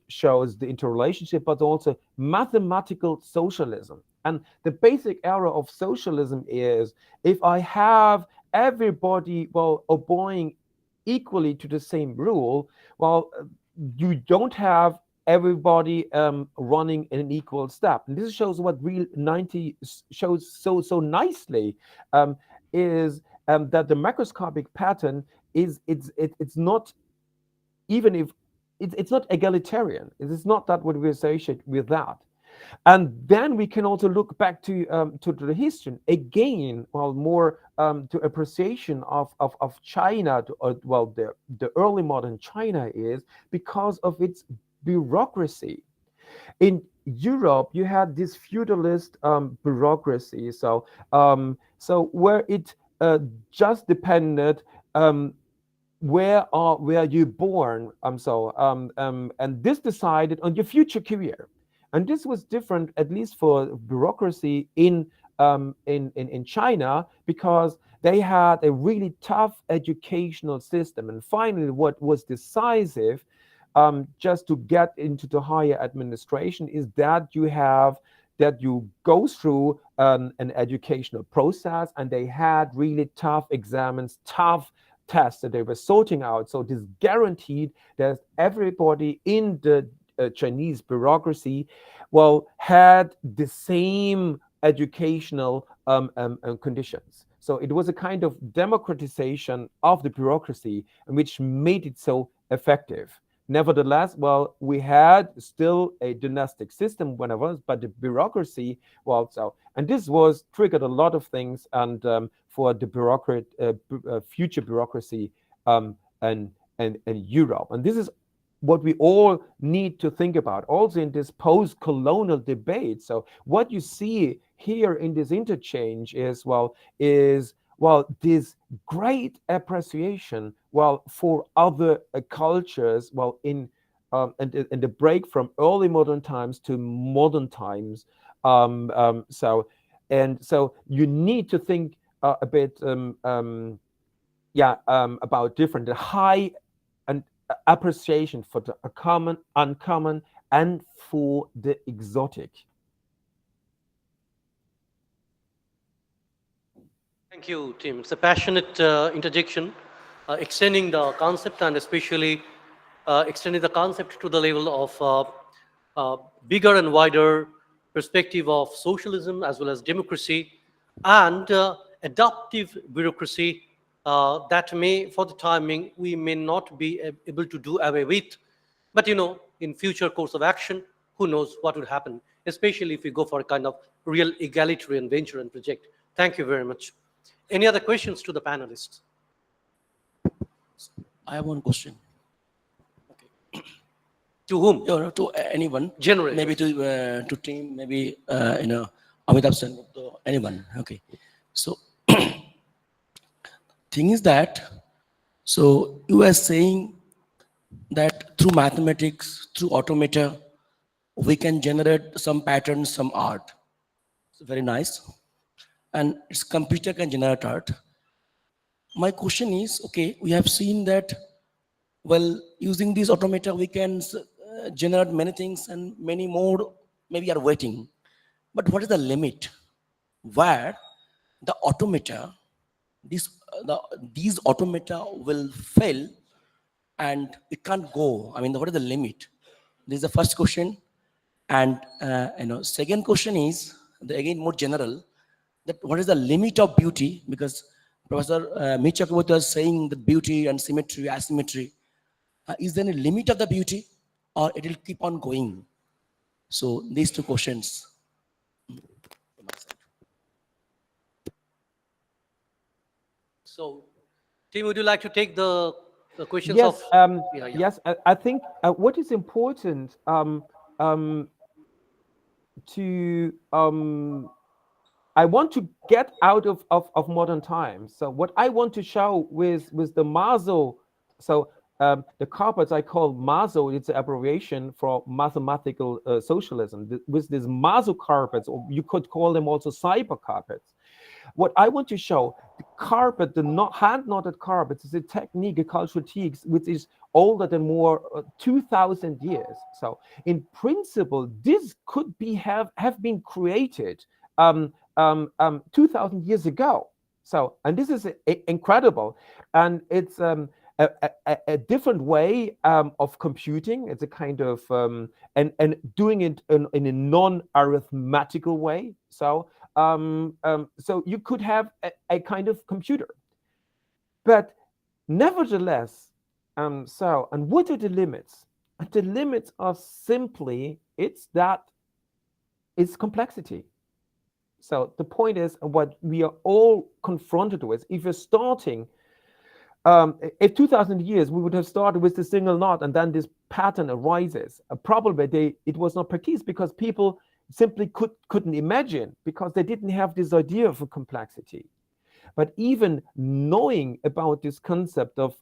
shows the interrelationship, but also mathematical socialism. And the basic error of socialism is, if I have everybody, well, obeying equally to the same rule, well, you don't have everybody running in an equal step. And this shows what Real 90 shows so nicely, is that the macroscopic pattern is it's not, even if it's not egalitarian. It is not that what we associate with that. And then we can also look back to the history again, well, more to appreciation of China, the early modern China, is because of its bureaucracy. In Europe, you had this feudalist bureaucracy, so where it just depended where you born, and this decided on your future career. And this was different, at least for bureaucracy in China, because they had a really tough educational system. And finally, what was decisive, just to get into the higher administration, is that you go through an educational process, and they had really tough exams, tough tests that they were sorting out. So this guaranteed that everybody in the Chinese bureaucracy, well, had the same educational conditions. So it was a kind of democratization of the bureaucracy, which made it so effective. Nevertheless, well, we had still a dynastic system whenever, but the bureaucracy, well, so, and this was triggered a lot of things, and for the future bureaucracy and Europe. And this is what we all need to think about also in this post-colonial debate. So what you see here in this interchange is this great appreciation, for other cultures, in the break from early modern times to modern times. So you need to think a bit, about different, the high and appreciation for the common, uncommon, and for the exotic. Thank you, Tim. It's a passionate interjection, extending the concept and especially extending the concept to the level of bigger and wider perspective of socialism as well as democracy and adaptive bureaucracy that may, for the timing, we may not be able to do away with. But in future course of action, who knows what would happen, especially if we go for a kind of real egalitarian venture and project. Thank you very much. Any other questions to the panelists? I have one question. To whom? To anyone. Generally. Maybe to team, maybe Amitabh, Sengupta, anyone. Okay. So thing is that, so you are saying that through mathematics, through automata, we can generate some patterns, some art. It's very nice. And its computer can generate art. My question is, okay, we have seen that, well, using these automata, we can generate many things and many more maybe are waiting. But what is the limit where the automata, these automata will fail and it can't go? I mean, what is the limit? This is the first question. And second question is, again, more general, that what is the limit of beauty? Because Professor Mihir Chakraborty was saying that beauty and symmetry, asymmetry, is there any limit of the beauty or it will keep on going? So these two questions. So, Tim, would you like to take the questions Yes, of? yes. I think what is important to I want to get out of modern times. So what I want to show with the Mazo, so the carpets I call Mazo, it's an abbreviation for mathematical socialism. With these Mazo carpets, or you could call them also cyber carpets. What I want to show, the carpet, the hand-knotted carpets, is a technique, a cultural technique, which is older than more 2,000 years. So in principle, this could be have been created 2,000 years ago. So, and this is incredible, and it's a different way of computing. It's a kind of and doing it in a non-arithmetical way. So so you could have a kind of computer, but nevertheless, so, and what are the limits? The limits are simply it's complexity. So the point is, what we are all confronted with, if you're starting, if 2,000 years we would have started with the single knot and then this pattern arises, probably it was not practiced because people simply couldn't imagine, because they didn't have this idea of a complexity. But even knowing about this concept of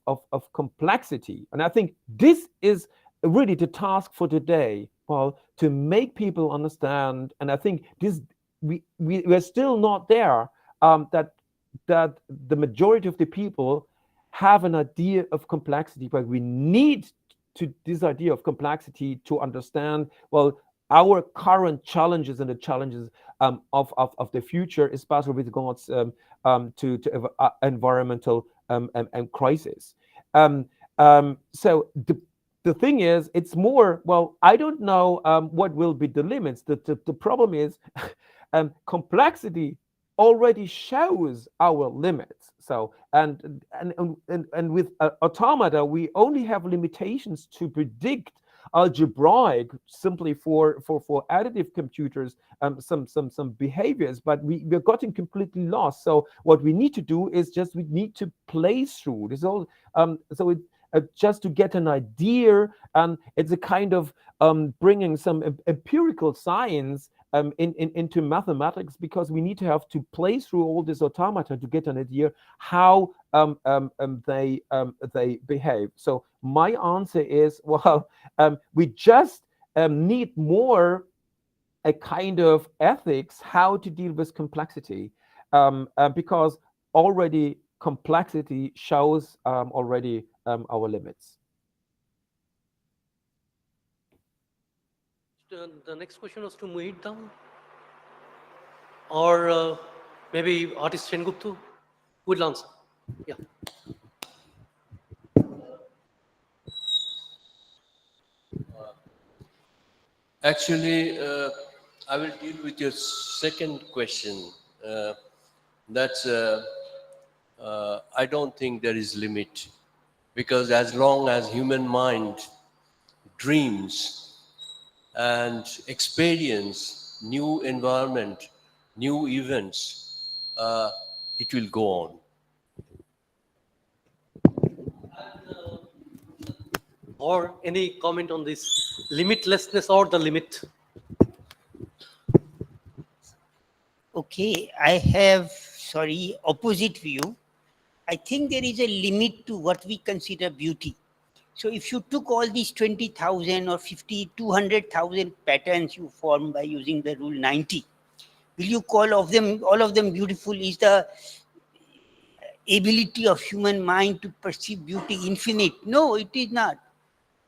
complexity, and I think this is really the task for today, well, to make people understand, and I think this we're still not there, that the majority of the people have an idea of complexity, but we need this idea of complexity to understand, well, our current challenges and the challenges of the future, especially with regards to environmental crisis. So the thing is, it's more, well, I don't know what will be the limits. The problem is complexity already shows our limits. So and with automata, we only have limitations to predict algebraic, simply for additive computers, some behaviors, but we're getting completely lost. So what we need to do is just we need to play through this all. So it just to get an idea, and it's a kind of bringing some empirical science into mathematics, because we need to have to play through all this automata to get an idea how they behave. So my answer is, well, we just need more a kind of ethics how to deal with complexity, because already complexity shows already our limits. The next question was to Mihir, or maybe artist Sengupta would answer. Yeah. Actually, I will deal with your second question. That's I don't think there is limit, because as long as human mind dreams and experience new environment, new events, it will go on. Or any comment on this limitlessness or the limit? Okay, I have, sorry, opposite view. I think there is a limit to what we consider beauty. So if you took all these 20,000 or 50, 200,000 patterns you form by using the rule 90, will you call all of them beautiful? Is the ability of human mind to perceive beauty infinite? No, it is not.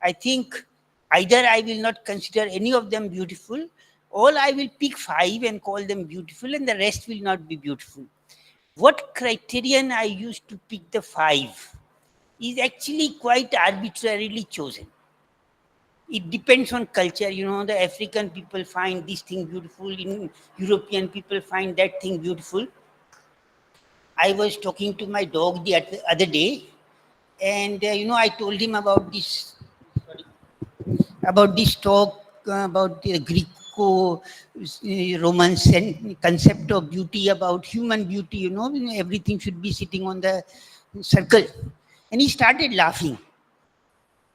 I think either I will not consider any of them beautiful, or I will pick 5 and call them beautiful, and the rest will not be beautiful. What criterion I use to pick the 5 is actually quite arbitrarily chosen. It depends on culture. You know, the African people find this thing beautiful, in European people find that thing beautiful. I was talking to my dog the other day, and I told him about this talk about the Greco-Roman concept of beauty, about human beauty. Everything should be sitting on the circle, and he started laughing.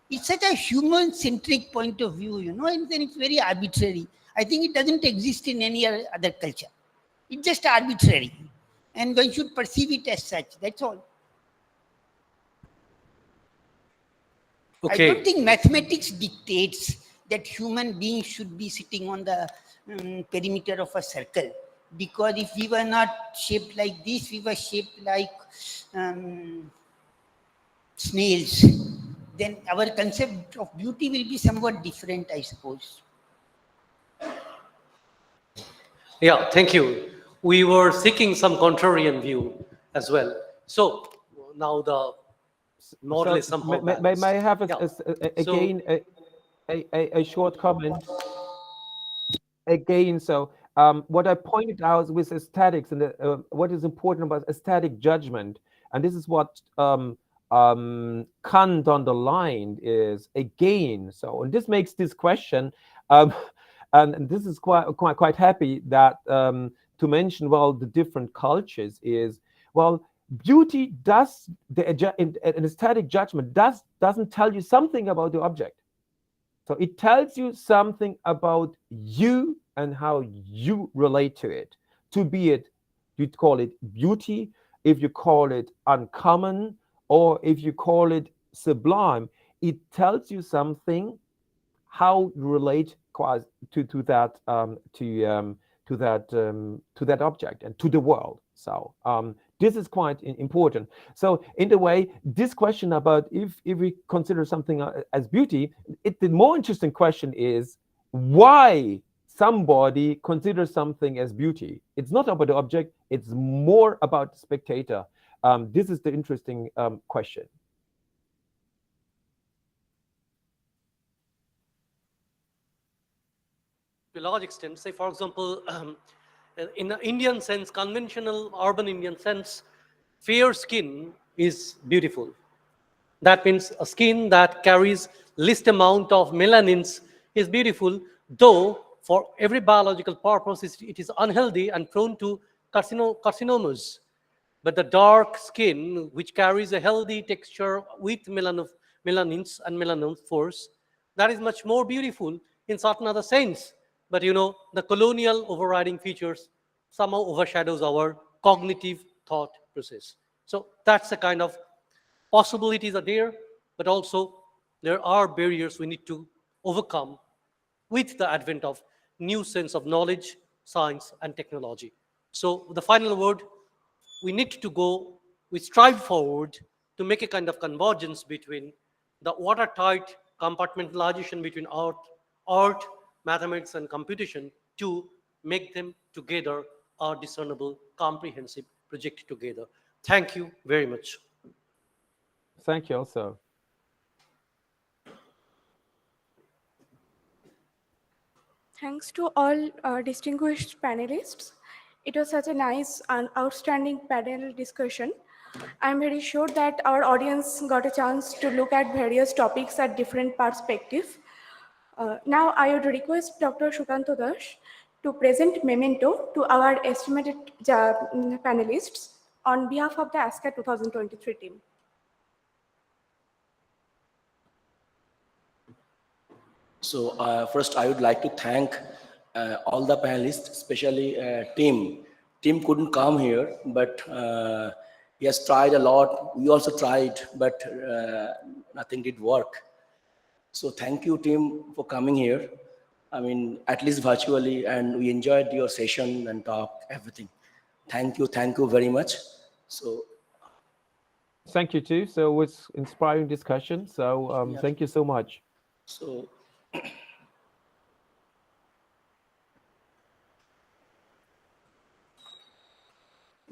It's such a human-centric point of view, and then it's very arbitrary. I think it doesn't exist in any other culture. It's just arbitrary, and one should perceive it as such. That's all. Okay. I don't think mathematics dictates that human beings should be sitting on the perimeter of a circle. Because if we were not shaped like this, we were shaped like snails, then our concept of beauty will be somewhat different, I suppose. Yeah, thank you. We were seeking some contrarian view as well. So now the model is somehow balanced. May I have So- again a short comment? Again, so what I pointed out with aesthetics and what is important about aesthetic judgment, and this is what Kant underlined, is again. So, and this makes this question, and this is quite happy that to mention, well, the different cultures is, well, beauty does an aesthetic judgment doesn't tell you something about the object. So it tells you something about you and how you relate to it. To be it, you call it beauty, if you call it uncommon, or if you call it sublime, it tells you something how you relate to that object and to the world. So this is quite important. So in a way, this question about if we consider something as beauty, the more interesting question is why somebody considers something as beauty. It's not about the object, it's more about the spectator. This is the interesting question. To a large extent, say for example, in an Indian sense, conventional urban Indian sense, fair skin is beautiful. That means a skin that carries least amount of melanins is beautiful, though for every biological purpose it is unhealthy and prone to carcinomas. But the dark skin, which carries a healthy texture with melanins and melanophores, that is much more beautiful in certain other sense. But the colonial overriding features somehow overshadows our cognitive thought process. So that's the kind of possibilities are there, but also there are barriers we need to overcome with the advent of new sense of knowledge, science, and technology. So the final word, we strive forward to make a kind of convergence between the watertight compartmentalization between art, mathematics, and computation to make them together a discernible, comprehensive project together. Thank you very much. Thank you also. Thanks to all distinguished panelists. It was such a nice and outstanding panel discussion. I'm very sure that our audience got a chance to look at various topics at different perspectives. Now I would request Dr. Shukanto Dash to present memento to our estimated panelists on behalf of the ASCAT 2023 team. So first, I would like to thank all the panelists, especially Tim. Tim couldn't come here, but he has tried a lot. We also tried, but nothing did work. So thank you, Tim, for coming here. I mean, at least virtually, and we enjoyed your session and talk, everything. Thank you very much. So Thank you too. So it was inspiring discussion. So thank you so much. So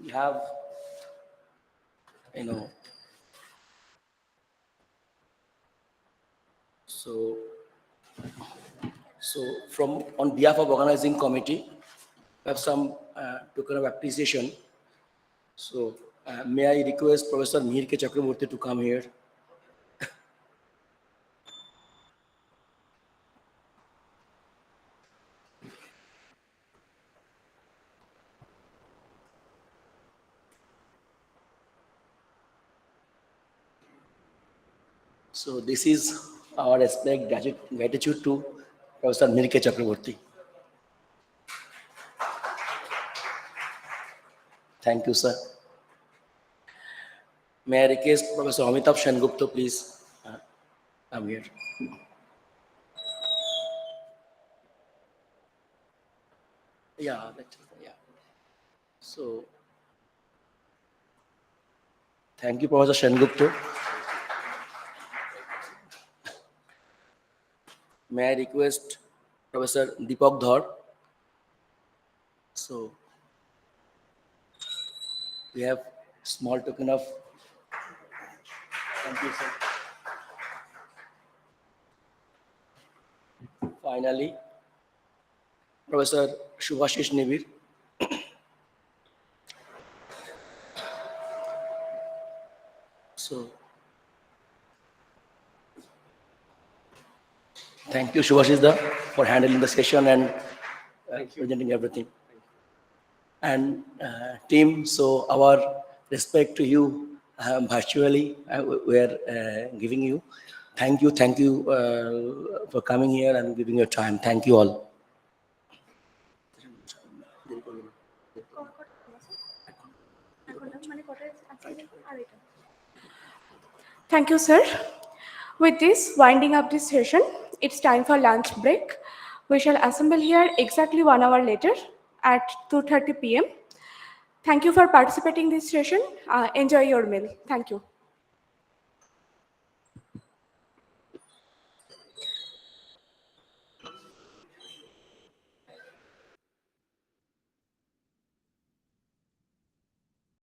we have, so from on behalf of organizing committee, we have some token of appreciation. So may I request Professor Mihir Chakraborty to come here? So this is our respect, gratitude to Professor Mihir Chakraborty. Thank you, sir. May I request Professor Amitabh Sengupta, please come here. Yeah. So thank you, Professor Sengupta. May I request Professor Deepak Dhar? So we have small token of thank you, sir. Finally, Professor Subhasis Nibirh. So thank you, Subhasis for handling the session and presenting everything. And team, so our respect to you virtually we are giving you. Thank you for coming here and giving your time. Thank you all. Thank you, sir. With this, winding up this session, it's time for lunch break. We shall assemble here exactly 1 hour later at 2:30 p.m. Thank you for participating in this session. Enjoy your meal. Thank you.